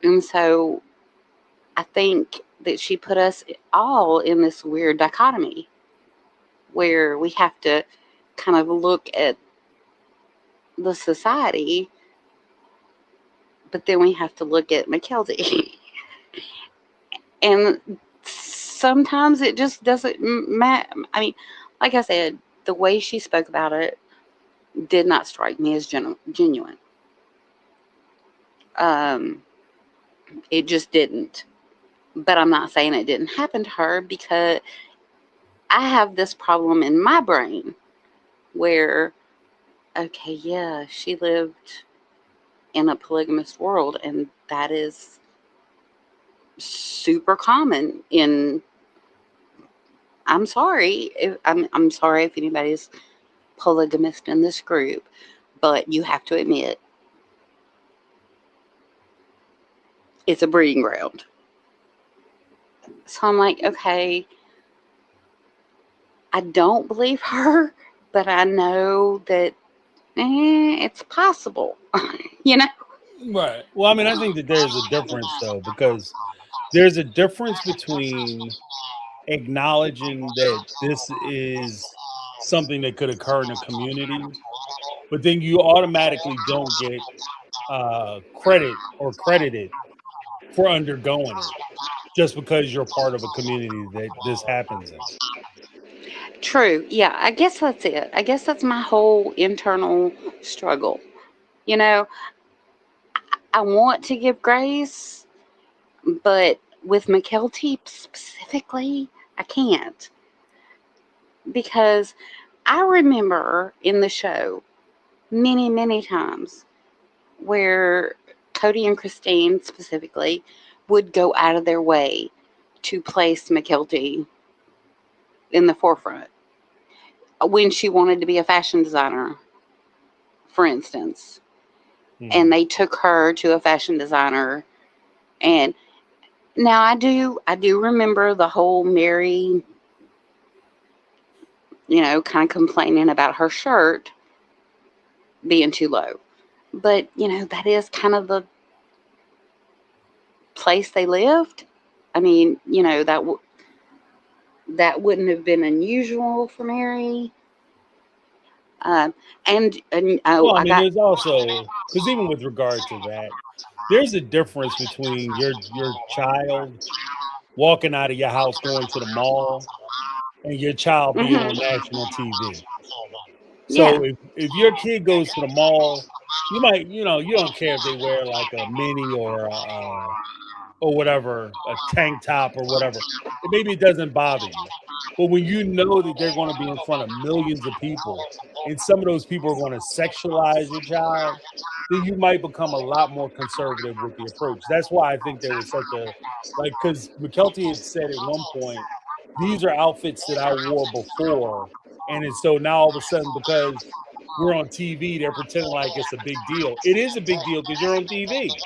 F: And so I think that she put us all in this weird dichotomy where we have to kind of look at the society, but then we have to look at Mykelti. And sometimes it just doesn't matter. I mean, like I said, the way she spoke about it did not strike me as genuine. Um, it just didn't. But I'm not saying it didn't happen to her because I have this problem in my brain where, okay, yeah, she lived in a polygamous world, and that is super common in. I'm sorry if anybody's polygamist in this group, but you have to admit it's a breeding ground. So I'm like, okay, I don't believe her, but I know that it's possible, you know?
B: Right. Well, I mean, I think that there's a difference though, because there's a difference between acknowledging that this is something that could occur in a community, but then you automatically don't get credit or credited for undergoing it just because you're part of a community that this happens in.
F: True. Yeah, I guess that's it. I guess that's my whole internal struggle. You know, I want to give grace, but with Mykelti specifically, I can't because I remember in the show many, many times where Cody and Christine specifically would go out of their way to place Mykelti in the forefront. When she wanted to be a fashion designer, for instance, and
B: Mhm.
F: they took her to a fashion designer. And now I do remember the whole Mary, kind of complaining about her shirt being too low. But, that is kind of the place they lived. I mean, that wouldn't have been unusual for Mary. Um, and oh,
B: Well, I
F: I
B: mean,
F: got.
B: there's also because even with regard to that, there's a difference between your child walking out of your house going to the mall and your child being
F: Mhm.
B: on national TV.
F: Yeah.
B: So if your kid goes to the mall, you might, you don't care if they wear like a mini or whatever, a tank top or whatever. Maybe it doesn't bother you. But when you know that they're going to be in front of millions of people, and some of those people are going to sexualize your child, then you might become a lot more conservative with the approach. That's why I think there was such a because Mykelti had said at one point, these are outfits that I wore before, and it's so now all of a sudden because we're on TV, they're pretending like it's a big deal. It is a big deal because you're on TV.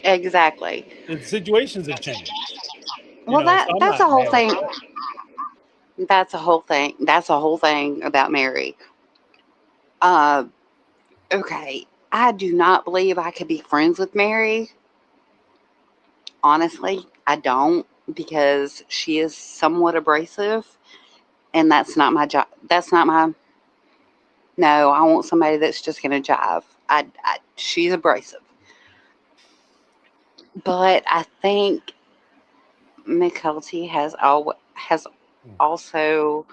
F: Exactly.
B: And situations have changed.
F: Well,
B: So I'm
F: that's
B: not
F: a whole
B: mad at
F: thing.
B: that.
F: That's a whole thing. That's a whole thing about Mary. Uh, okay. I do not believe I could be friends with Mary. Honestly, I don't, because she is somewhat abrasive, and that's not my job. That's not my. No, I want somebody that's just going to jive. She's abrasive, but I think Mykelti has also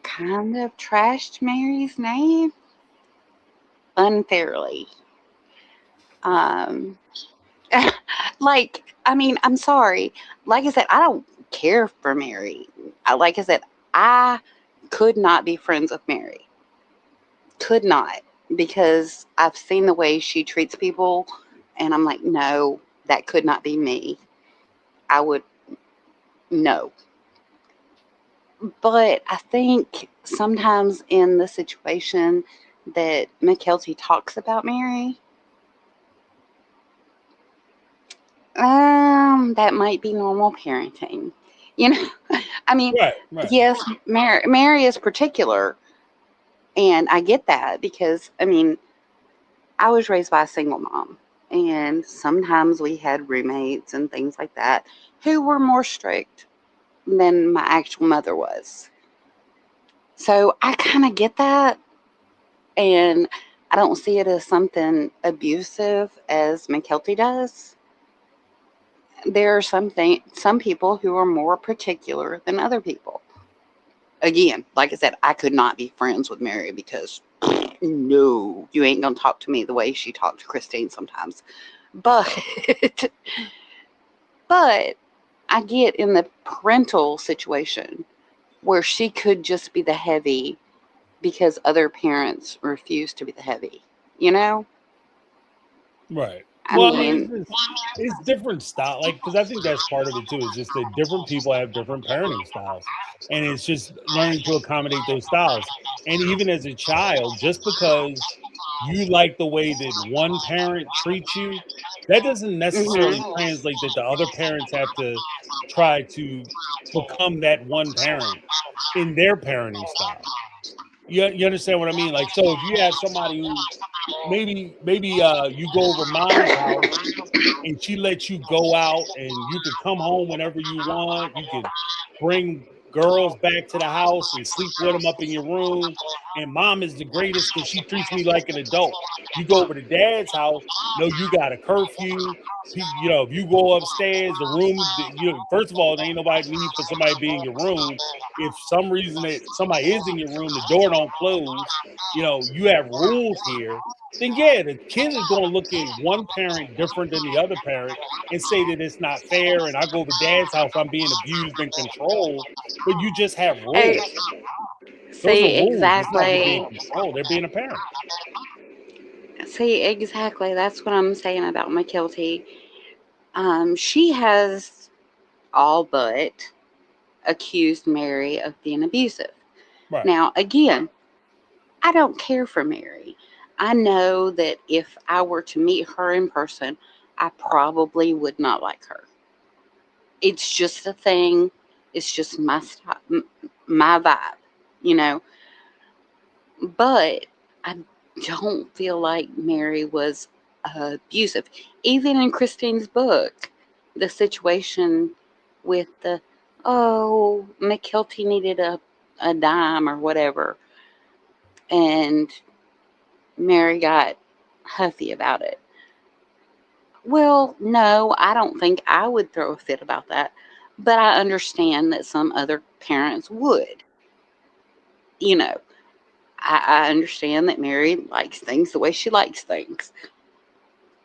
F: kind of trashed Mary's name unfairly. Um, I mean, I'm sorry. Like I said, I don't care for Mary. Like I said, I could not be friends with Mary. Could not, because I've seen the way she treats people, and I'm like, no, that could not be me. I would, no. But I think sometimes in the situation that Mykelti talks about Mary, that might be normal parenting. You know, I mean,
B: Right.
F: yes, Mary is particular, and I get that because I mean, I was raised by a single mom, and sometimes we had roommates and things like that who were more strict than my actual mother was. So I kind of get that, and I don't see it as something abusive as Mykelti does. There are some people who are more particular than other people. Again, like I said, I could not be friends with Mary because no, you ain't gonna talk to me the way she talked to Christine sometimes. But but I get in the parental situation where she could just be the heavy because other parents refuse to be the heavy. You know?
B: Right.
F: I
B: Well, I mean,
F: mean,
B: it's different style. Like, because I think that's part of it too. Is just that different people have different parenting styles, and it's just learning to accommodate those styles. And even as a child, just because you like the way that one parent treats you, that doesn't necessarily
F: mhm.
B: translate that the other parents have to try to become that one parent in their parenting style. You understand what I mean? Like, so if you have somebody who maybe you go over mom's house and she lets you go out and you could come home whenever you want. You could bring girls back to the house and sleep with them up in your room. And mom is the greatest because she treats me like an adult. You go over to dad's house, no, you got a curfew. If you go upstairs, the room, first of all, there ain't nobody need for somebody to be in your room. If some reason that somebody is in your room, the door don't close. You have rules here. Then yeah, the kid is going to look at one parent different than the other parent and say that it's not fair. And I go over dad's house, I'm being abused and controlled. But you just have
F: Eh,
B: rules. Those are
F: see
B: rules. It's not you being
F: exactly.
B: controlled. They're being a parent.
F: See exactly. That's what I'm saying about Mykelti. She has all but accused Mary of being abusive.
B: Right.
F: Now, again, I don't care for Mary. I know that if I were to meet her in person, I probably would not like her. It's just a thing. It's just my style, my vibe, you know. But I don't feel like Mary was abusive. Even in Christine's book, the situation with Mykelti needed a dime or whatever, and Mary got huffy about it. Well, no, I don't think I would throw a fit about that, but I understand that some other parents would. You know, I understand that Mary likes things the way she likes things.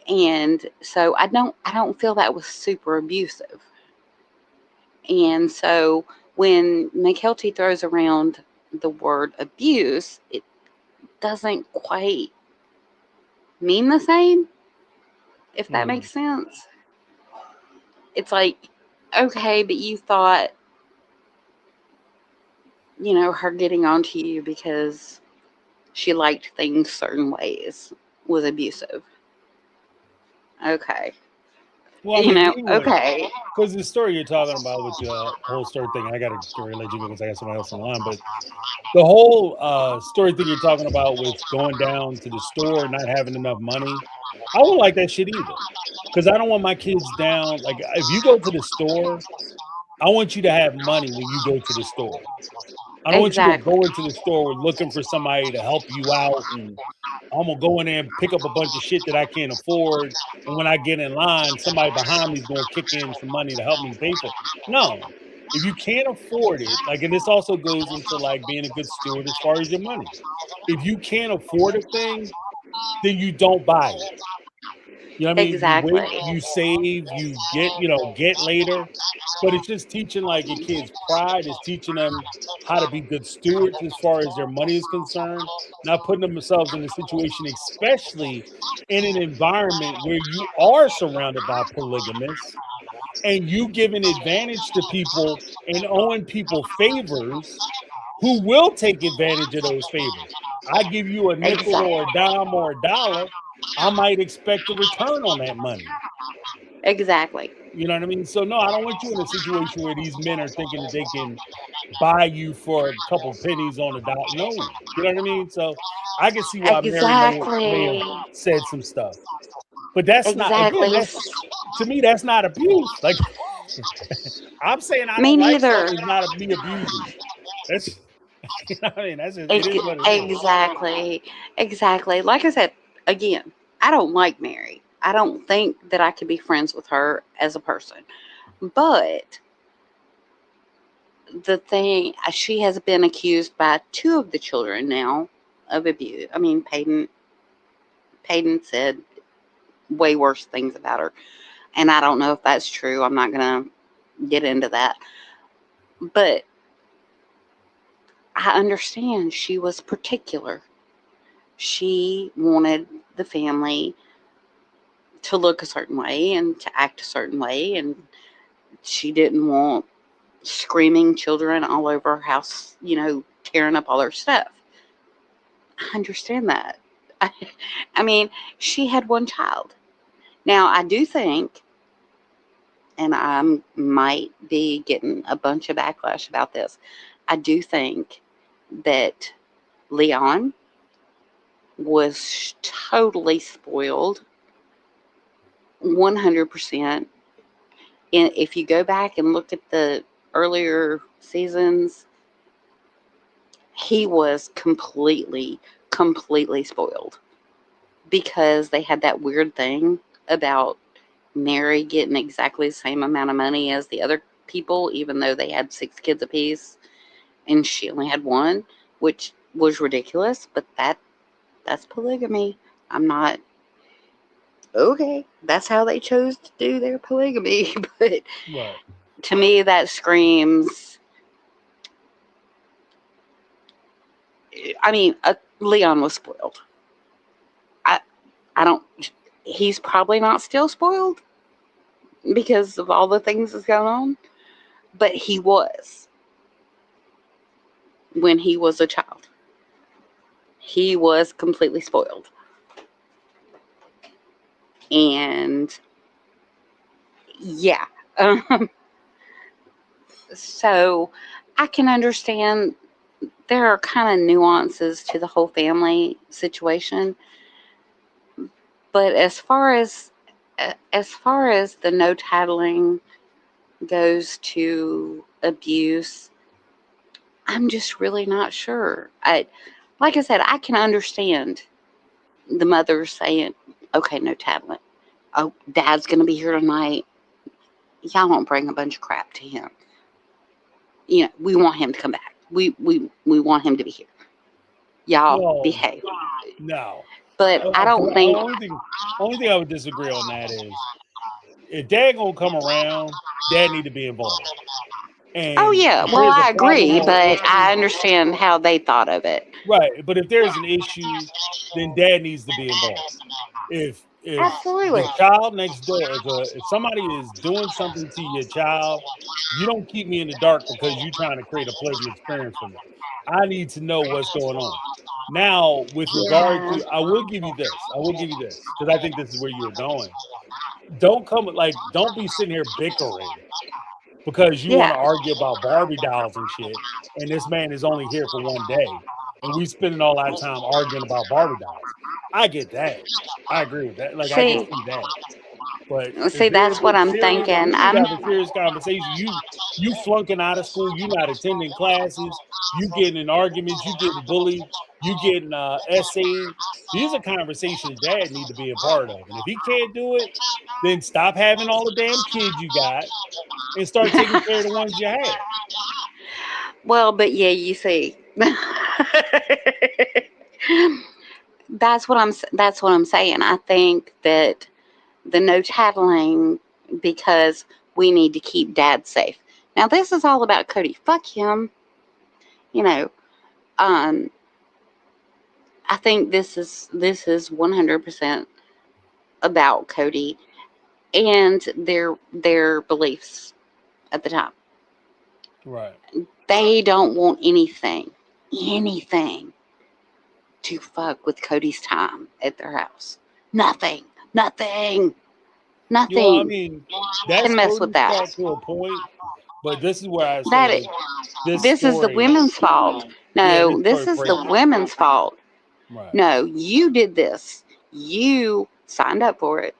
F: And so I don't feel that was super abusive. And so when Mykelti throws around the word abuse, it doesn't quite mean the same, if that
B: Mm.
F: makes sense. It's like, okay, but you thought, her getting onto you because she liked things certain ways was abusive. Okay.
B: Well, I mean,
F: Okay.
B: because the story you're talking about with the whole story thing, I got to let you go because I got somebody else on the line. But the whole story thing you're talking about with going down to the store and not having enough money, I wouldn't like that shit either. Because I don't want my kids down. Like, if you go to the store, I want you to have money when you go to the store. I don't want you to
F: Exactly.
B: go into the store looking for somebody to help you out, and I'm gonna go in there and pick up a bunch of shit that I can't afford. And when I get in line, somebody behind me is gonna kick in some money to help me pay for it. No, if you can't afford it, like, and this also goes into like being a good steward as far as your money. If you can't afford a thing, then you don't buy it. You know what I mean? You
F: Exactly.
B: wait, you save, you get later. But it's just teaching like your kids pride, is teaching them how to be good stewards as far as their money is concerned, not putting themselves in a situation, especially in an environment where you are surrounded by polygamists and you giving advantage to people and owing people favors who will take advantage of those favors. I give you a nickel
F: Exactly.
B: or a dime or a dollar, I might expect a return on that money.
F: Exactly.
B: You know what I mean? So no, I don't want you in a situation where these men are thinking that they can buy you for a couple pennies on a dollar. No, you know what I mean? So I can see why Mary may have
F: Exactly.
B: said some stuff, but that's not, again,
F: Exactly.
B: that's, to me, that's not abuse. Like, I'm saying I
F: Me
B: don't like
F: neither.
B: something is not me abusing you. That's, you know what I mean? That's just, it is what it is.
F: Exactly. Exactly. Like I said, again, I don't like Mary. I don't think that I could be friends with her as a person. But the thing, she has been accused by two of the children now of abuse. I mean, Peyton said way worse things about her. And I don't know if that's true. I'm not going to get into that. But I understand she was particular. She wanted the family to look a certain way and to act a certain way, and she didn't want screaming children all over her house, tearing up all her stuff. I understand that. I, I mean, she had one child. Now, I do think, and I might be getting a bunch of backlash about this, I do think that Leon was totally spoiled 100%. And if you go back and look at the earlier seasons, he was completely spoiled because they had that weird thing about Mary getting exactly the same amount of money as the other people, even though they had 6 kids apiece, and she only had one, which was ridiculous. But that's polygamy. I'm not okay. That's how they chose to do their polygamy, but
B: Right.
F: to me, that screams. I mean, Leon was spoiled. I I don't. He's probably not still spoiled because of all the things that's going on, but he was when he was a child. He was completely spoiled, and yeah. Um, so I can understand there are kind of nuances to the whole family situation, but as far as the no tattling goes to abuse, I'm just really not sure. Like I said, I can understand the mother saying, "Okay, no tattling. Oh, Dad's gonna be here tonight. Y'all don't bring a bunch of crap to him. We want him to come back. We want him to be here. Y'all
B: Well,
F: behave."
B: no.
F: But I don't think.
B: Only thing I would disagree on that is if Dad gonna come around, Dad need to be involved.
F: Oh,
B: And
F: yeah.
B: if
F: Well,
B: there's a
F: I
B: problem
F: agree,
B: or an
F: but I
B: issue,
F: understand how they thought of it.
B: right? But if there's an issue, then dad needs to be involved. If
F: Absolutely.
B: the child next door, if somebody is doing something to your child, you don't keep me in the dark because you're trying to create a pleasant experience for me. I need to know what's going on. Now, with regard
F: Yeah.
B: to, I will give you this. I will give you this because I think this is where you were going. Don't come don't be sitting here bickering because you want to
F: Yeah.
B: argue about Barbie dolls and shit, and this man is only here for one day, and we spending all our time arguing about Barbie dolls. I get that. I agree with that. Like I can
F: See,
B: see that. But
F: see, that's what I'm
B: we
F: thinking.
B: need to have a serious conversation. You flunking out of school, you not attending classes, you getting in arguments, you getting bullied, you getting essayed. These are conversations dad need to be a part of. And if he can't do it, then stop having all the damn kids you got and start taking care of the ones you have.
F: Well, but yeah, you see, that's what I'm saying. I think that the no tattling because we need to keep dad safe. Now this is all about Cody. Fuck him. You know, um, I think this is 100% about Cody and their beliefs at the time.
B: Right.
F: They don't want anything to fuck with Cody's time at their house. Nothing, nothing,
B: Well, I
F: nothing
B: mean, that's
F: can mess with
B: Cody's
F: that.
B: fault to a point, but this is where I
F: That
B: say this
F: this is the
B: story,
F: women's fault.
B: yeah, this
F: No, this
B: story
F: is the
B: breaks it.
F: women's fault.
B: Right.
F: No, you did this. You signed up for it.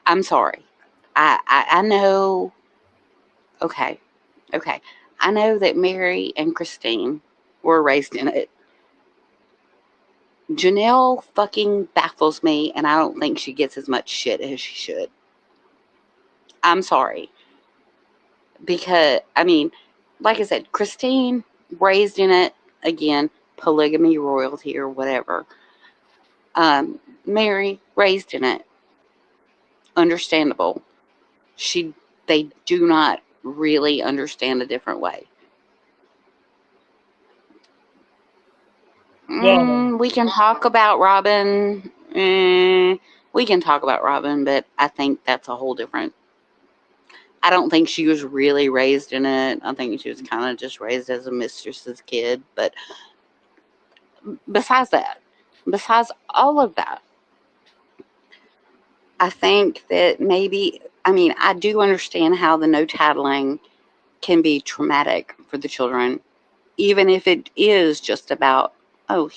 F: I'm sorry. I know. Okay, okay. I know that Mary and Christine were raised in it. Janelle fucking baffles me, and I don't think she gets as much shit as she should. I'm sorry. Because, I mean, like I said, Christine, raised in it, again, polygamy royalty or whatever. Mary, raised in it, understandable. She, they do not really understand a different way.
B: Well,
F: We can talk about Robin. We can talk about Robin, but I think that's a whole different. I don't think she was really raised in it. I think she was kind of just raised as a mistress's kid. But besides that, besides all of that, I think that maybe, I mean, I do understand how the no tattling can be traumatic for the children, even if it is just about, oh,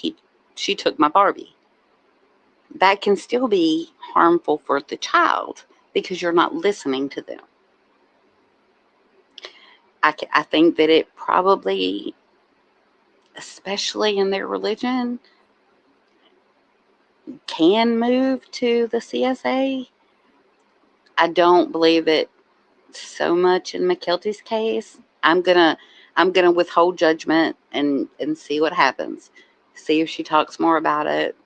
F: she took my Barbie. That can still be harmful for the child because you're not listening to them. I think that it probably, especially in their religion, can move to the CSA. I don't believe it so much in Mykelti's case. I'm gonna withhold judgment and see what happens. See if she talks more about it.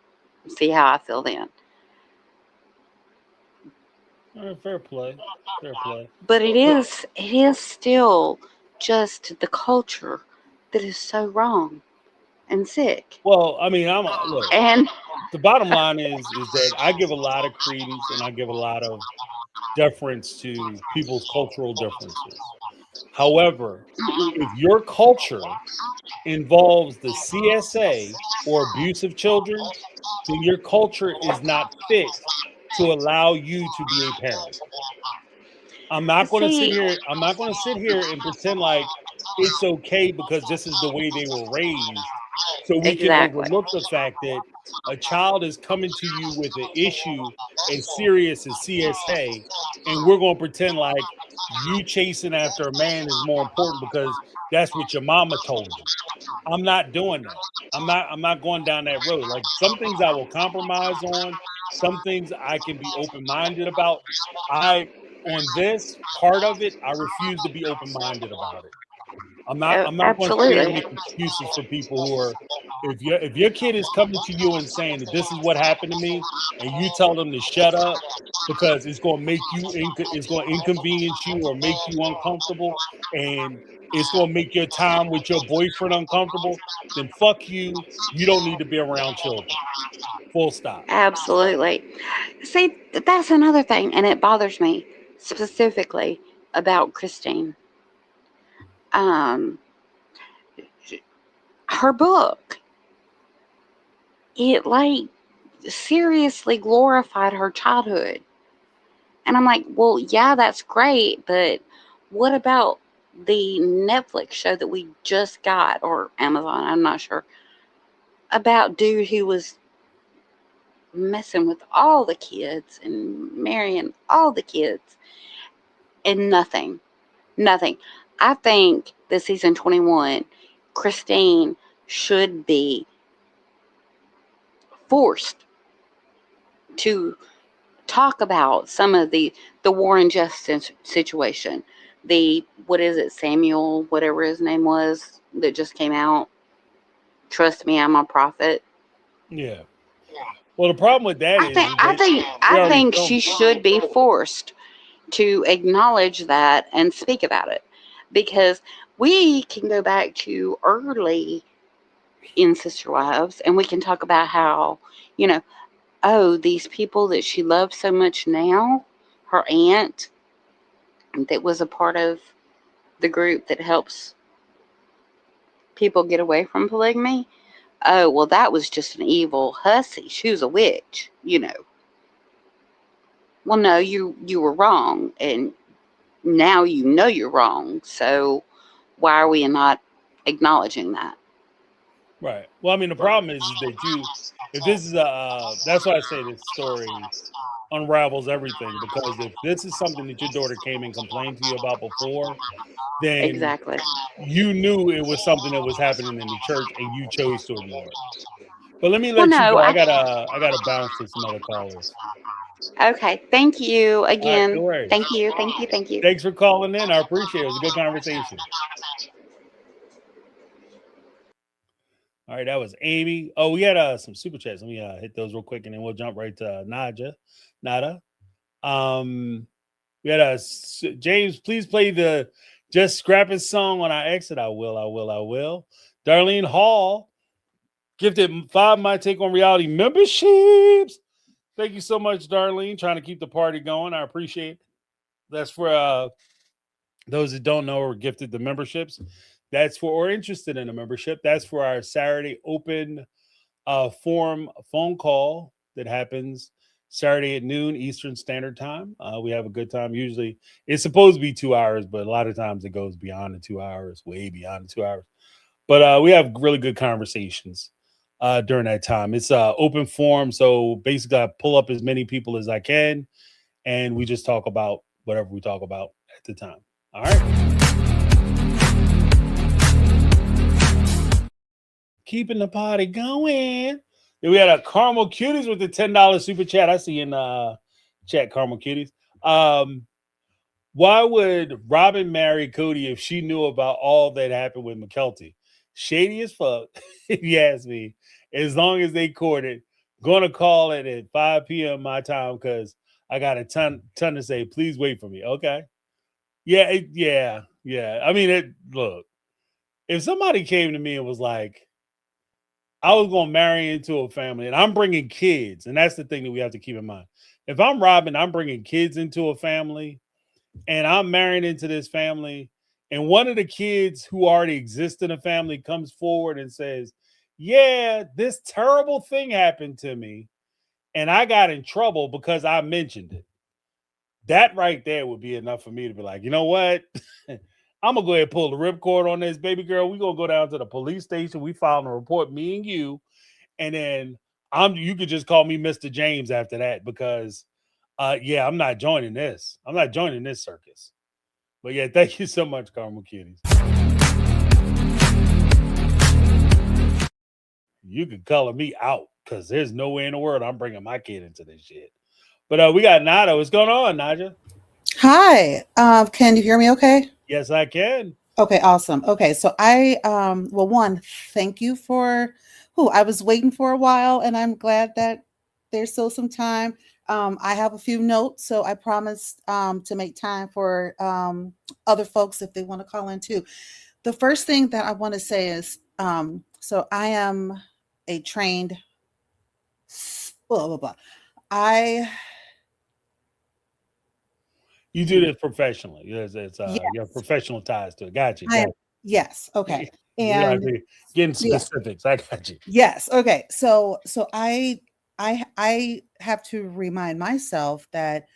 F: See how I feel then.
B: fair play. Fair play.
F: But it
B: But
F: is still just the culture that is so wrong and sick.
B: well, I mean, look.
F: And
B: The bottom line is that I give a lot of credence and I give a lot of deference to people's cultural differences. However, if your culture involves the CSA or abuse of children, then your culture is not fit to allow you to be a parent. I'm not going to sit
F: see,
B: here. I'm not going to sit here and pretend like it's okay because this is the way they were raised. So we can
F: exactly.
B: overlook the fact that a child is coming to you with an issue as serious as CSA, and we're going to pretend like you chasing after a man is more important because that's what your mama told you. I'm not doing that. I'm not going down that road. Like some things I will compromise on, some things I can be open-minded about. I on this part of it, I refuse to be open-minded about it. I'm not going to sit here and
F: Absolutely.
B: make excuses for people who are if your kid is coming to you and saying that this is what happened to me, and you tell them to shut up because it's going to make you it's going to inconvenience you or make you uncomfortable, and it's going to make your time with your boyfriend uncomfortable, then fuck you. You don't need to be around children. Full stop.
F: Absolutely. See, that's another thing, and it bothers me specifically about Christine. Um, her book, it like seriously glorified her childhood. And I'm like, well, yeah, that's great, but what about the Netflix show that we just got, or Amazon, I'm not sure, about dude who was messing with all the kids and marrying all the kids and nothing. I think this season 21, Christine should be forced to talk about some of the Warren Justice situation. The, what is it, Samuel, whatever his name was, that just came out. Trust me, I'm a prophet.
B: Yeah. Well, the problem with that is
F: I think she should be forced to acknowledge that and speak about it, because we can go back to early in Sister Wives and we can talk about how, oh, these people that she loves so much now, her aunt that was a part of the group that helps people get away from polygamy. Oh, well, that was just an evil hussy. She was a witch. Well, no, you were wrong, and now you know you're wrong. So why are we not acknowledging that?
B: Right. Well, I mean, the problem is that if this is that's why I say this story unravels everything, because if this is something that your daughter came and complained to you about before, then
F: Exactly.
B: you knew it was something that was happening in the church and you chose to ignore it. But let me
F: Well,
B: let you
F: no,
B: go. I gotta bounce to some other callers.
F: okay. Thank you
B: All right,
F: again.
B: no worries.
F: Thank you. Thank you. Thank you.
B: Thanks for calling in. I appreciate it. It was a good conversation. All right, that was Amy. Oh, we had some super chats. Let me hit those real quick, and then we'll jump right to Nada. We had James. Please play the Just Scrap It song on our exit. I will. Darlene Hall gifted 5 My Take on Reality memberships. Thank you so much, Darlene. Trying to keep the party going. I appreciate it. That's for those that don't know or gifted the memberships. That's for, or interested in a membership. That's for our Saturday open forum phone call that happens Saturday at noon Eastern Standard Time. We have a good time. Usually it's supposed to be 2 hours, but a lot of times it goes beyond the 2 hours, way beyond the 2 hours. But we have really good conversations during that time. It's open forum. So basically I pull up as many people as I can, and we just talk about whatever we talk about at the time. All right. Keeping the party going. Then we had a Caramel Cuties with the $10 super chat. I see in chat, Caramel Cuties. Why would Robin marry Cody if she knew about all that happened with Mykelti? Shady as fuck, if you ask me. As long as they courted, gonna call it at 5 p.m. my time because I got a ton to say. Please wait for me. Okay. Yeah, yeah. I mean, look, if somebody came to me and was like, I was going to marry into a family and I'm bringing kids, and that's the thing that we have to keep in mind. If I'm Robin, I'm bringing kids into a family and I'm marrying into this family, and one of the kids who already exist in a family comes forward and says, yeah, this terrible thing happened to me and I got in trouble because I mentioned it. That right there would be enough for me to be like, you know what? I'm going to go ahead and pull the ripcord on this, baby girl. We're going to go down to the police station. We filed a report, me and you. And then you could just call me Mr. James after that because, yeah, I'm not joining this. I'm not joining this circus. But yeah, thank you so much, Caramel Cuties. You could color me out because there's no way in the world I'm bringing my kid into this shit. But we got Nada. What's going on, Naja?
G: Hi. Can you hear me okay?
B: Yes, I can.
G: Okay, awesome. Okay, so well, one, thank you for who I was waiting for a while, and I'm glad that there's still some time. I have a few notes, so I promised to make time for other folks if they want to call in too. The first thing that I want to say is so I am a trained blah blah blah. I
B: You do this professionally. You have
G: yes,
B: professional ties to it. Got you.
G: I am
B: Got
G: yes,
B: you.
G: okay.
B: We don't have
G: And
B: to get in
G: yeah,
B: specifics. I got you.
G: yes. Okay. So I have to remind myself that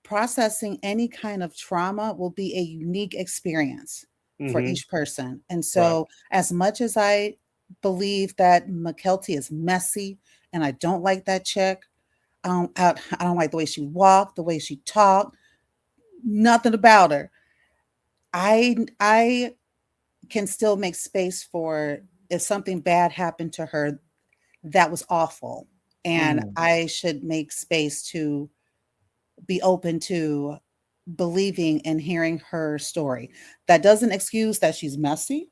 G: processing any kind of trauma will be a unique experience for
B: Hmm.
G: each person. And
B: Right.
G: so as much as I believe that Mykelti is messy and I don't like that chick, I don't like the way she walked, the way she talked, nothing about her. I can still make space for if something bad happened to her that was awful. And
B: Hmm.
G: I should make space to be open to believing and hearing her story. That doesn't excuse that she's messy.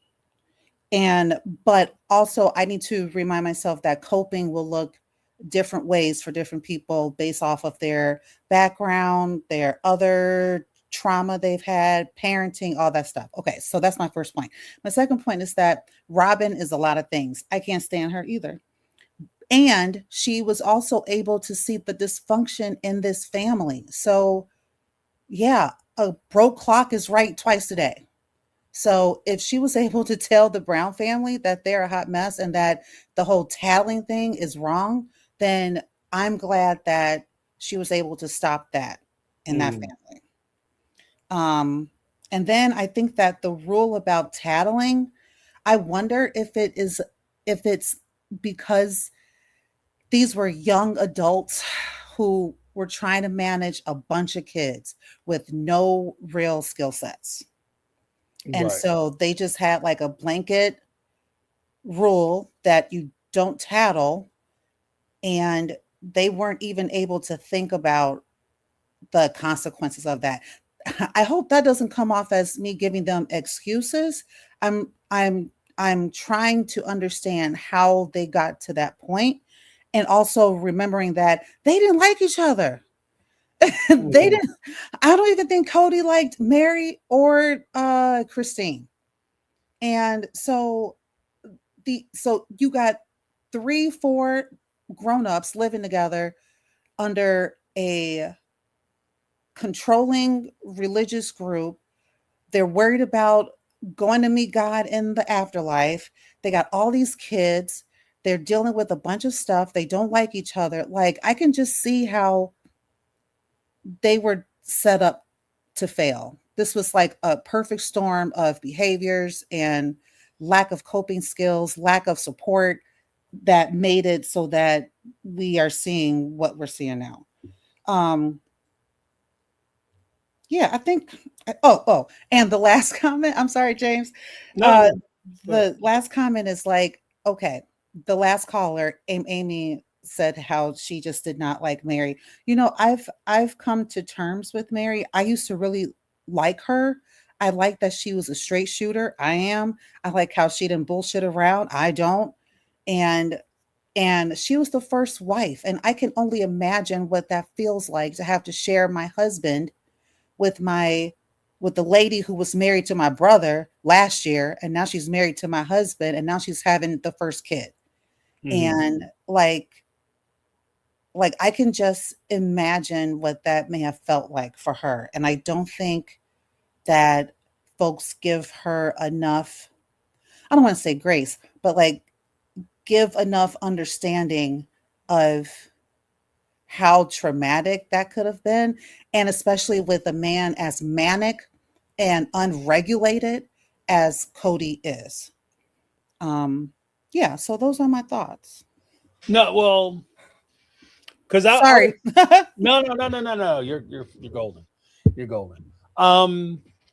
G: And, but also, I need to remind myself that coping will look different ways for different people based off of their background, their other trauma they've had, parenting, all that stuff. Okay, so that's my first point. My second point is that Robin is a lot of things. I can't stand her either. And she was also able to see the dysfunction in this family. So, yeah, a broke clock is right twice a day. So, if she was able to tell the Brown family that they're a hot mess and that the whole tattling thing is wrong, then I'm glad that she was able to stop that in that
B: Hmm.
G: family. Um, and then I think that the rule about tattling, I wonder if it's because these were young adults who were trying to manage a bunch of kids with no real skill sets. And
B: Right.
G: so they just had like a blanket rule that you don't tattle, and they weren't even able to think about the consequences of that. I hope that doesn't come off as me giving them excuses. I'm I'm I'm trying to understand how they got to that point and also remembering that they didn't like each other. They
B: Hmm.
G: didn't I don't even think Cody liked Mary or Christine. And so you got 3, 4 grown-ups living together under a controlling religious group. They're worried about going to meet God in the afterlife. They got all these kids. They're dealing with a bunch of stuff. They don't like each other. Like, I can just see how they were set up to fail. This was like a perfect storm of behaviors and lack of coping skills, lack of support that made it so that we are seeing what we're seeing now. Um, yeah, I think. And the last comment. I'm sorry, James.
B: No, no,
G: Uh,
B: no. Go ahead.
G: the last comment is like, okay, the last caller, Amy said how she just did not like Mary. You know, I've come to terms with Mary. I used to really like her. I like that she was a straight shooter. I am. I like how she didn't bullshit around. I don't. And she was the first wife, and I can only imagine what that feels like to have to share my husband with my with the lady who was married to my brother last year, and now she's married to my husband, and now she's having the first kid.
B: Hmm.
G: And like I can just imagine what that may have felt like for her. And I don't think that folks give her enough, I don't want to say grace, but like give enough understanding of how traumatic that could have been, and especially with a man as manic and unregulated as Cody is. Um, yeah, so those are my thoughts.
B: No, well, because I
G: Sorry.
B: no, no, no, no, no, no. You're golden. You're golden.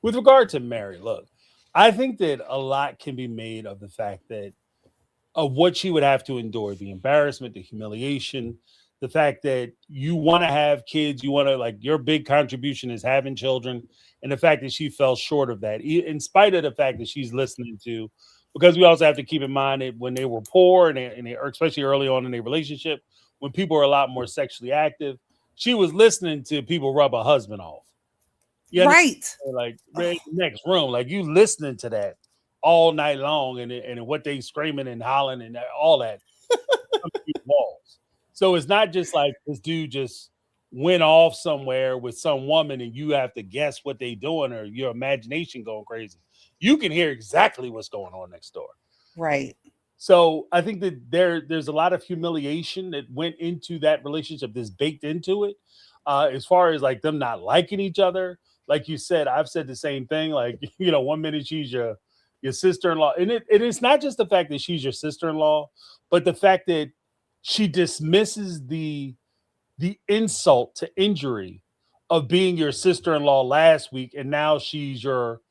B: With regard to Mary, look, I think that a lot can be made of the fact that of what she would have to endure, the embarrassment, the humiliation, the fact that you want to have kids, you want to, like, your big contribution is having children, and the fact that she fell short of that, in spite of the fact that she's listening to, because we also have to keep in mind that when they were poor or especially early on in their relationship, when people were a lot more sexually active, she was listening to people rub her husband off. You understand?
G: Right.
B: Like, right in the next room, like, you listening to that all night long, and what they screaming and hollering and all that coming through the walls. So it's not just like this dude just went off somewhere with some woman and you have to guess what they doing or your imagination going crazy. You can hear exactly what's going on next door.
G: Right.
B: So I think that there's a lot of humiliation that went into that relationship, that's baked into it. As far as like them not liking each other, like you said, I've said the same thing. Like, one minute she's your sister-in-law, and it's not just the fact that she's your sister-in-law, but the fact that she dismisses the insult to injury of being your sister-in-law last week, and now she's your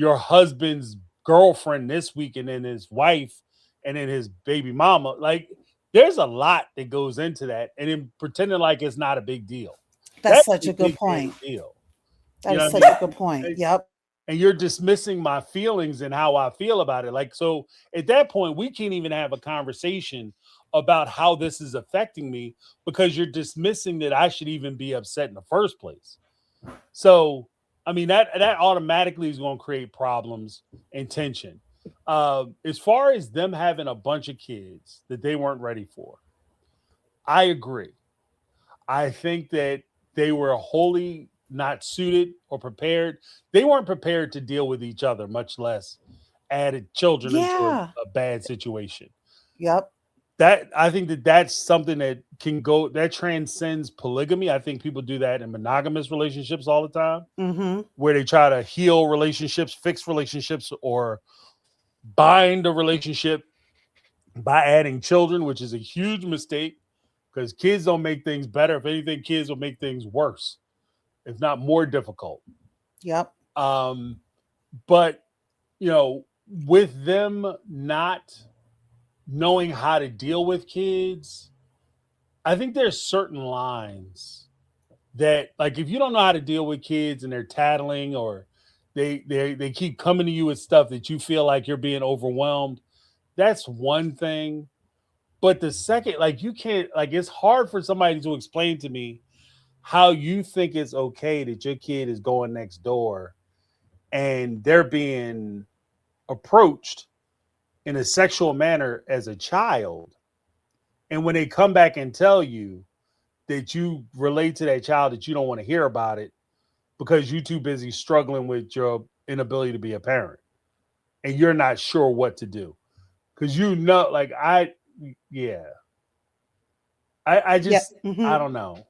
B: husband's girlfriend this week, and then his wife, and then his baby mama. Like, there's a lot that goes into that, and then pretending like it's not a big deal.
G: That's such a good point.
B: Deal.
G: That
B: You know
G: is
B: what I
G: such a good point. Yep.
B: And you're dismissing my feelings and how I feel about it. Like, so at that point, we can't even have a conversation about how this is affecting me, because you're dismissing that I should even be upset in the first place. So, I mean, that automatically is going to create problems and tension. As far as them having a bunch of kids that they weren't ready for, I agree. I think that they were wholly not suited or prepared. They weren't prepared to deal with each other, much less added children into
G: Yeah.
B: a bad situation.
G: Yep.
B: That, I think that's something that that transcends polygamy. I think people do that in monogamous relationships all the time,
G: Mm-hmm.
B: where they try to heal relationships, fix relationships, or bind a relationship by adding children, which is a huge mistake, because kids don't make things better. If anything, kids will make things worse, if not more difficult.
G: Yep.
B: But with them not knowing how to deal with kids, I think there's certain lines that, like, if you don't know how to deal with kids and they're tattling, or they keep coming to you with stuff that you feel like you're being overwhelmed, that's one thing. But the second, like, you can't, like, it's hard for somebody to explain to me how you think it's okay that your kid is going next door and they're being approached in a sexual manner as a child, and when they come back and tell you that you relate to that child, that you don't want to hear about it because you're too busy struggling with your inability to be a parent, and you're not sure what to do, because like, I just,
G: Mm-hmm.
B: I don't know.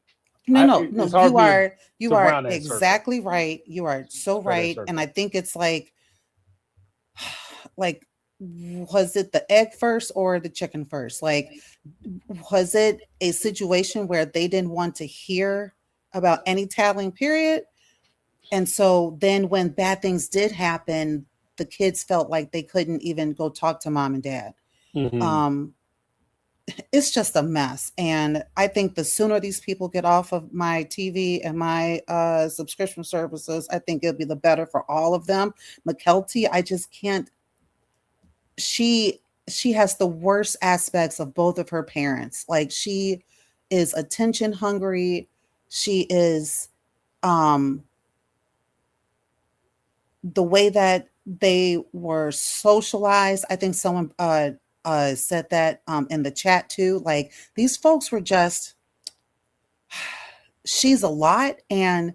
G: No.
B: It's hard
G: You
B: to
G: are
B: round that
G: exactly
B: circle.
G: right. You are so
B: Square that
G: right.
B: circle.
G: And I think it's like, was it the egg first or the chicken first? Like, was it a situation where they didn't want to hear about any tattling, period? And so then when bad things did happen, the kids felt like they couldn't even go talk to mom and dad.
B: Mhm.
G: It's just a mess. And I think the sooner these people get off of my TV and my subscription services, I think it'll be the better for all of them. Mykelti, I just can't. She has the worst aspects of both of her parents. Like, she is attention hungry. She is the way that they were socialized. I think someone said that in the chat too. Like, these folks were just, she's a lot. And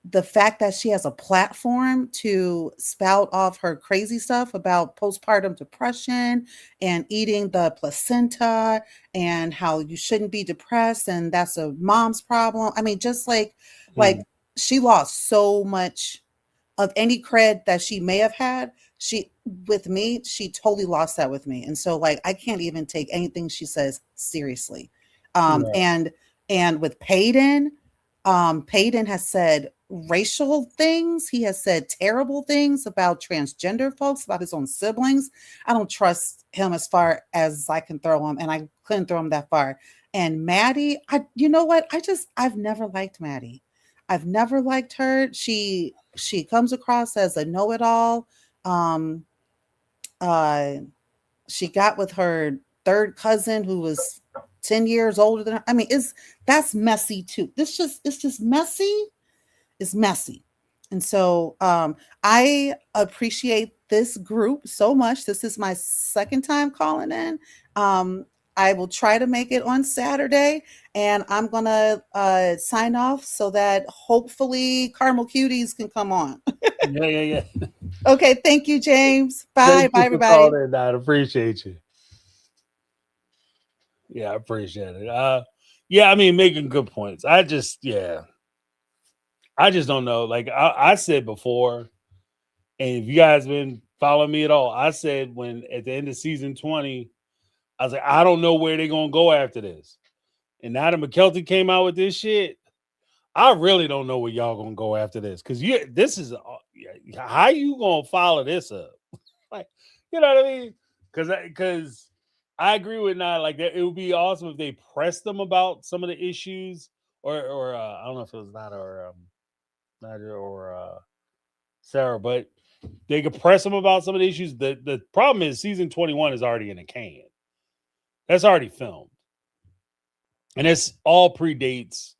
G: the fact that she has a platform to spout off her crazy stuff about postpartum depression and eating the placenta and how you shouldn't be depressed and that's a mom's problem. I mean, just like she lost so much of any cred that she may have had. She totally lost that with me. And so, like, I can't even take anything she says seriously.
B: Yeah.
G: And with Payden, Payton has said racial things. He has said terrible things about transgender folks, about his own siblings. I don't trust him as far as I can throw him, and I couldn't throw him that far. And Maddie, you know what? I've never liked Maddie. I've never liked her. She comes across as a know-it-all. Um, uh, she got with her third cousin who was 10 years older than her. I mean, that's messy too. It's just messy. It's messy. And so I appreciate this group so much. This is my second time calling in. I will try to make it on Saturday, and I'm gonna sign off so that hopefully Carmel Cuties can come on.
B: Yeah.
G: Okay, thank you, James. Bye,
B: Thank
G: bye,
B: you for
G: everybody.
B: calling in. I appreciate you. Yeah, I appreciate it. Yeah, I mean, making good points. I just don't know. Like I said before, and if you guys been following me at all, I said when at the end of season 20, I was like, I don't know where they're gonna go after this. And now that Mykelti came out with this shit, I really don't know where y'all gonna go after this. Cause this is how you gonna follow this up? Like, you know what I mean? Cause I agree with not like that. It would be awesome if they pressed them about some of the issues, or I don't know if it was Nadia or Sarah, but they could press them about some of the issues. The problem is season 21 is already in a can. That's already filmed. And it's all predates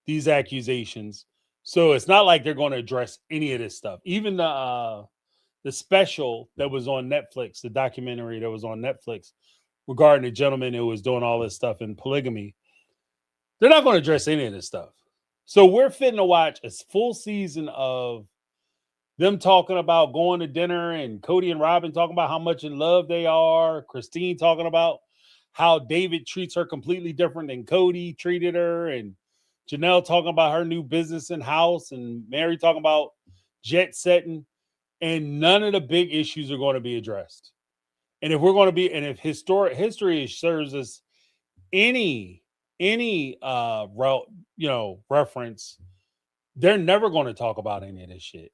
B: these accusations. So it's not like they're going to address any of this stuff. Even the special that was on Netflix, the documentary that was on Netflix regarding the gentleman who was doing all this stuff in polygamy, they're not going to address any of this stuff. So we're fitting to watch a full season of them talking about going to dinner, and Cody and Robin talking about how much in love they are. Christine talking about how David treats her completely different than Cody treated her, and Janelle talking about her new business and house, and Mary talking about jet setting, and none of the big issues are going to be addressed. And if we're going to be, and if history serves us any reference, they're never going to talk about any of this shit.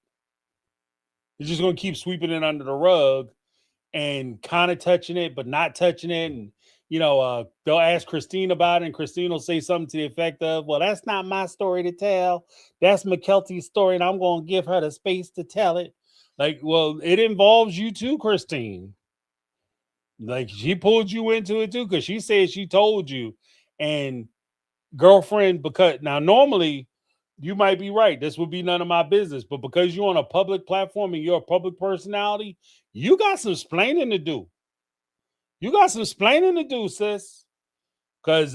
B: They're just going to keep sweeping it under the rug and kind of touching it, but not touching it. And, they'll ask Christine about it, and Christine will say something to the effect of, well, that's not my story to tell. That's Mykelti's story, and I'm going to give her the space to tell it. Like, well, it involves you too, Christine. Like, she pulled you into it too, because she said she told you. And girlfriend, because now normally you might be right. This would be none of my business. But because you're on a public platform and you're a public personality, you got some explaining to do. You got some explaining to do, sis. Because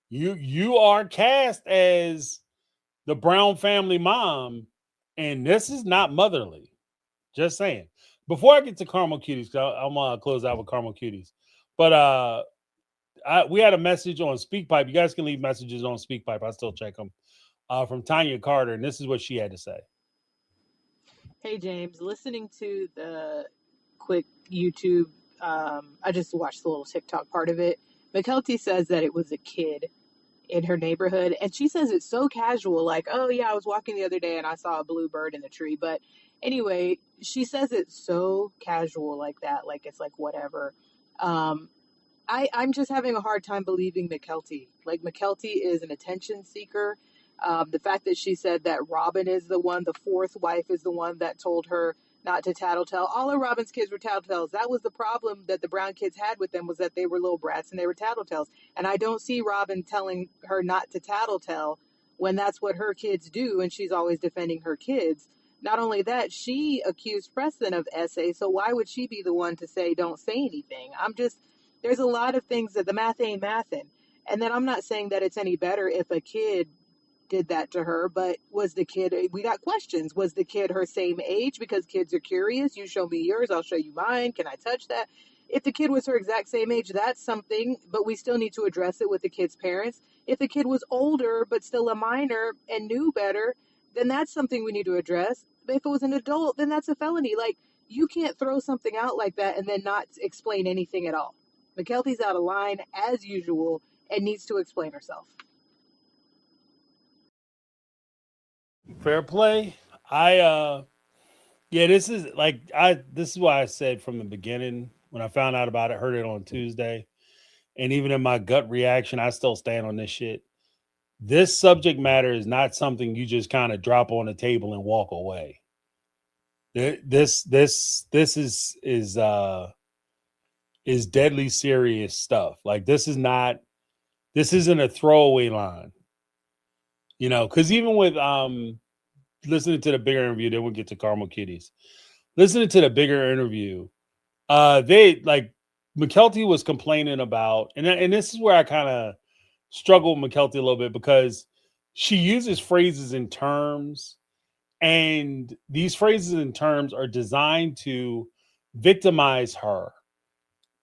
B: you are cast as the Brown family mom, and this is not motherly. Just saying. Before I get to Carmel Cuties, I'm gonna close out with Carmel Cuties. But we had a message on SpeakPipe. You guys can leave messages on SpeakPipe. I still check them. From Tanya Carter, and this is what she had to say.
H: Hey James, listening to the quick YouTube, I just watched the little TikTok part of it. Mykelti says that it was a kid in her neighborhood, and she says it's so casual, like, oh yeah, I was walking the other day and I saw a blue bird in the tree. But anyway, she says it's so casual like that, like it's like whatever. I'm just having a hard time believing Mykelti. Like, Mykelti is an attention seeker. The fact that she said that Robin is the one, the fourth wife is the one that told her not to tattletale. All of Robin's kids were tattletales. That was the problem that the Brown kids had with them, was that they were little brats and they were tattletales. And I don't see Robin telling her not to tattletale when that's what her kids do, and she's always defending her kids. Not only that, she accused Preston of SA, so why would she be the one to say don't say anything? There's a lot of things that the math ain't mathin'. And then I'm not saying that it's any better if a kid did that to her, but we got questions. Was the kid her same age? Because kids are curious. You show me yours, I'll show you mine. Can I touch that? If the kid was her exact same age, that's something, but we still need to address it with the kid's parents. If the kid was older, but still a minor and knew better, then that's something we need to address. But if it was an adult, then that's a felony. Like, You can't throw something out like that and then not explain anything at all. Mykelti's out of line as usual and needs to explain herself.
B: Fair play. Yeah, this is why I said from the beginning when I found out about it, heard it on Tuesday, and even in my gut reaction, I still stand on this shit. This subject matter is not something you just kind of drop on the table and walk away. This is deadly serious stuff. Like this isn't a throwaway line. You know, because even with listening to the bigger interview, then we'll get to Caramel Kitties. Listening to the bigger interview, they like Mykelti was complaining about, and this is where I kind of struggle with Mykelti a little bit because she uses phrases and terms, and these phrases and terms are designed to victimize her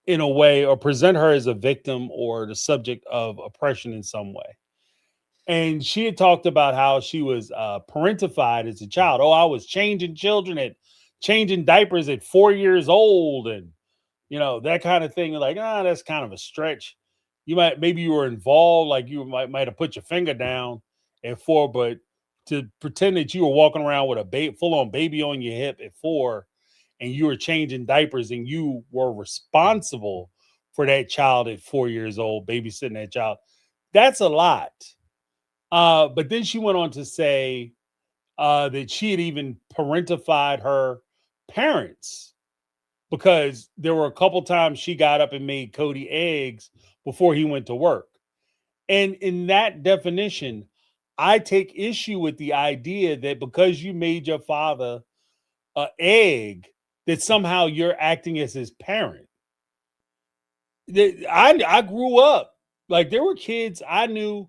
B: in a way or present her as a victim or the subject of oppression in some way. And she had talked about how she was parentified as a child. Oh, I was changing diapers at 4 years old, and you know that kind of thing. Like, that's kind of a stretch. Maybe you were involved, like you might have put your finger down at 4, but to pretend that you were walking around with a full-on baby on your hip at 4, and you were changing diapers, and you were responsible for that child at 4 years old, babysitting that child. That's a lot. But then she went on to say that she had even parentified her parents because there were a couple times she got up and made Cody eggs before he went to work. And in that definition, I take issue with the idea that because you made your father an egg, that somehow you're acting as his parent. I grew up, like there were kids I knew,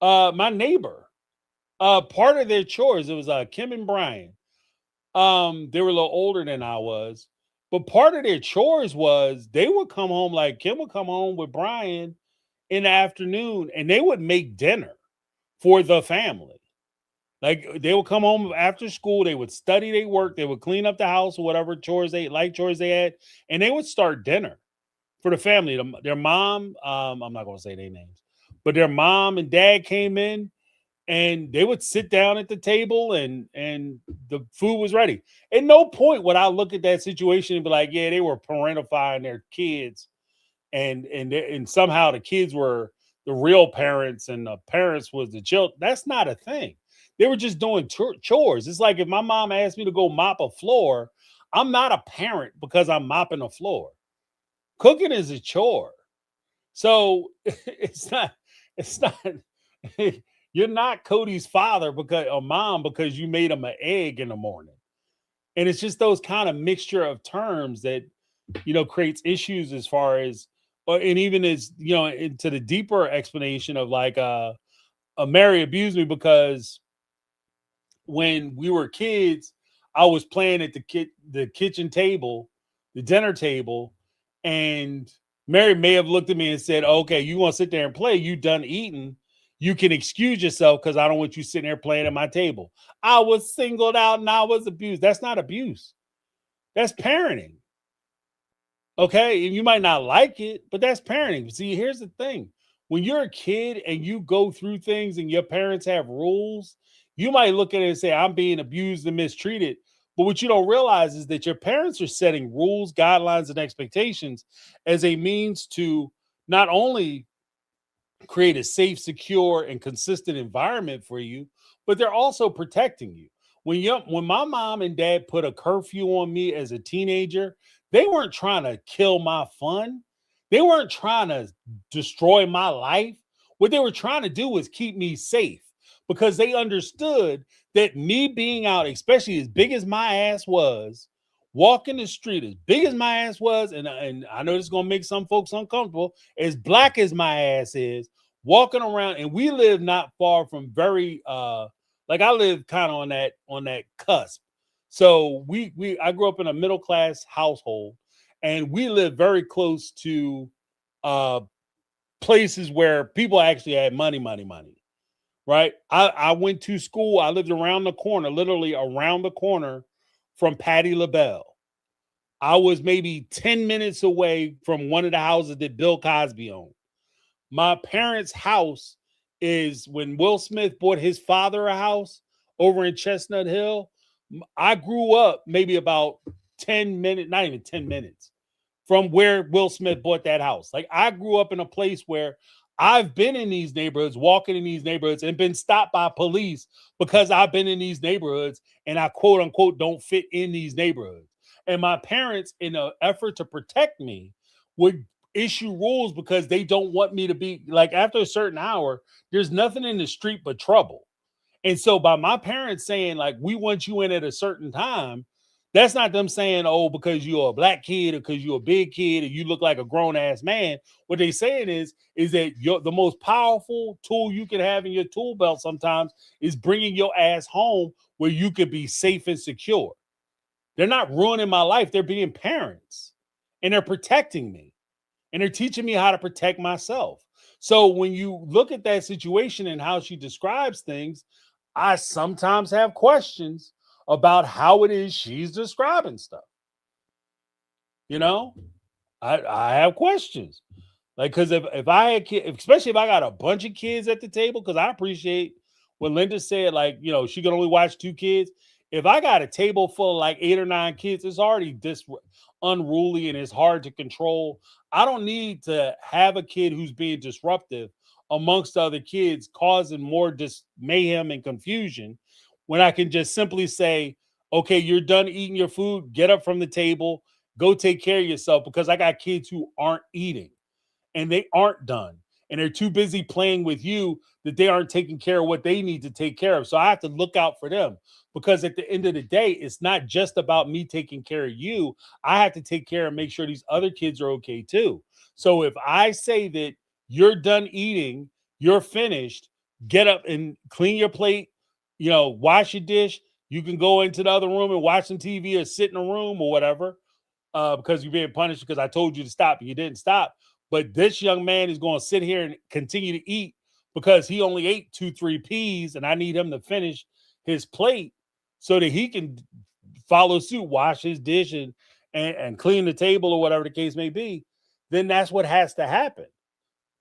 B: my neighbor, part of their chores, it was Kim and Brian. They were a little older than I was, but part of their chores was they would come home, like Kim would come home with Brian in the afternoon, and they would make dinner for the family. Like they would come home after school, they would study, they work, they would clean up the house or whatever chores they had, and they would start dinner for the family. Their mom, I'm not going to say their names, but their mom and dad came in, and they would sit down at the table and the food was ready. At no point would I look at that situation and be like, yeah, they were parentifying their kids, and somehow the kids were the real parents and the parents was the children. That's not a thing. They were just doing chores. It's like if my mom asked me to go mop a floor, I'm not a parent because I'm mopping a floor. Cooking is a chore. So it's not you're not Cody's father or mom because you made him an egg in the morning. And it's just those kind of mixture of terms that, creates issues as far as, and even as, into the deeper explanation of like, Mary abused me because when we were kids, I was playing at the kitchen table, the dinner table, and Mary may have looked at me and said, okay, you want to sit there and play? You done eating? You can excuse yourself because I don't want you sitting there playing at my table. I was singled out and I was abused. That's not abuse. That's parenting. Okay. And you might not like it, but that's parenting. See, here's the thing. When you're a kid and you go through things and your parents have rules, you might look at it and say, I'm being abused and mistreated. But what you don't realize is that your parents are setting rules, guidelines, and expectations as a means to not only create a safe, secure, and consistent environment for you, but they're also protecting you. When my mom and dad put a curfew on me as a teenager, they weren't trying to kill my fun. They weren't trying to destroy my life. What they were trying to do was keep me safe because they understood that me being out, especially as big as my ass was, walking the street as big as my ass was, and I know this is going to make some folks uncomfortable, as black as my ass is, walking around, and we live not far from very, like I live kind of on that cusp. So I grew up in a middle class household, and we live very close to places where people actually had money. Right? I went to school. I lived around the corner, literally around the corner from Patti LaBelle. I was maybe 10 minutes away from one of the houses that Bill Cosby owned. My parents' house is when Will Smith bought his father a house over in Chestnut Hill. I grew up maybe about 10 minutes, not even 10 minutes from where Will Smith bought that house. Like I grew up in a place where I've been in these neighborhoods, walking in these neighborhoods, and been stopped by police because I've been in these neighborhoods and I quote unquote don't fit in these neighborhoods. And my parents, in an effort to protect me, would issue rules because they don't want me to be like after a certain hour, there's nothing in the street but trouble. And so by my parents saying like we want you in at a certain time, that's not them saying, oh, because you're a black kid or because you're a big kid and you look like a grown ass man. What they saying is that the most powerful tool you can have in your tool belt sometimes is bringing your ass home where you could be safe and secure. They're not ruining my life. They're being parents and they're protecting me and they're teaching me how to protect myself. So when you look at that situation and how she describes things, I sometimes have questions about how it is she's describing stuff. You know, I have questions. Like, because if I had kids, especially if I got a bunch of kids at the table, because I appreciate what Linda said, like, you know, she can only watch 2 kids. If I got a table full of like 8 or 9 kids, it's already unruly and it's hard to control. I don't need to have a kid who's being disruptive amongst other kids, causing more mayhem and confusion when I can just simply say, okay, you're done eating your food, get up from the table, go take care of yourself, because I got kids who aren't eating and they aren't done and they're too busy playing with you that they aren't taking care of what they need to take care of. So I have to look out for them, because at the end of the day, it's not just about me taking care of you. I have to take care and make sure these other kids are okay too. So if I say that you're done eating, you're finished, get up and clean your plate, you know, wash your dish, you can go into the other room and watch some TV or sit in a room or whatever, because you're being punished because I told you to stop and you didn't stop. But this young man is going to sit here and continue to eat because he only ate 2-3 peas, and I need him to finish his plate so that he can follow suit, wash his dish and clean the table or whatever the case may be. Then that's what has to happen.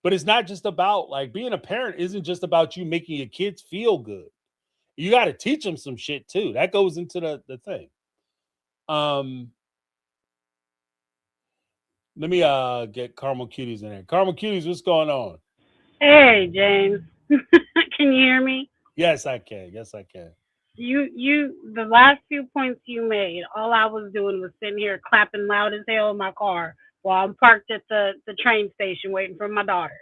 B: But it's not just about, like, being a parent isn't just about you making your kids feel good. You got to teach them some shit too. That goes into the thing. Let me get Caramel Cuties in there. Caramel Cuties, what's going on?
I: Hey, James. Can you hear me?
B: Yes, I can. Yes, I can.
I: The last few points you made, all I was doing was sitting here clapping loud as hell in my car while I'm parked at the train station waiting for my daughter.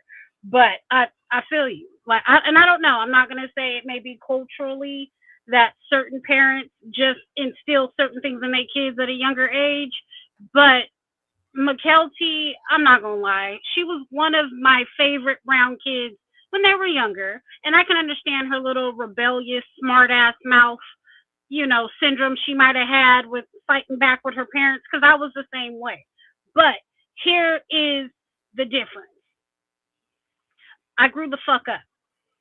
I: But I feel you. And I don't know. I'm not gonna say it may be culturally that certain parents just instill certain things in their kids at a younger age, but Mykelti, I'm not gonna lie, she was one of my favorite brown kids when they were younger, and I can understand her little rebellious, smart ass mouth, syndrome she might have had with fighting back with her parents, because I was the same way. But here is the difference. I grew the fuck up.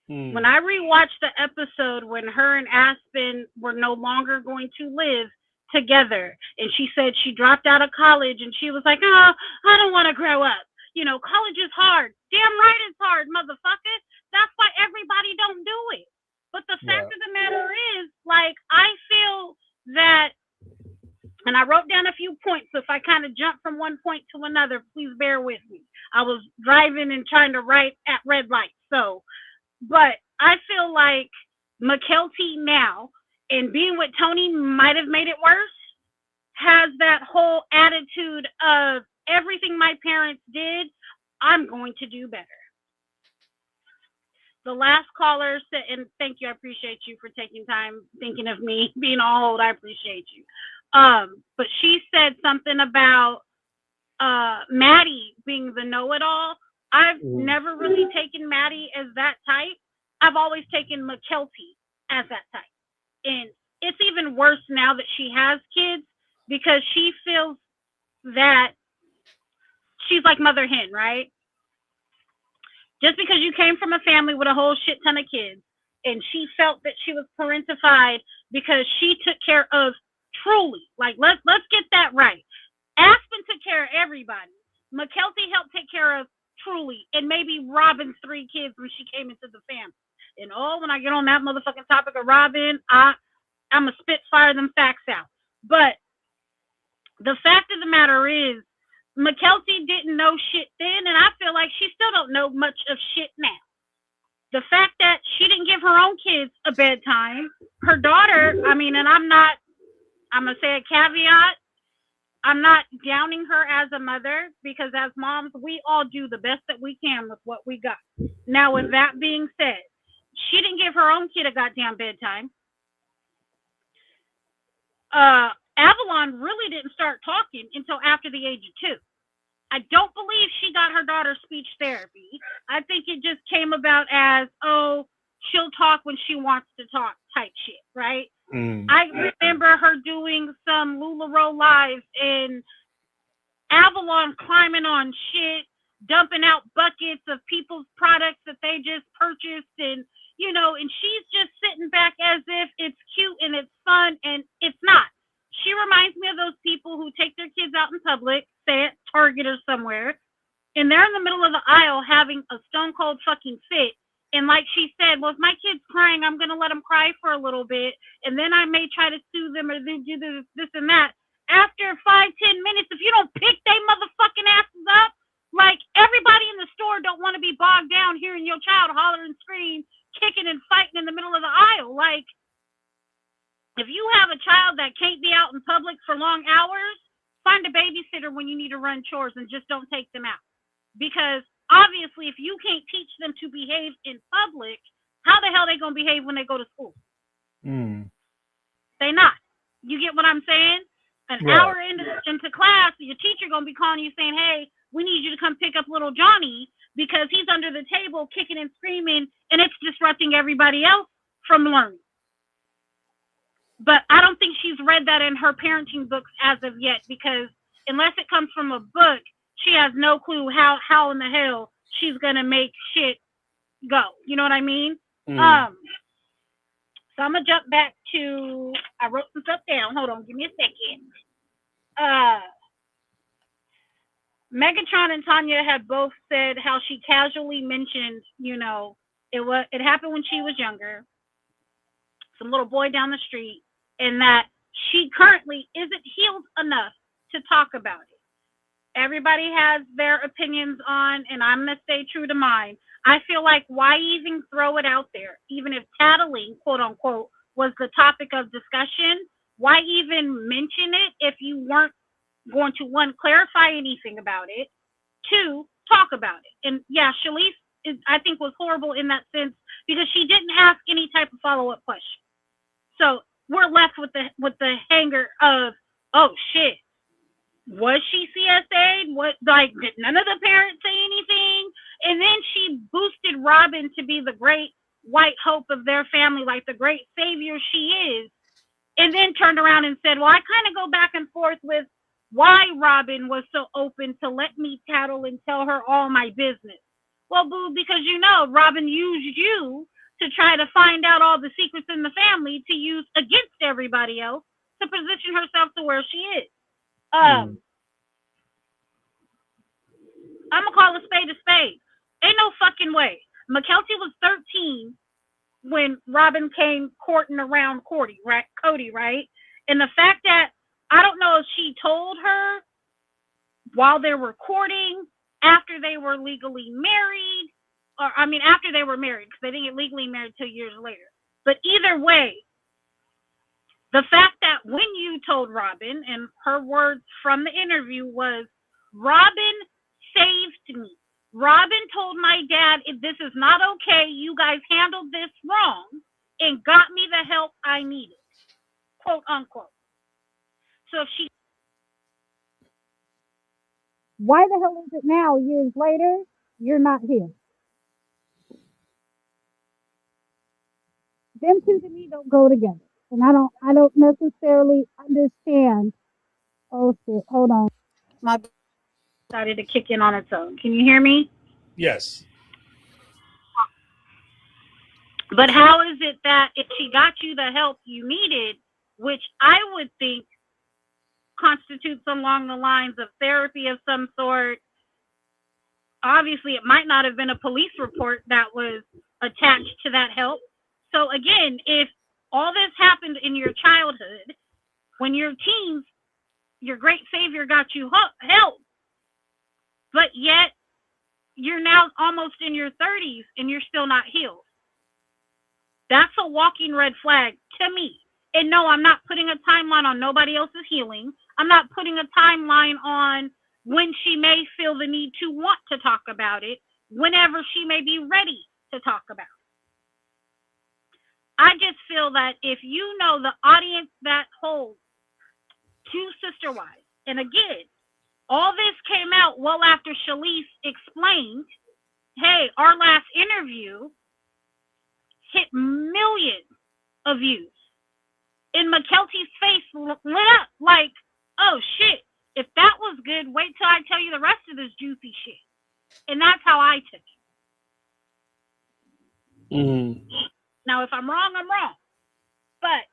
I: When I rewatched the episode when her and Aspen were no longer going to live together, and she said she dropped out of college and she was like, oh, I don't want to grow up. College is hard. Damn right it's hard, motherfucker. That's why everybody don't do it. But the fact of the matter is, like, I feel that, and I wrote down a few points, so if I kind of jump from one point to another, please bear with me. I was driving and trying to write at red lights, but I feel like Mykelti now, and being with Tony might have made it worse, has that whole attitude of everything my parents did, I'm going to do better. The last caller said, and thank you, I appreciate you for taking time thinking of me being on hold. I appreciate you. But she said something about Maddie being the know-it-all. I've never really taken Maddie as that type. I've always taken Mykelti as that type. And it's even worse now that she has kids, because she feels that she's like Mother Hen, right? Just because you came from a family with a whole shit ton of kids, and she felt that she was parentified because she took care of truly, like, let's get that right. Aspen took care of everybody. Mykelti helped take care of Truly and maybe Robin's 3 kids when she came into the family. And when I get on that motherfucking topic of Robin, I'm a spitfire them facts out. But the fact of the matter is, Mykelti didn't know shit then, and I feel like she still don't know much of shit now. The fact that she didn't give her own kids a bedtime, her daughter, I mean, and I'm going to say a caveat, I'm not downing her as a mother, because as moms, we all do the best that we can with what we got. Now, with that being said, she didn't give her own kid a goddamn bedtime. Avalon really didn't start talking until after the age of 2. I don't believe she got her daughter speech therapy. I think it just came about as, she'll talk when she wants to talk type shit, right? I remember her doing some LuLaRoe lives and Avalon climbing on shit, dumping out buckets of people's products that they just purchased, and and she's just sitting back as if it's cute and it's fun, and it's not. She reminds me of those people who take their kids out in public, say at Target or somewhere, and they're in the middle of the aisle having a stone cold fucking fit. And like she said, well, if my kid's crying, I'm going to let them cry for a little bit, and then I may try to soothe them or do this and that. After 5-10 minutes, if you don't pick they motherfucking asses up, like everybody in the store don't want to be bogged down hearing your child holler and scream, kicking and fighting in the middle of the aisle. Like, if you have a child that can't be out in public for long hours, find a babysitter when you need to run chores and just don't take them out. Because obviously, if you can't teach them to behave in public, how the hell are they going to behave when they go to school? They not. You get what I'm saying? An hour into class, your teacher going to be calling you saying, hey, we need you to come pick up little Johnny because he's under the table kicking and screaming, and it's disrupting everybody else from learning. But I don't think she's read that in her parenting books as of yet, because unless it comes from a book, she has no clue how in the hell she's going to make shit go. You know what I mean? So I'm going to jump back to, I wrote some stuff down. Hold on, give me a second. Megatron and Tanya had both said how she casually mentioned, it happened when she was younger, some little boy down the street, and that she currently isn't healed enough to talk about it. Everybody has their opinions on, and I'm going to stay true to mine. I feel like, why even throw it out there? Even if tattling, quote unquote, was the topic of discussion, why even mention it if you weren't going to, 1, clarify anything about it, 2, talk about it? And yeah, Shalise, I think, was horrible in that sense because she didn't ask any type of follow-up question. So we're left with the hanger of, oh shit, was she CSA'd? Did none of the parents say anything? And then she boosted Robin to be the great white hope of their family, like the great savior she is, and then turned around and said, well, I kind of go back and forth with why Robin was so open to let me tattle and tell her all my business. Well, boo, because Robin used you to try to find out all the secrets in the family to use against everybody else to position herself to where she is. I'm going to call a spade a spade. Ain't no fucking way. Mykelti was 13 when Robin came courting around Cody, right? And the fact that, I don't know if she told her while they were courting, after they were legally married, after they were married, because they didn't get legally married till years later. But either way, the fact that when you told Robin, and her words from the interview was, Robin saved me. Robin told my dad, if this is not okay, you guys handled this wrong and got me the help I needed, quote unquote. So if she, why the hell is it now, years later, you're not here? Them two to me don't go together. And I don't necessarily understand. Oh shit, hold on.
G: My
I: Decided to kick in on its own. Can you hear me?
B: Yes.
I: But how is it that if she got you the help you needed, which I would think constitutes along the lines of therapy of some sort. Obviously, it might not have been a police report that was attached to that help. So again, if all this happened in your childhood, when you're teens, your great savior got you help, but yet you're now almost in your 30s and you're still not healed. That's a walking red flag to me. And no, I'm not putting a timeline on nobody else's healing. I'm not putting a timeline on when she may feel the need to want to talk about it, whenever she may be ready to talk about it. I just feel that if you know the audience that holds two sister wives, and again, all this came out well after Shalise explained, hey, our last interview hit millions of views. And Mykelti's face lit up like, oh shit, if that was good, wait till I tell you the rest of this juicy shit. And that's how I took it.
B: Mm.
I: Now, if I'm wrong, I'm wrong. But,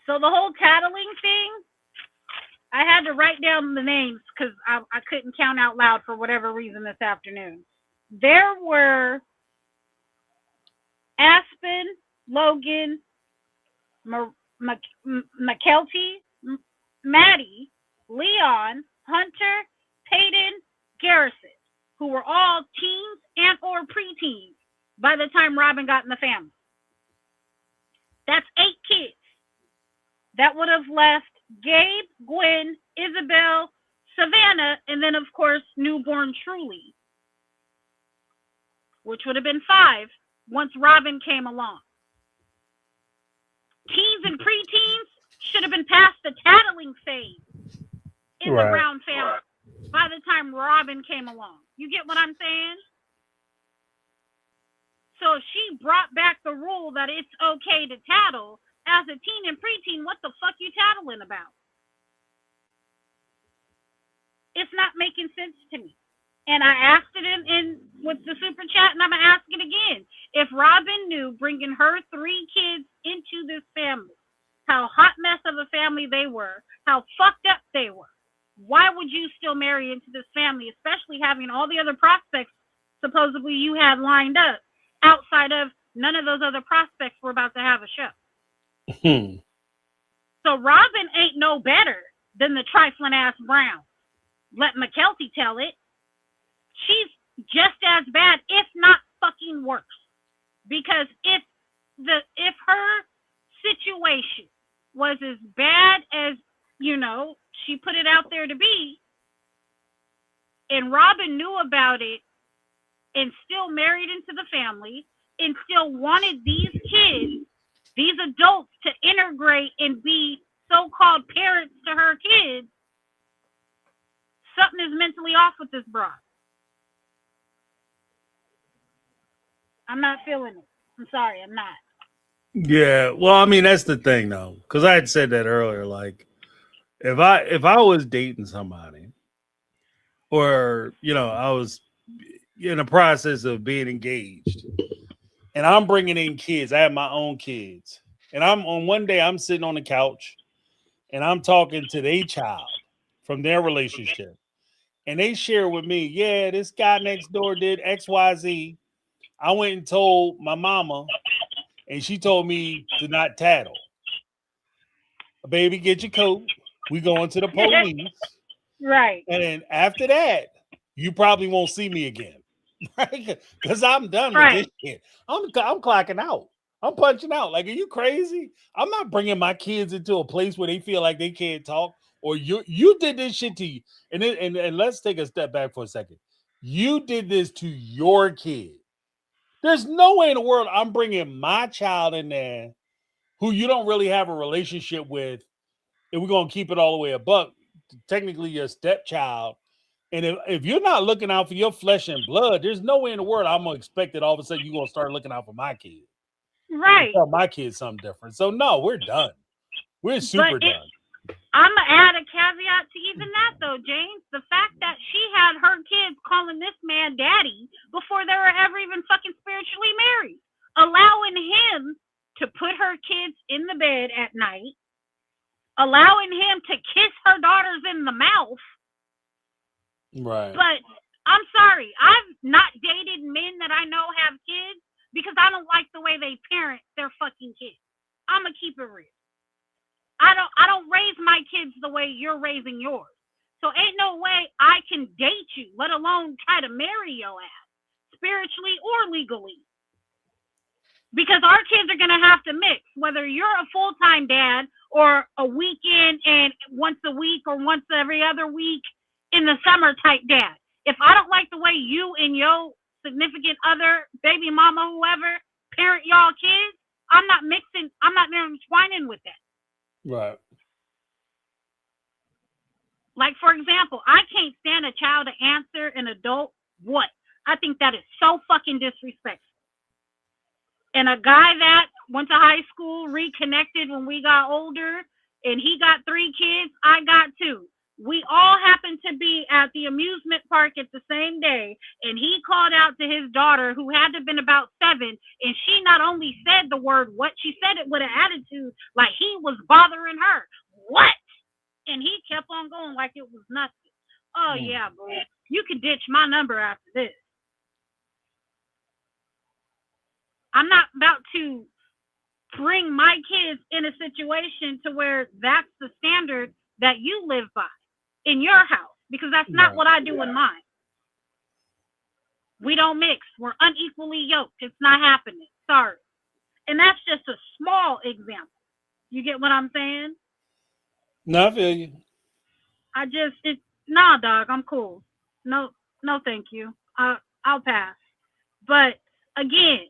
I: so the whole tattling thing, I had to write down the names because I couldn't count out loud for whatever reason this afternoon. There were Aspen, Logan, Mykelti, Maddie, Leon, Hunter, Peyton, Garrison, who were all teens and or preteens by the time Robin got in the family. That's 8 kids. That would have left Gabe, Gwen, Isabel, Savannah, and then, of course, newborn Truly, which would have been 5 once Robin came along. Teens and preteens should have been past the tattling phase in the Brown family by the time Robin came along. You get what I'm saying? So if she brought back the rule that it's okay to tattle, as a teen and preteen, what the fuck you tattling about? It's not making sense to me. And I asked it in with the super chat, and I'm going to ask it again. If Robin knew bringing her 3 kids into this family, how hot mess of a family they were, how fucked up they were, why would you still marry into this family, especially having all the other prospects supposedly you had lined up outside of none of those other prospects were about to have a show? So Robin ain't no better than the trifling ass Brown. Let Mykelti tell it. She's just as bad, if not fucking worse. Because if her situation was as bad as, she put it out there to be, and Robin knew about it and still married into the family and still wanted these kids, these adults, to integrate and be so-called parents to her kids, something is mentally off with this broad. I'm not feeling it. I'm sorry, I'm not.
B: Yeah, well, I mean, that's the thing, though, because I had said that earlier. Like, if I was dating somebody, or I was in the process of being engaged, and I'm bringing in kids, I have my own kids, and one day I'm sitting on the couch, and I'm talking to their child from their relationship, and they share with me, yeah, this guy next door did XYZ. I went and told my mama, and she told me to not tattle. Baby, get your coat. We going to the police.
I: Right.
B: And then after that, you probably won't see me again. Right? Because I'm done with this shit. I'm clocking out. I'm punching out. Like, are you crazy? I'm not bringing my kids into a place where they feel like they can't talk. Or you did this shit to you. And let's take a step back for a second. You did this to your kid. There's no way in the world I'm bringing my child in there who you don't really have a relationship with, and we're going to keep it all the way a buck, technically your stepchild. And if you're not looking out for your flesh and blood, there's no way in the world I'm going to expect that all of a sudden you're going to start looking out for my kid.
I: Right.
B: Tell my kids something different. So, no, we're done. We're super done.
I: I'm going to add a caveat to even that, though, James. The fact that she had her kids calling this man daddy before they were ever even fucking spiritually married, allowing him to put her kids in the bed at night, allowing him to kiss her daughters in the mouth.
B: Right.
I: But I'm sorry, I've not dated men that I know have kids because I don't like the way they parent their fucking kids. I'ma keep it real. I don't raise my kids the way you're raising yours. So ain't no way I can date you, let alone try to marry your ass, spiritually or legally. Because our kids are gonna have to mix, whether you're a full-time dad or a weekend and once a week or once every other week in the summer type dad. If I don't like the way you and your significant other, baby mama, whoever, parent y'all kids, I'm not intertwining with that.
B: Right.
I: Like, for example, I can't stand a child to answer an adult what. I think that is so fucking disrespectful. And a guy that went to high school, reconnected when we got older, and he got 3 kids, I got 2. We all happened to be at the amusement park at the same day, and he called out to his daughter, who had to have been about 7, and she not only said the word what, she said it with an attitude like he was bothering her. What? And he kept on going like it was nothing. Oh, yeah, bro. You can ditch my number after this. I'm not about to bring my kids in a situation to where that's the standard that you live by in your house, because that's not what I do in mine. We don't mix. We're unequally yoked. It's not happening. Sorry. And that's just a small example. You get what I'm saying?
B: No, I feel you.
I: Nah, dog, I'm cool. No, thank you. I'll pass. But again,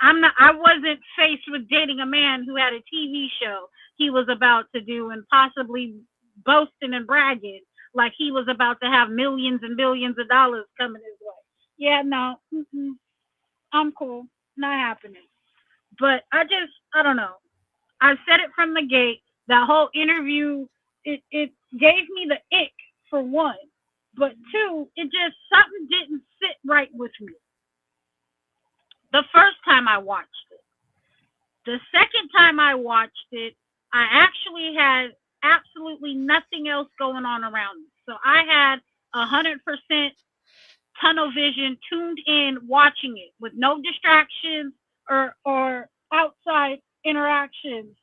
I: I wasn't faced with dating a man who had a TV show he was about to do and possibly boasting and bragging like he was about to have millions and billions of dollars coming his way. Yeah, no, I'm cool. Not happening. But I don't know. I said it from the gate. That whole interview, it gave me the ick for one. But 2, something didn't sit right with me the first time I watched it. The second time I watched it, I actually had absolutely nothing else going on around me. So I had 100% tunnel vision, tuned in, watching it with no distractions or outside interactions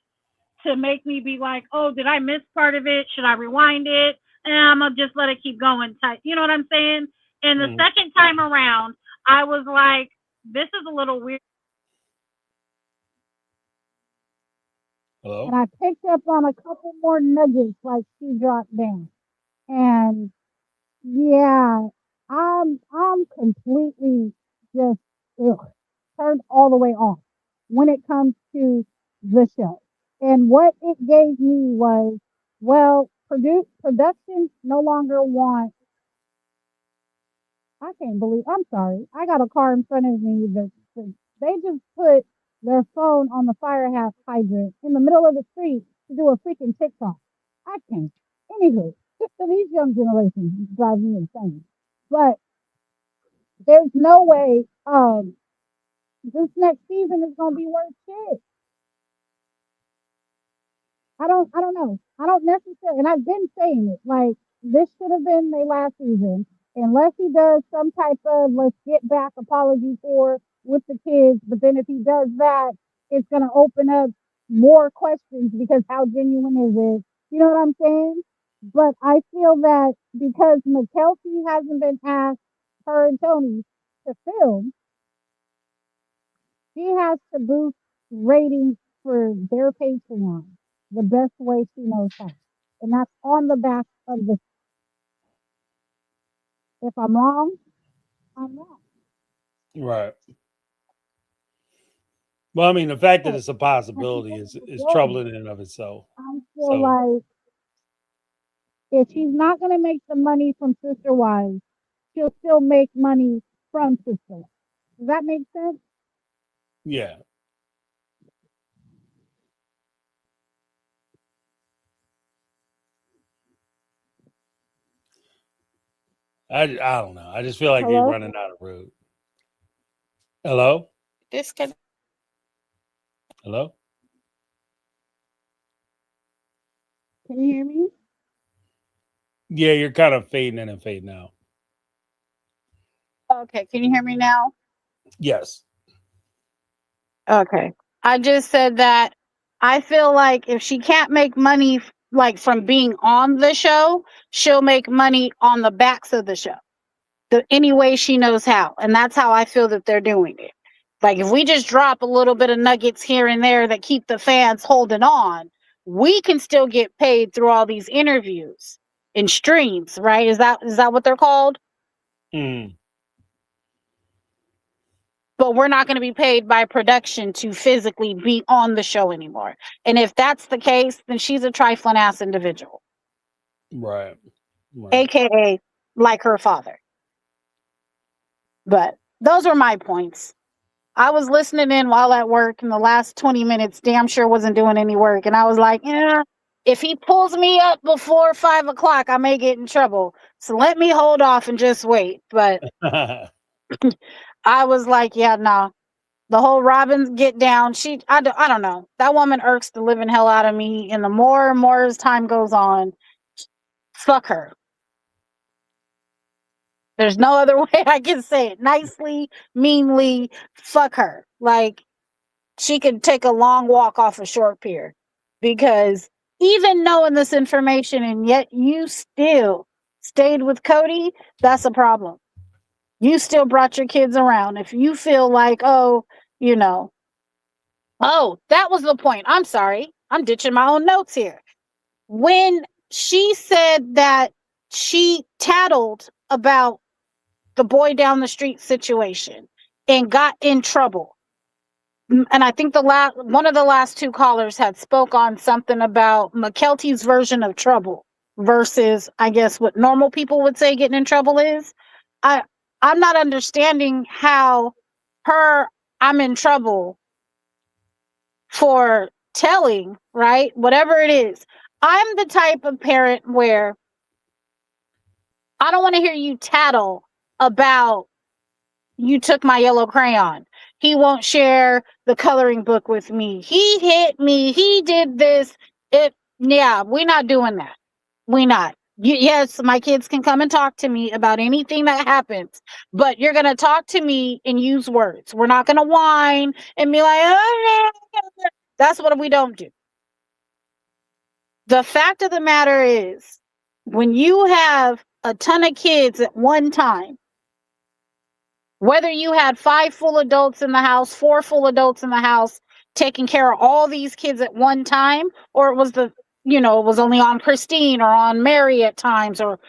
I: to make me be like, oh, did I miss part of it? Should I rewind it? And I'm going to just let it keep going type. You know what I'm saying? And the second time around, I was like, this is a little weird.
B: Hello?
I: And I picked up on a couple more nuggets like she dropped down. And yeah, I'm completely just turned all the way off when it comes to the show. And what it gave me was, well, production no longer wants. I can't believe. I'm sorry. I got a car in front of me that they just put their phone on the fire hydrant in the middle of the street to do a freaking TikTok. I can't. Anywho, these young generations drive me insane. But there's no way this next season is gonna be worth shit. I don't know. I don't necessarily, and I've been saying it, like, this should have been their last season, unless he does some type of let's get back apology for with the kids. But then if he does that, it's gonna open up more questions because how genuine is it? You know what I'm saying? But I feel that because Mykelti hasn't been asked, her and Tony, to film, she has to boost ratings for their Patreon the best way she knows how. And that's on the back of the. If I'm wrong, I'm wrong.
B: Right. Well, I mean, the fact that
I: But
B: it's a possibility is troubling in and of itself.
I: I feel
B: So,
I: like if she's not going to make the money from Sister Wives, she'll still make money from Sister Wives. Does that make sense?
B: yeah. I don't know. I just feel like they're
I: Hello?
B: running out of road. Hello?
F: Disconnect.
B: Hello?
I: Can you hear me?
B: Yeah, you're kind of fading in and fading out.
I: Okay, can you hear me now?
B: Yes.
I: Okay. I just said that I feel like if she can't make money like from being on the show, she'll make money on the backs of the show. Any way she knows how. And that's how I feel that they're doing it. Like if we just drop a little bit of nuggets here and there that keep the fans holding on, we can still get paid through all these interviews and streams, right? Is that what they're called?
B: Mm,
I: But we're not going to be paid by production to physically be on the show anymore. And if that's the case, then she's a trifling ass individual,
B: right. Right.
I: aka like her father. But those were my points. I was listening in while at work, and the last 20 minutes damn sure wasn't doing any work. And I was like, yeah, if he pulls me up before 5 o'clock, I may get in trouble. So let me hold off and just wait. But I was like, yeah, no. The whole Robin get down, I don't know. That woman irks the living hell out of me. And the more and more as time goes on, fuck her. There's no other way I can say it. Nicely, meanly, fuck her. Like, she could take a long walk off a short pier, because even knowing this information and yet you still stayed with Cody, that's a problem. You still brought your kids around. If you feel like, oh, that was the point. I'm sorry. I'm ditching my own notes here. When she said that she tattled about the boy down the street situation and got in trouble, and I think one of the last two callers had spoke on something about Mykelti's version of trouble versus, I guess, what normal people would say getting in trouble is. I'm not understanding how I'm in trouble for telling, right? Whatever it is. I'm the type of parent where I don't want to hear you tattle about you took my yellow crayon. He won't share the coloring book with me. He hit me. He did this. We're not doing that. We not. Yes, my kids can come and talk to me about anything that happens, but you're going to talk to me and use words. We're not going to whine and be like, oh, that's what we don't do. The fact of the matter is, when you have a ton of kids at one time, whether you had 5 full adults in the house, 4 full adults in the house, taking care of all these kids at one time, or it was it was only on Christine or on Mary at times, or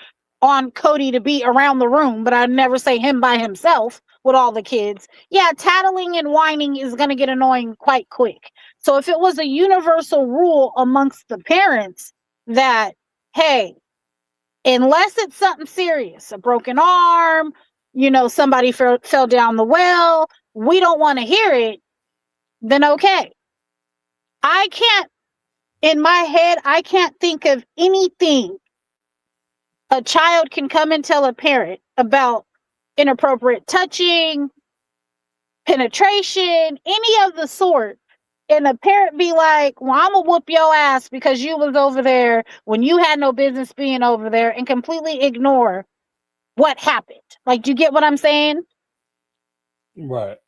I: on Cody to be around the room, but I'd never say him by himself with all the kids. Yeah, tattling and whining is going to get annoying quite quick. So if it was a universal rule amongst the parents that, hey, unless it's something serious, a broken arm, somebody fell down the well, we don't want to hear it, then okay. In my head, I can't think of anything a child can come and tell a parent about inappropriate touching, penetration, any of the sort, and a parent be like, well, I'm gonna whoop your ass because you was over there when you had no business being over there, and completely ignore what happened. Like, do you get what I'm saying?
B: Right.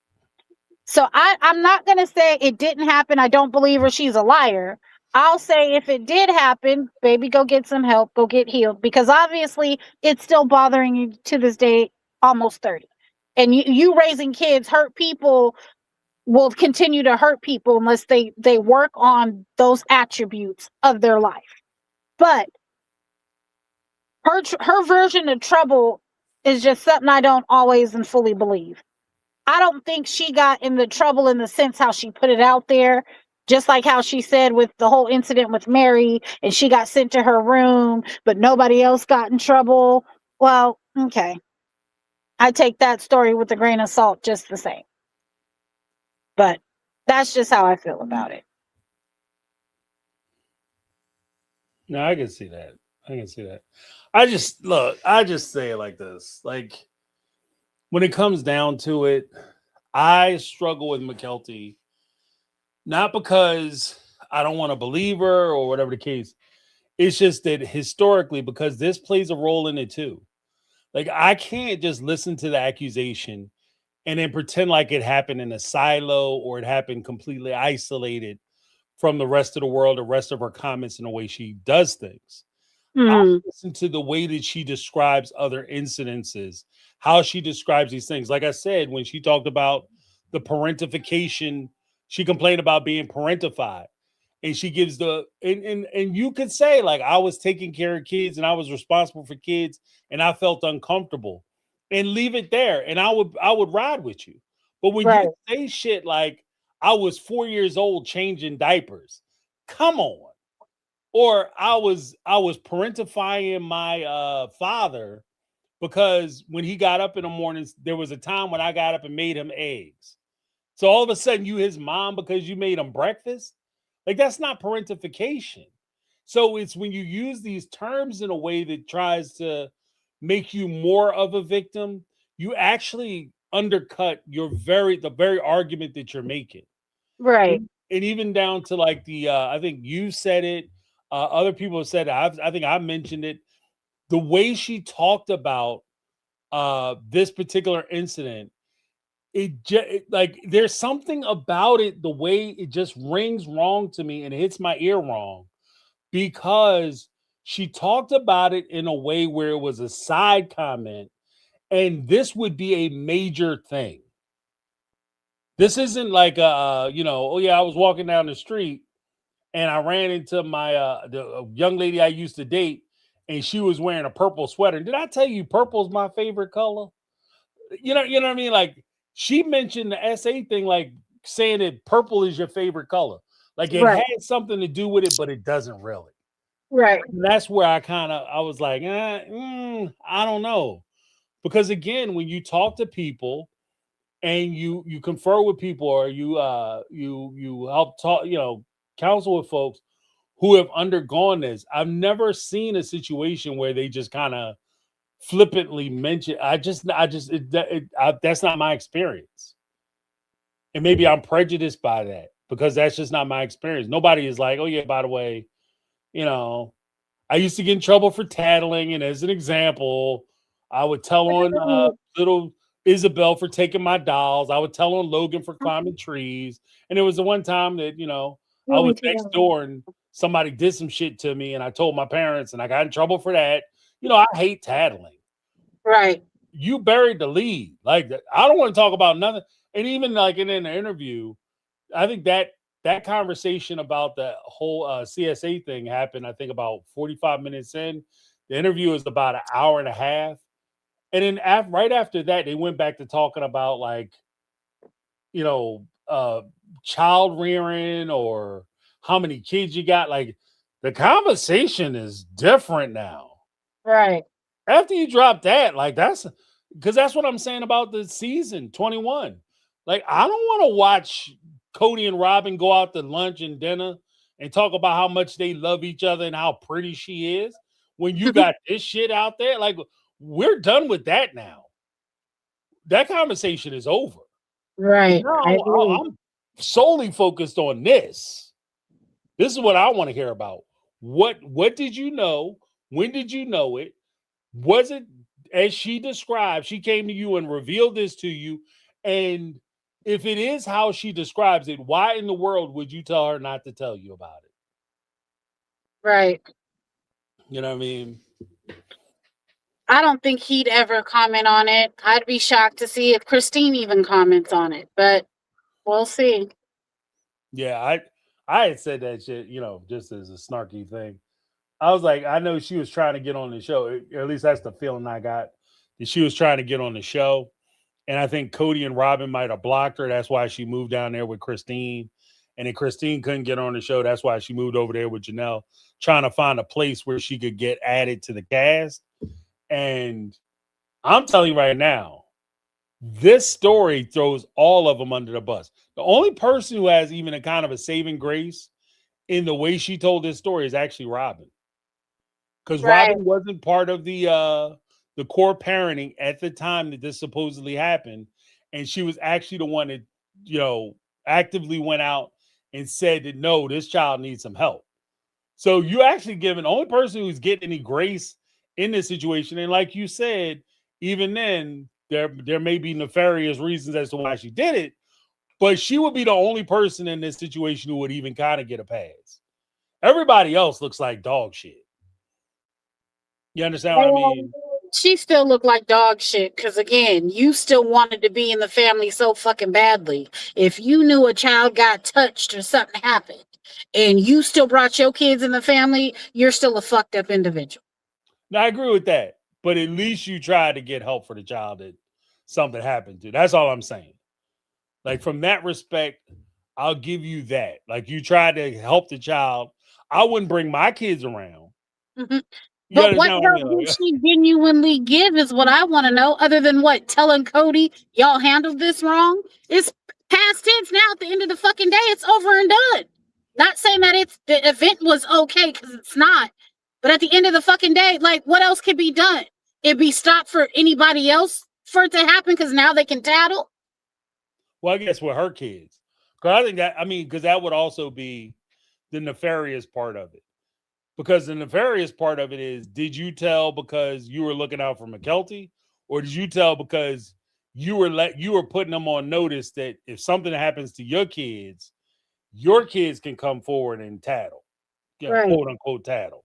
I: So I'm not going to say it didn't happen. I don't believe her. She's a liar. I'll say if it did happen, baby, go get some help. Go get healed. Because obviously it's still bothering you to this day, almost 30. And you raising kids, hurt people will continue to hurt people unless they work on those attributes of their life. But her version of trouble is just something I don't always and fully believe. I don't think she got in the trouble in the sense how she put it out there, just like how she said with the whole incident with Mary, and she got sent to her room, but nobody else got in trouble. Well, okay. I take that story with a grain of salt just the same. But that's just how I feel about it.
B: No, I can see that. I just say it like this. Like, when it comes down to it, I struggle with Mykelti, not because I don't want to believe her or whatever the case. It's just that historically, because this plays a role in it too. Like, I can't just listen to the accusation and then pretend like it happened in a silo or it happened completely isolated from the rest of the world, the rest of her comments, and the way she does things. I
I: Mm.
B: listen to the way that she describes other incidences, how she describes these things. Like I said, when she talked about the parentification, she complained about being parentified. And she gives and you could say, like, I was taking care of kids and I was responsible for kids and I felt uncomfortable, and leave it there. And I would ride with you. But when you
I: Right.
B: say shit like I was 4 years old changing diapers, come on. Or I was parentifying my father because when he got up in the mornings, there was a time when I got up and made him eggs. So all of a sudden you his mom because you made him breakfast? Like, that's not parentification. So it's when you use these terms in a way that tries to make you more of a victim, you actually undercut the very argument that you're making.
I: Right.
B: And even down to like I think you said it, other people have said it. I think I mentioned it. The way she talked about this particular incident, like, there's something about it, the way it just rings wrong to me and it hits my ear wrong, because she talked about it in a way where it was a side comment and this would be a major thing. This isn't like oh yeah, I was walking down the street and I ran into my the young lady I used to date, and she was wearing a purple sweater. Did I tell you purple's my favorite color? You know what I mean? Like, she mentioned the SA thing, like saying that purple is your favorite color. Like, it
I: Right.
B: had something to do with it, but it doesn't really.
I: Right.
B: And that's where I was like, I don't know. Because again, when you talk to people and you confer with people, or you help talk, counsel with folks who have undergone this, I've never seen a situation where they just kind of flippantly mention. That's not my experience, and maybe I'm prejudiced by that because that's just not my experience. Nobody is like, oh yeah, by the way, you know, I used to get in trouble for tattling, and as an example, I would tell on little Isabel for taking my dolls. I would tell on Logan for climbing trees. And there was the one time that, I was next door and somebody did some shit to me, and I told my parents, and I got in trouble for that. I hate tattling.
I: Right.
B: You buried the lead. Like, I don't want to talk about nothing. And even like in the interview, I think that conversation about the whole CSA thing happened, I think, about 45 minutes in. The interview is about an hour and a half. And then right after that, they went back to talking about, like, you know, uh, child rearing or how many kids you got. Like, the conversation is different now.
I: Right.
B: After you drop that, like, that's because that's what I'm saying about the season 21. Like, I don't want to watch Cody and Robin go out to lunch and dinner and talk about how much they love each other and how pretty she is when you got this shit out there. Like, we're done with that now. That conversation is over.
I: Right.
B: Now
I: I agree.
B: I'm solely focused on this. This is what I want to hear about. What did you know? When did you know it? Was it as she described? She came to you and revealed this to you. And if it is how she describes it, why in the world would you tell her not to tell you about it?
I: Right.
B: You know what I mean?
I: I don't think he'd ever comment on it. I'd be shocked to see if Christine even comments on it, but we'll see.
B: Yeah, I had said that shit, just as a snarky thing. I was like, I know she was trying to get on the show. Or at least that's the feeling I got. That she was trying to get on the show. And I think Cody and Robin might have blocked her. That's why she moved down there with Christine. And then Christine couldn't get on the show. That's why she moved over there with Janelle, trying to find a place where she could get added to the cast. And I'm telling you right now, this story throws all of them under the bus. The only person who has even a kind of a saving grace in the way she told this story is actually Robin. Because
I: Right.
B: Robin wasn't part of the core parenting at the time that this supposedly happened, and she was actually the one that actively went out and said that no, this child needs some help. So you actually giving the only person who's getting any grace in this situation, and like you said, even then there may be nefarious reasons as to why she did it, but she would be the only person in this situation who would even kind of get a pass. Everybody else looks like dog shit. You understand what I mean?
I: She still looked like dog shit because, again, you still wanted to be in the family so fucking badly. If you knew a child got touched or something happened and you still brought your kids in the family, you're still a fucked up individual.
B: Now, I agree with that, but at least you tried to get help for the child that something happened to. That's all I'm saying. Like, from that respect, I'll give you that. Like, you tried to help the child. I wouldn't bring my kids around.
I: Mhm.
B: You
I: But what
B: understand what I
I: help
B: mean?
I: did
B: Like,
I: she genuinely give is what I want to know, other than what? Telling Cody, y'all handled this wrong? It's past tense now. At the end of the fucking day, it's over and done. Not saying that the event was okay, because it's not. But at the end of the fucking day, like, what else could be done? It'd be stopped for anybody else for it to happen because now they can tattle?
B: well, I guess with her kids. Because I think that, I mean, because that would also be the nefarious part of it. Because the nefarious part of it is, did you tell because you were looking out for Mykelti, or did you tell because you were putting them on notice that if something happens to your kids can come forward and tattle,
I: Right.
B: quote unquote tattle.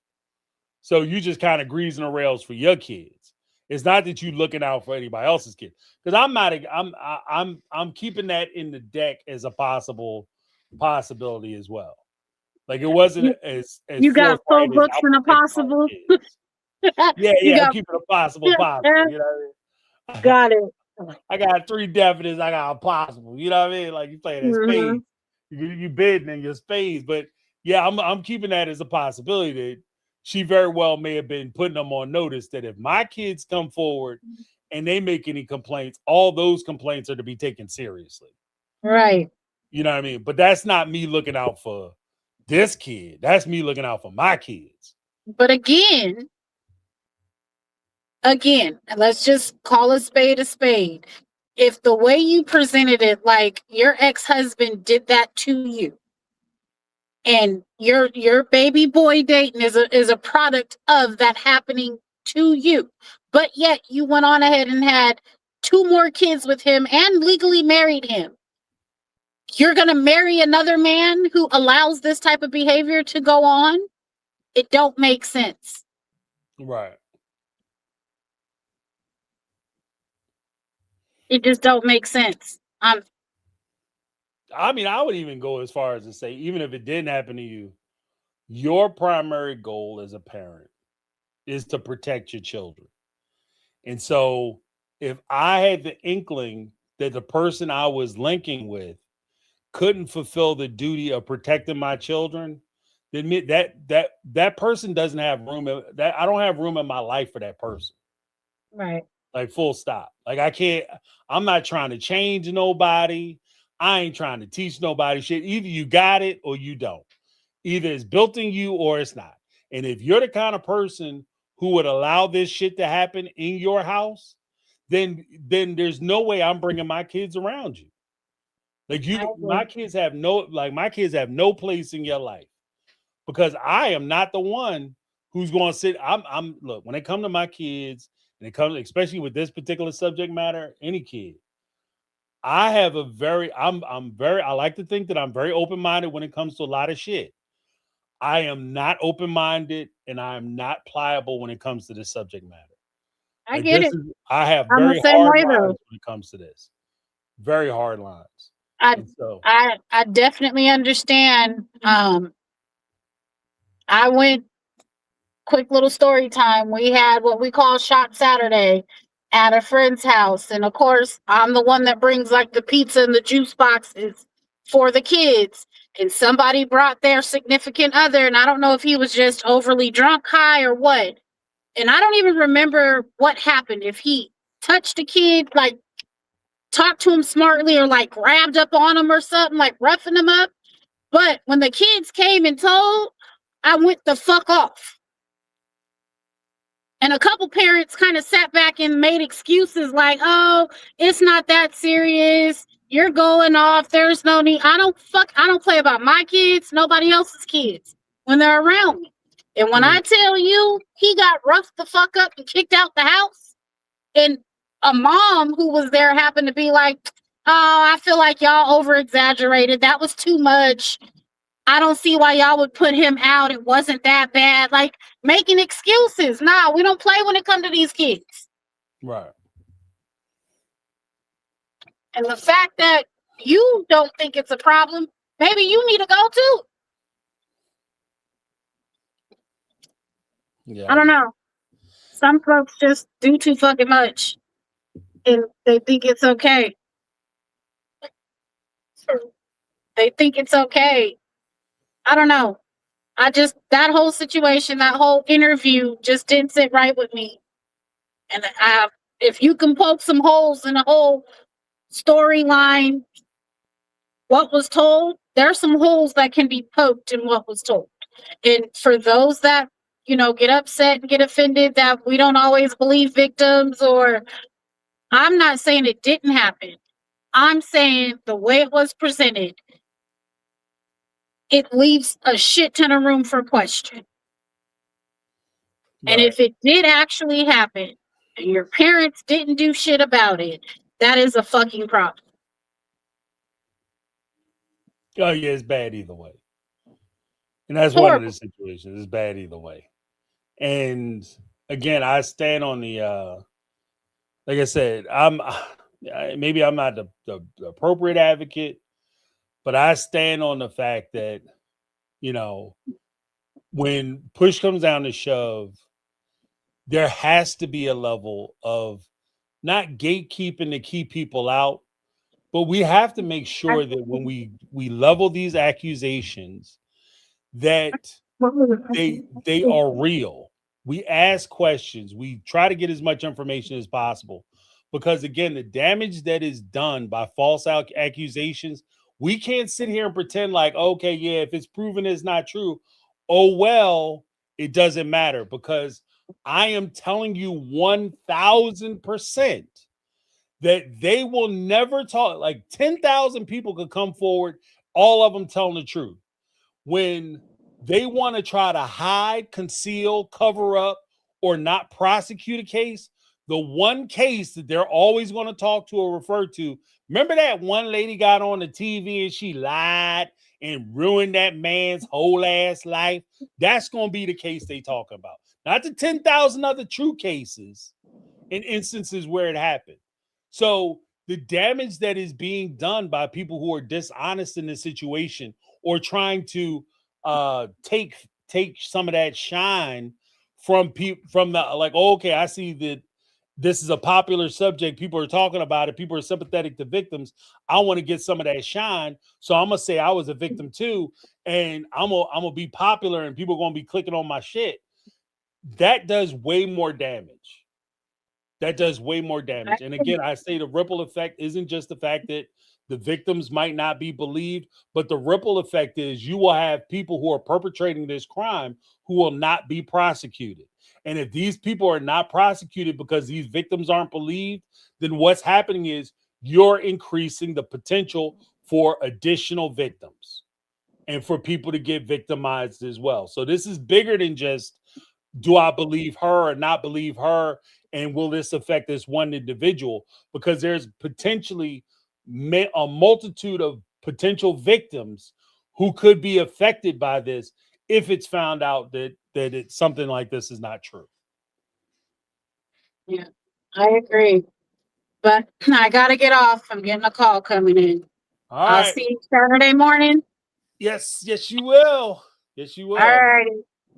B: So you just kind of greasing the rails for your kids. It's not that you looking out for anybody else's kids. Because I'm keeping that in the deck as a possibility as well. Like, it wasn't as
I: You got 4
B: forthright as
I: books
B: I'll
I: and a
B: protect my
I: possible.
B: kids. Yeah,
I: You
B: I'm
I: got
B: keeping a possible. You know what I mean?
I: got it.
B: I got 3 definites. I got a possible. You know what I mean? Like, you playing that
I: Mhm.
B: spades. You bidding in your spades. But yeah, I'm keeping that as a possibility that she very well may have been putting them on notice that if my kids come forward and they make any complaints, all those complaints are to be taken seriously.
I: Right.
B: You know what I mean? But that's not me looking out for this kid. That's me looking out for my kids.
I: But again, let's just call a spade a spade. If the way you presented it, like your ex-husband did that to you, and your baby boy dating is a product of that happening to you, but yet you went on ahead and had 2 more kids with him and legally married him, you're gonna marry another man who allows this type of behavior to go on? It don't make sense.
B: Right.
I: It just don't make sense.
B: I mean, I would even go as far as to say, even if it didn't happen to you, your primary goal as a parent is to protect your children. And so if I had the inkling that the person I was linking with couldn't fulfill the duty of protecting my children, then that person doesn't have room. That I don't have room in my life for that person.
I: Right.
B: Like, full stop. Like, I'm not trying to change nobody. I ain't trying to teach nobody shit. Either you got it or you don't. Either it's built in you or it's not. And if you're the kind of person who would allow this shit to happen in your house, then there's no way I'm bringing my kids around you. Like, my kids have no place in your life, because I am not the one who's going to sit. I'm look, when it comes to my kids, and it comes especially with this particular subject matter, any kid, I have a very I like to think that I'm very open-minded when it comes to a lot of shit. I am not open-minded, and I am not pliable when it comes to this subject matter.
I: I
B: Like,
I: get it.
B: I have
I: I'm the
B: very
I: same
B: hard
I: way
B: lines
I: though.
B: when it comes to this. Very hard lines.
I: I
B: And so,
I: I definitely understand. I went, quick little story time. We had what we call Shop Saturday at a friend's house. And of course, I'm the one that brings like the pizza and the juice boxes for the kids. And somebody brought their significant other, and I don't know if he was just overly drunk, high, or what. And I don't even remember what happened. If he touched a kid, like talked to him smartly, or like grabbed up on him or something, like roughing him up. But when the kids came and told, I went the fuck off. And a couple parents kind of sat back and made excuses like, oh, it's not that serious. You're going off. There's no need. I don't play about my kids, nobody else's kids. when they're around me. And when I tell you he got roughed the fuck up and kicked out the house, and a mom who was there happened to be like, "Oh, I feel like y'all over exaggerated. That was too much. I don't see why y'all would put him out. It wasn't that bad." Like making excuses. Nah, we don't play when it comes to these kids.
B: Right.
I: And the fact that you don't think it's a problem, maybe you need to go too.
B: Yeah.
I: I don't know. Some folks just do too fucking much and they think it's okay. They think it's okay. I don't know. That whole situation, that whole interview just didn't sit right with me. And if you can poke some holes in the whole storyline, what was told, there's some holes that can be poked in what was told. And for those that, get upset and get offended that we don't always believe victims, or I'm not saying it didn't happen. I'm saying the way it was presented, it leaves a shit ton of room for question. And
B: Right.
I: if it did actually happen and your parents didn't do shit about it, that is a fucking problem.
B: Oh yeah, it's bad either way. And that's one of
I: Horrible.
B: the situations. It's bad either way. And again, I stand on the like I said, maybe I'm not the appropriate advocate, but I stand on the fact that, when push comes down to shove, there has to be a level of not gatekeeping to keep people out, but we have to make sure that when we level these accusations, that they are real. We ask questions. We try to get as much information as possible, because again, the damage that is done by false accusations, we can't sit here and pretend like, okay, yeah, if it's proven it's not true, oh well, it doesn't matter, because I am telling you 1000% that they will never talk. Like 10,000 people could come forward, all of them telling the truth. When they want to try to hide, conceal, cover up, or not prosecute a case, the one case that they're always going to talk to or refer to, remember that one lady got on the TV and she lied and ruined that man's whole ass life? That's going to be the case they talk about. Not the 10,000 other true cases in instances where it happened. So the damage that is being done by people who are dishonest in this situation, or trying to take some of that shine from people, from the like, oh, okay, I see that this is a popular subject, people are talking about it, people are sympathetic to victims, I want to get some of that shine, so I'm gonna say I was a victim too, and I'm gonna be popular and people are gonna be clicking on my shit. That does way more damage. That does way more damage. And again, I say the ripple effect isn't just the fact that the victims might not be believed, but the ripple effect is you will have people who are perpetrating this crime who will not be prosecuted. And if these people are not prosecuted because these victims aren't believed, then what's happening is you're increasing the potential for additional victims and for people to get victimized as well. So this is bigger than just, do I believe her or not believe her? And will this affect this one individual? Because there's potentially a multitude of potential victims who could be affected by this if it's found out that it's something like this is not true.
I: Yeah, I agree. But I gotta get off. I'm getting a call coming in.
B: All
I: I'll
B: right.
I: see you Saturday morning.
B: Yes, you will. Yes, you will.
I: All right.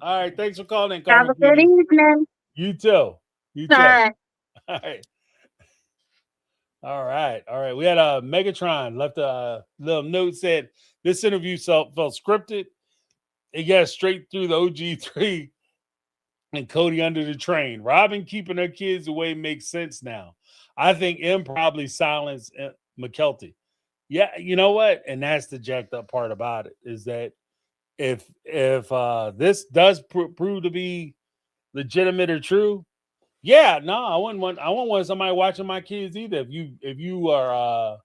B: All right. Thanks for calling,
I: Have
B: Carmen
I: a good
B: Cutie.
I: evening.
B: You too. You
I: All
B: too.
I: right.
B: All right. All right. We had a Megatron left a little note, said this interview felt scripted. It got straight through the OG3 and Cody under the train. Robin keeping her kids away makes sense now. I think M probably silenced Mykelti. Yeah, you know what? And that's the jacked up part about it, is that if this does prove to be legitimate or true, yeah, no, I wouldn't want somebody watching my kids either. If you are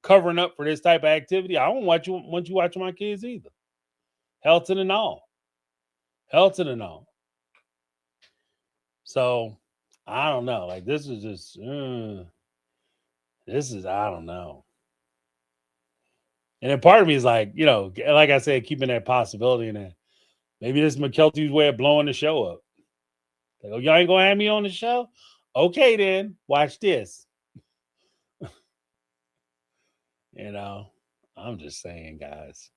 B: covering up for this type of activity, I don't want you watching my kids either. Helton and all. Hell to the no. So I don't know. Like this is just I don't know. And then part of me is like, like I said, keeping that possibility in there. Maybe this is Mykelti's way of blowing the show up. Like, oh, y'all ain't gonna have me on the show? Okay, then watch this. I'm just saying, guys.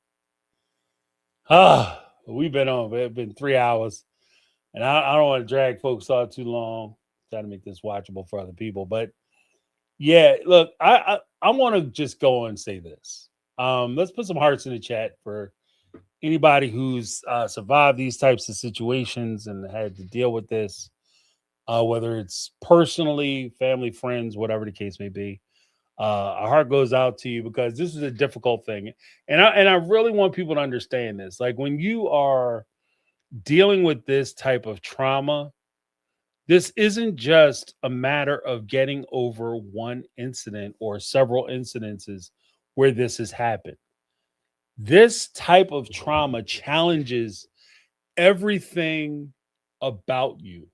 B: We've been on. It's been 3 hours, and I don't want to drag folks out too long. Try to make this watchable for other people, but yeah, look, I want to just go and say this. Let's put some hearts in the chat for anybody who's survived these types of situations and had to deal with this, whether it's personally, family, friends, whatever the case may be. Our heart goes out to you because this is a difficult thing, and I really want people to understand this. Like when you are dealing with this type of trauma, this isn't just a matter of getting over one incident or several incidences where this has happened. This type of trauma challenges everything about you,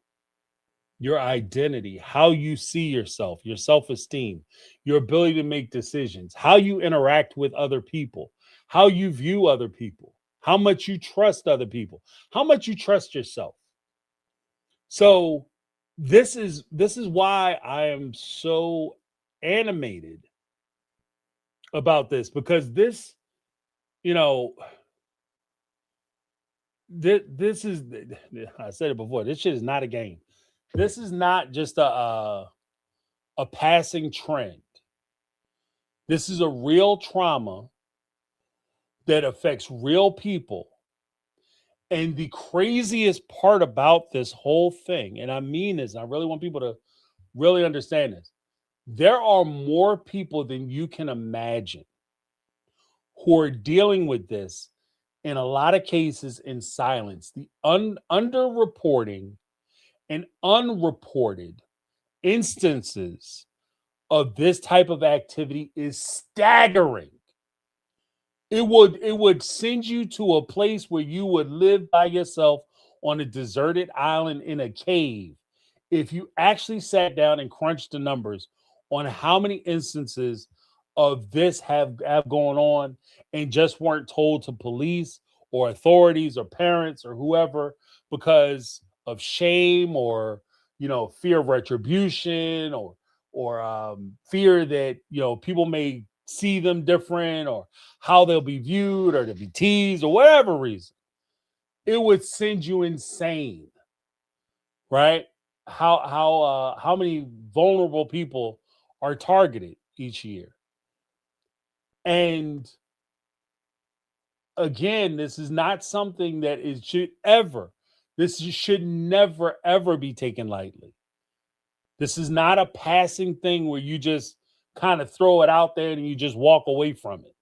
B: your identity, how you see yourself, your self-esteem, your ability to make decisions, how you interact with other people, how you view other people, how much you trust other people, how much you trust yourself. So this is why I am so animated about this, because this, this is, I said it before, this shit is not a game. This is not just a passing trend. This is a real trauma that affects real people. And the craziest part about this whole thing, and I mean this, I really want people to really understand this. There are more people than you can imagine who are dealing with this, in a lot of cases, in silence. The underreporting and unreported instances of this type of activity is staggering. It would send you to a place where you would live by yourself on a deserted island in a cave if you actually sat down and crunched the numbers on how many instances of this have going on and just weren't told to police or authorities or parents or whoever because of shame or fear of retribution or fear that people may see them different or how they'll be viewed or to be teased or whatever reason. It would send you insane, right? How many vulnerable people are targeted each year? And again, this is not something that should never ever be taken lightly. This is not a passing thing where you just kind of throw it out there and you just walk away from it.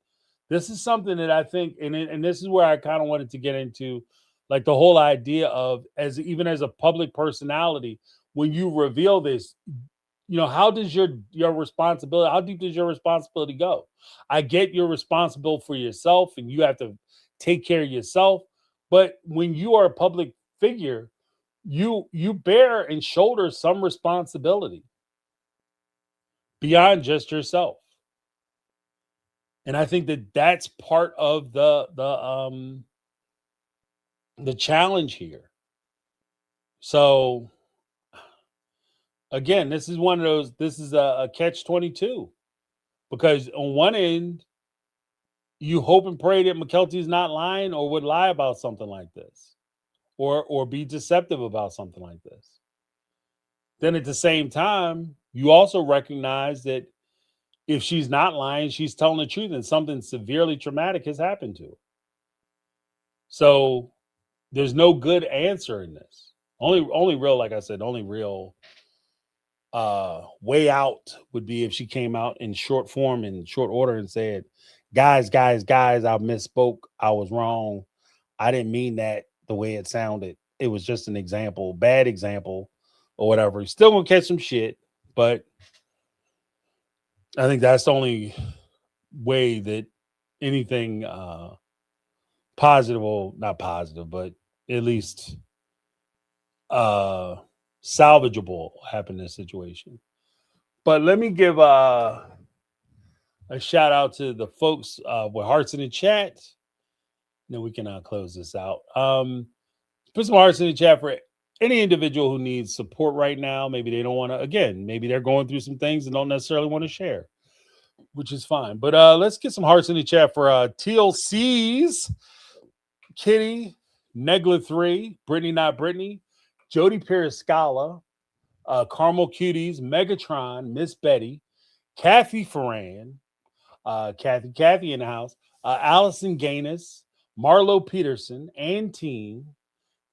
B: This is something that I think, and this is where I kind of wanted to get into, like the whole idea of even as a public personality, when you reveal this, how does your responsibility, how deep does your responsibility go? I get you're responsible for yourself and you have to take care of yourself, but when you are a public figure, you bear and shoulder some responsibility beyond just yourself. And I think that that's part of the challenge here. So again, this is a catch-22, because on one end, you hope and pray that Mykelti's not lying or would lie about something like this, or be deceptive about something like this. Then at the same time, you also recognize that if she's not lying, she's telling the truth and something severely traumatic has happened to her. So there's no good answer in this. Only real, like I said, only real way out would be if she came out in short form, in short order, and said, guys, I misspoke. I was wrong. I didn't mean that the way it sounded. It was just an example, bad example, or whatever. Still gonna catch some shit, but I think that's the only way that anything positive, or not positive, but at least salvageable happen in this situation. But let me give a shout out to the folks with hearts in the chat. Then we can close this out. Put some hearts in the chat for any individual who needs support right now. Maybe they don't want to, again, maybe they're going through some things and don't necessarily want to share, which is fine. But let's get some hearts in the chat for TLC's Kitty, Negla 3, Brittany Not Brittany, Jody Periscala, Carmel Cuties, Megatron, Miss Betty, Kathy Ferran, Kathy in the house, Allison Gaines, Marlo Peterson, Antine,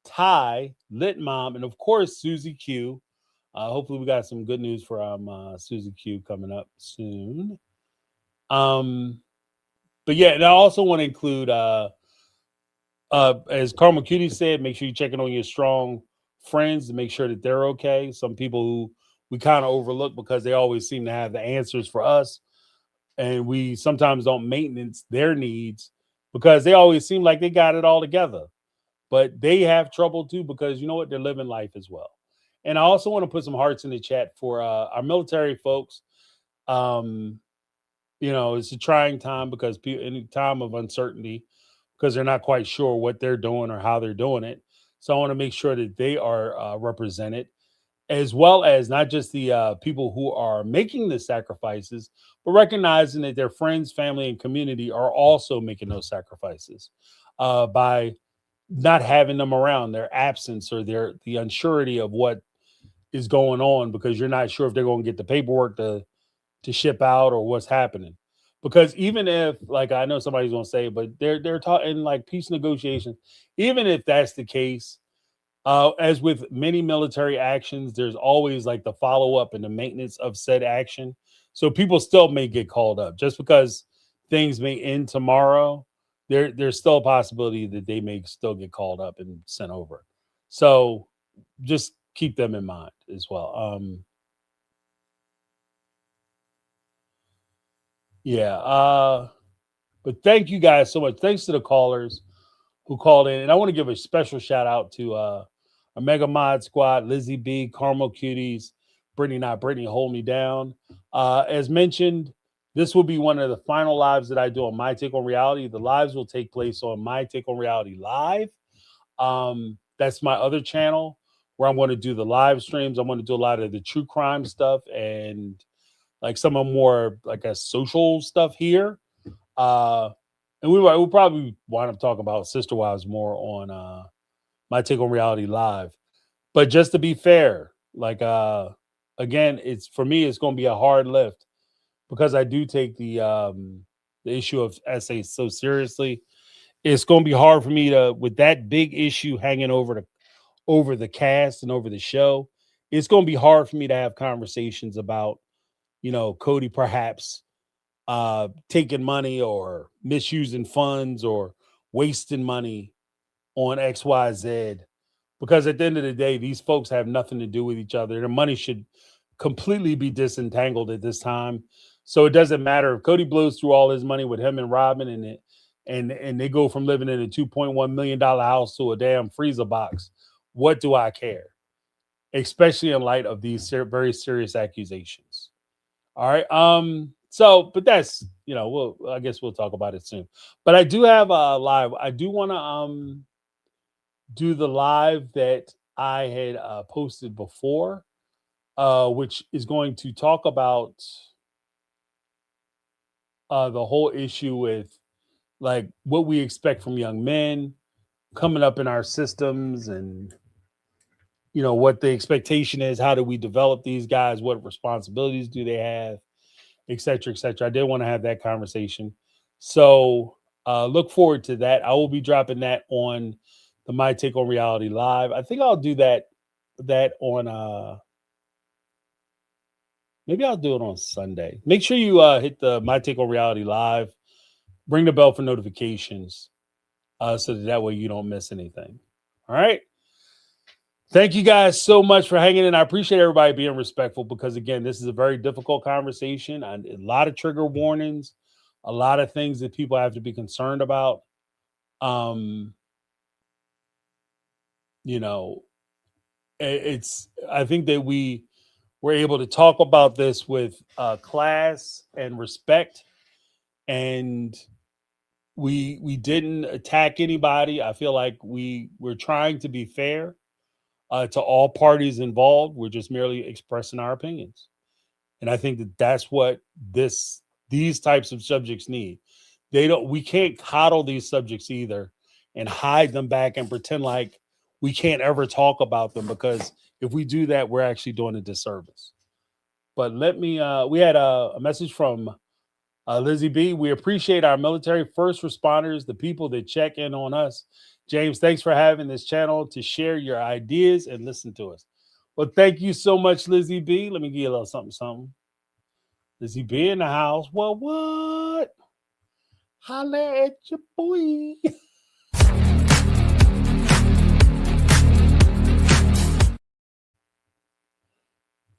B: Ty, Lit Mom, and of course Susie Q. Hopefully we got some good news for Susie Q coming up soon. But yeah, and I also want to include as Carmel Cutie said, make sure you're checking on your strong friends to make sure that they're okay. Some people who we kind of overlook because they always seem to have the answers for us, and we sometimes don't maintenance their needs because they always seem like they got it all together. But they have trouble too because you know what? They're living life as well. And I also want to put some hearts in the chat for our military folks. You know, it's a trying time because in a time of uncertainty, because they're not quite sure what they're doing or how they're doing it. So I want to make sure that they are represented, as well as not just the people who are making the sacrifices, but recognizing that their friends, family, and community are also making those sacrifices by not having them around, their absence or the unsurety of what is going on, because you're not sure if they're going to get the paperwork to ship out or what's happening. Because even if, like, I know somebody's going to say, but they're talking like peace negotiations. Even if that's the case, as with many military actions, there's always like the follow up and the maintenance of said action. So people still may get called up just because things may end tomorrow. There's still a possibility that they may still get called up and sent over. So just keep them in mind as well. But thank you guys so much. Thanks to the callers who called in. And I want to give a special shout out to a Mega Mod Squad, Lizzie B, Carmel Cuties, Brittany Not Brittany, Hold Me Down. As mentioned, this will be one of the final lives that I do on My Take on Reality. The lives will take place on My Take on Reality Live. That's my other channel where I'm going to do the live streams. I'm going to do a lot of the true crime stuff and like some of more like a social stuff here. And we'll probably wind up talking about Sister Wives more on My Take on Reality Live. But just to be fair, like again, it's for me, it's going to be a hard lift because I do take the issue of essays so seriously. It's going to be hard for me to, with that big issue hanging over the cast and over the show. It's going to be hard for me to have conversations about, you know, Cody perhaps taking money or misusing funds or wasting money on XYZ. Because at the end of the day, these folks have nothing to do with each other. Their money should completely be disentangled at this time. So it doesn't matter if Cody blows through all his money with him and Robin and they go from living in a $2.1 million house to a damn freezer box. What do I care? Especially in light of these very serious accusations. All right. So, but that's, you know, I guess we'll talk about it soon. But I do have a live. I do want to do the live that I had posted before, which is going to talk about the whole issue with like what we expect from young men coming up in our systems, and you know what the expectation is. How do we develop these guys? What responsibilities do they have? Et cetera, et cetera. I did want to have that conversation. So look forward to that. I will be dropping that on the My Take on Reality Live. I think I'll do that on maybe I'll do it on Sunday. Make sure you hit the My Take on Reality Live. Ring the bell for notifications so that way you don't miss anything. All right. Thank you guys so much for hanging in. I appreciate everybody being respectful because, again, this is a very difficult conversation. And a lot of trigger warnings, a lot of things that people have to be concerned about. you know, it's, I think that we were able to talk about this with class and respect, and we didn't attack anybody. I feel like we're trying to be fair to all parties involved. We're just merely expressing our opinions, and I think that that's what these types of subjects need. We can't coddle these subjects either and hide them back and pretend like we can't ever talk about them, because if we do that, we're actually doing a disservice. But we had a message from Lizzie B. We appreciate our military first responders, the people that check in on us. James, thanks for having this channel to share your ideas and listen to us. Well, thank you so much, Lizzie B. Let me give you a little something, something. Lizzie B in the house. Well, what? Holla at your boy.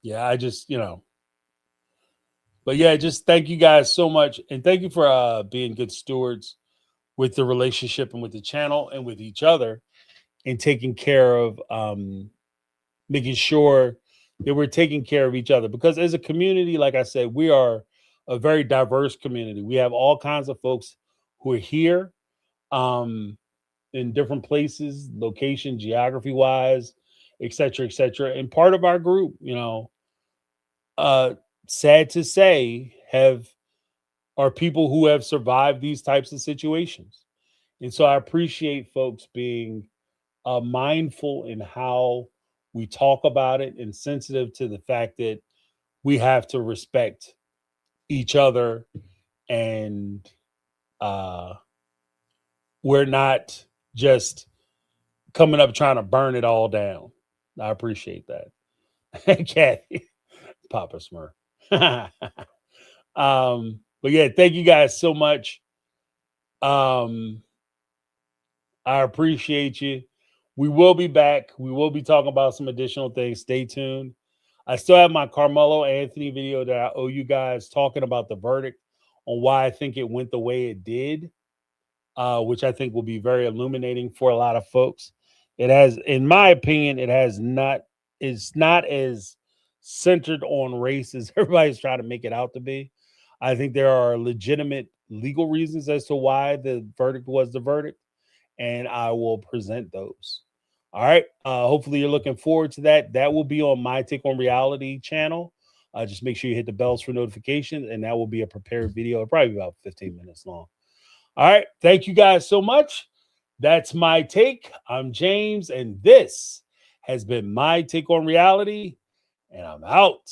B: Yeah, I just, but yeah, just thank you guys so much. And thank you for being good stewards with the relationship and with the channel and with each other, and taking care of making sure that we're taking care of each other. Because as a community, like I said, we are a very diverse community. We have all kinds of folks who are here in different places, location, geography wise, et cetera, et cetera. And part of our group, sad to say, are people who have survived these types of situations. And so I appreciate folks being mindful in how we talk about it, and sensitive to the fact that we have to respect each other, and we're not just coming up trying to burn it all down. I appreciate that. Kathy, Papa Smurf. But yeah, thank you guys so much. I appreciate you. We will be back. We will be talking about some additional things. Stay tuned. I still have my Carmelo Anthony video that I owe you guys, talking about the verdict, on why I think it went the way it did, which I think will be very illuminating for a lot of folks. It has, in my opinion, it's not as centered on race as everybody's trying to make it out to be. I think there are legitimate legal reasons as to why the verdict was the verdict, and I will present those. All right. Hopefully you're looking forward to that. That will be on My Take on Reality channel. Just make sure you hit the bells for notifications, and that will be a prepared video. It'll probably be about 15 minutes long. All right. Thank you guys so much. That's my take. I'm James, and this has been My Take on Reality, and I'm out.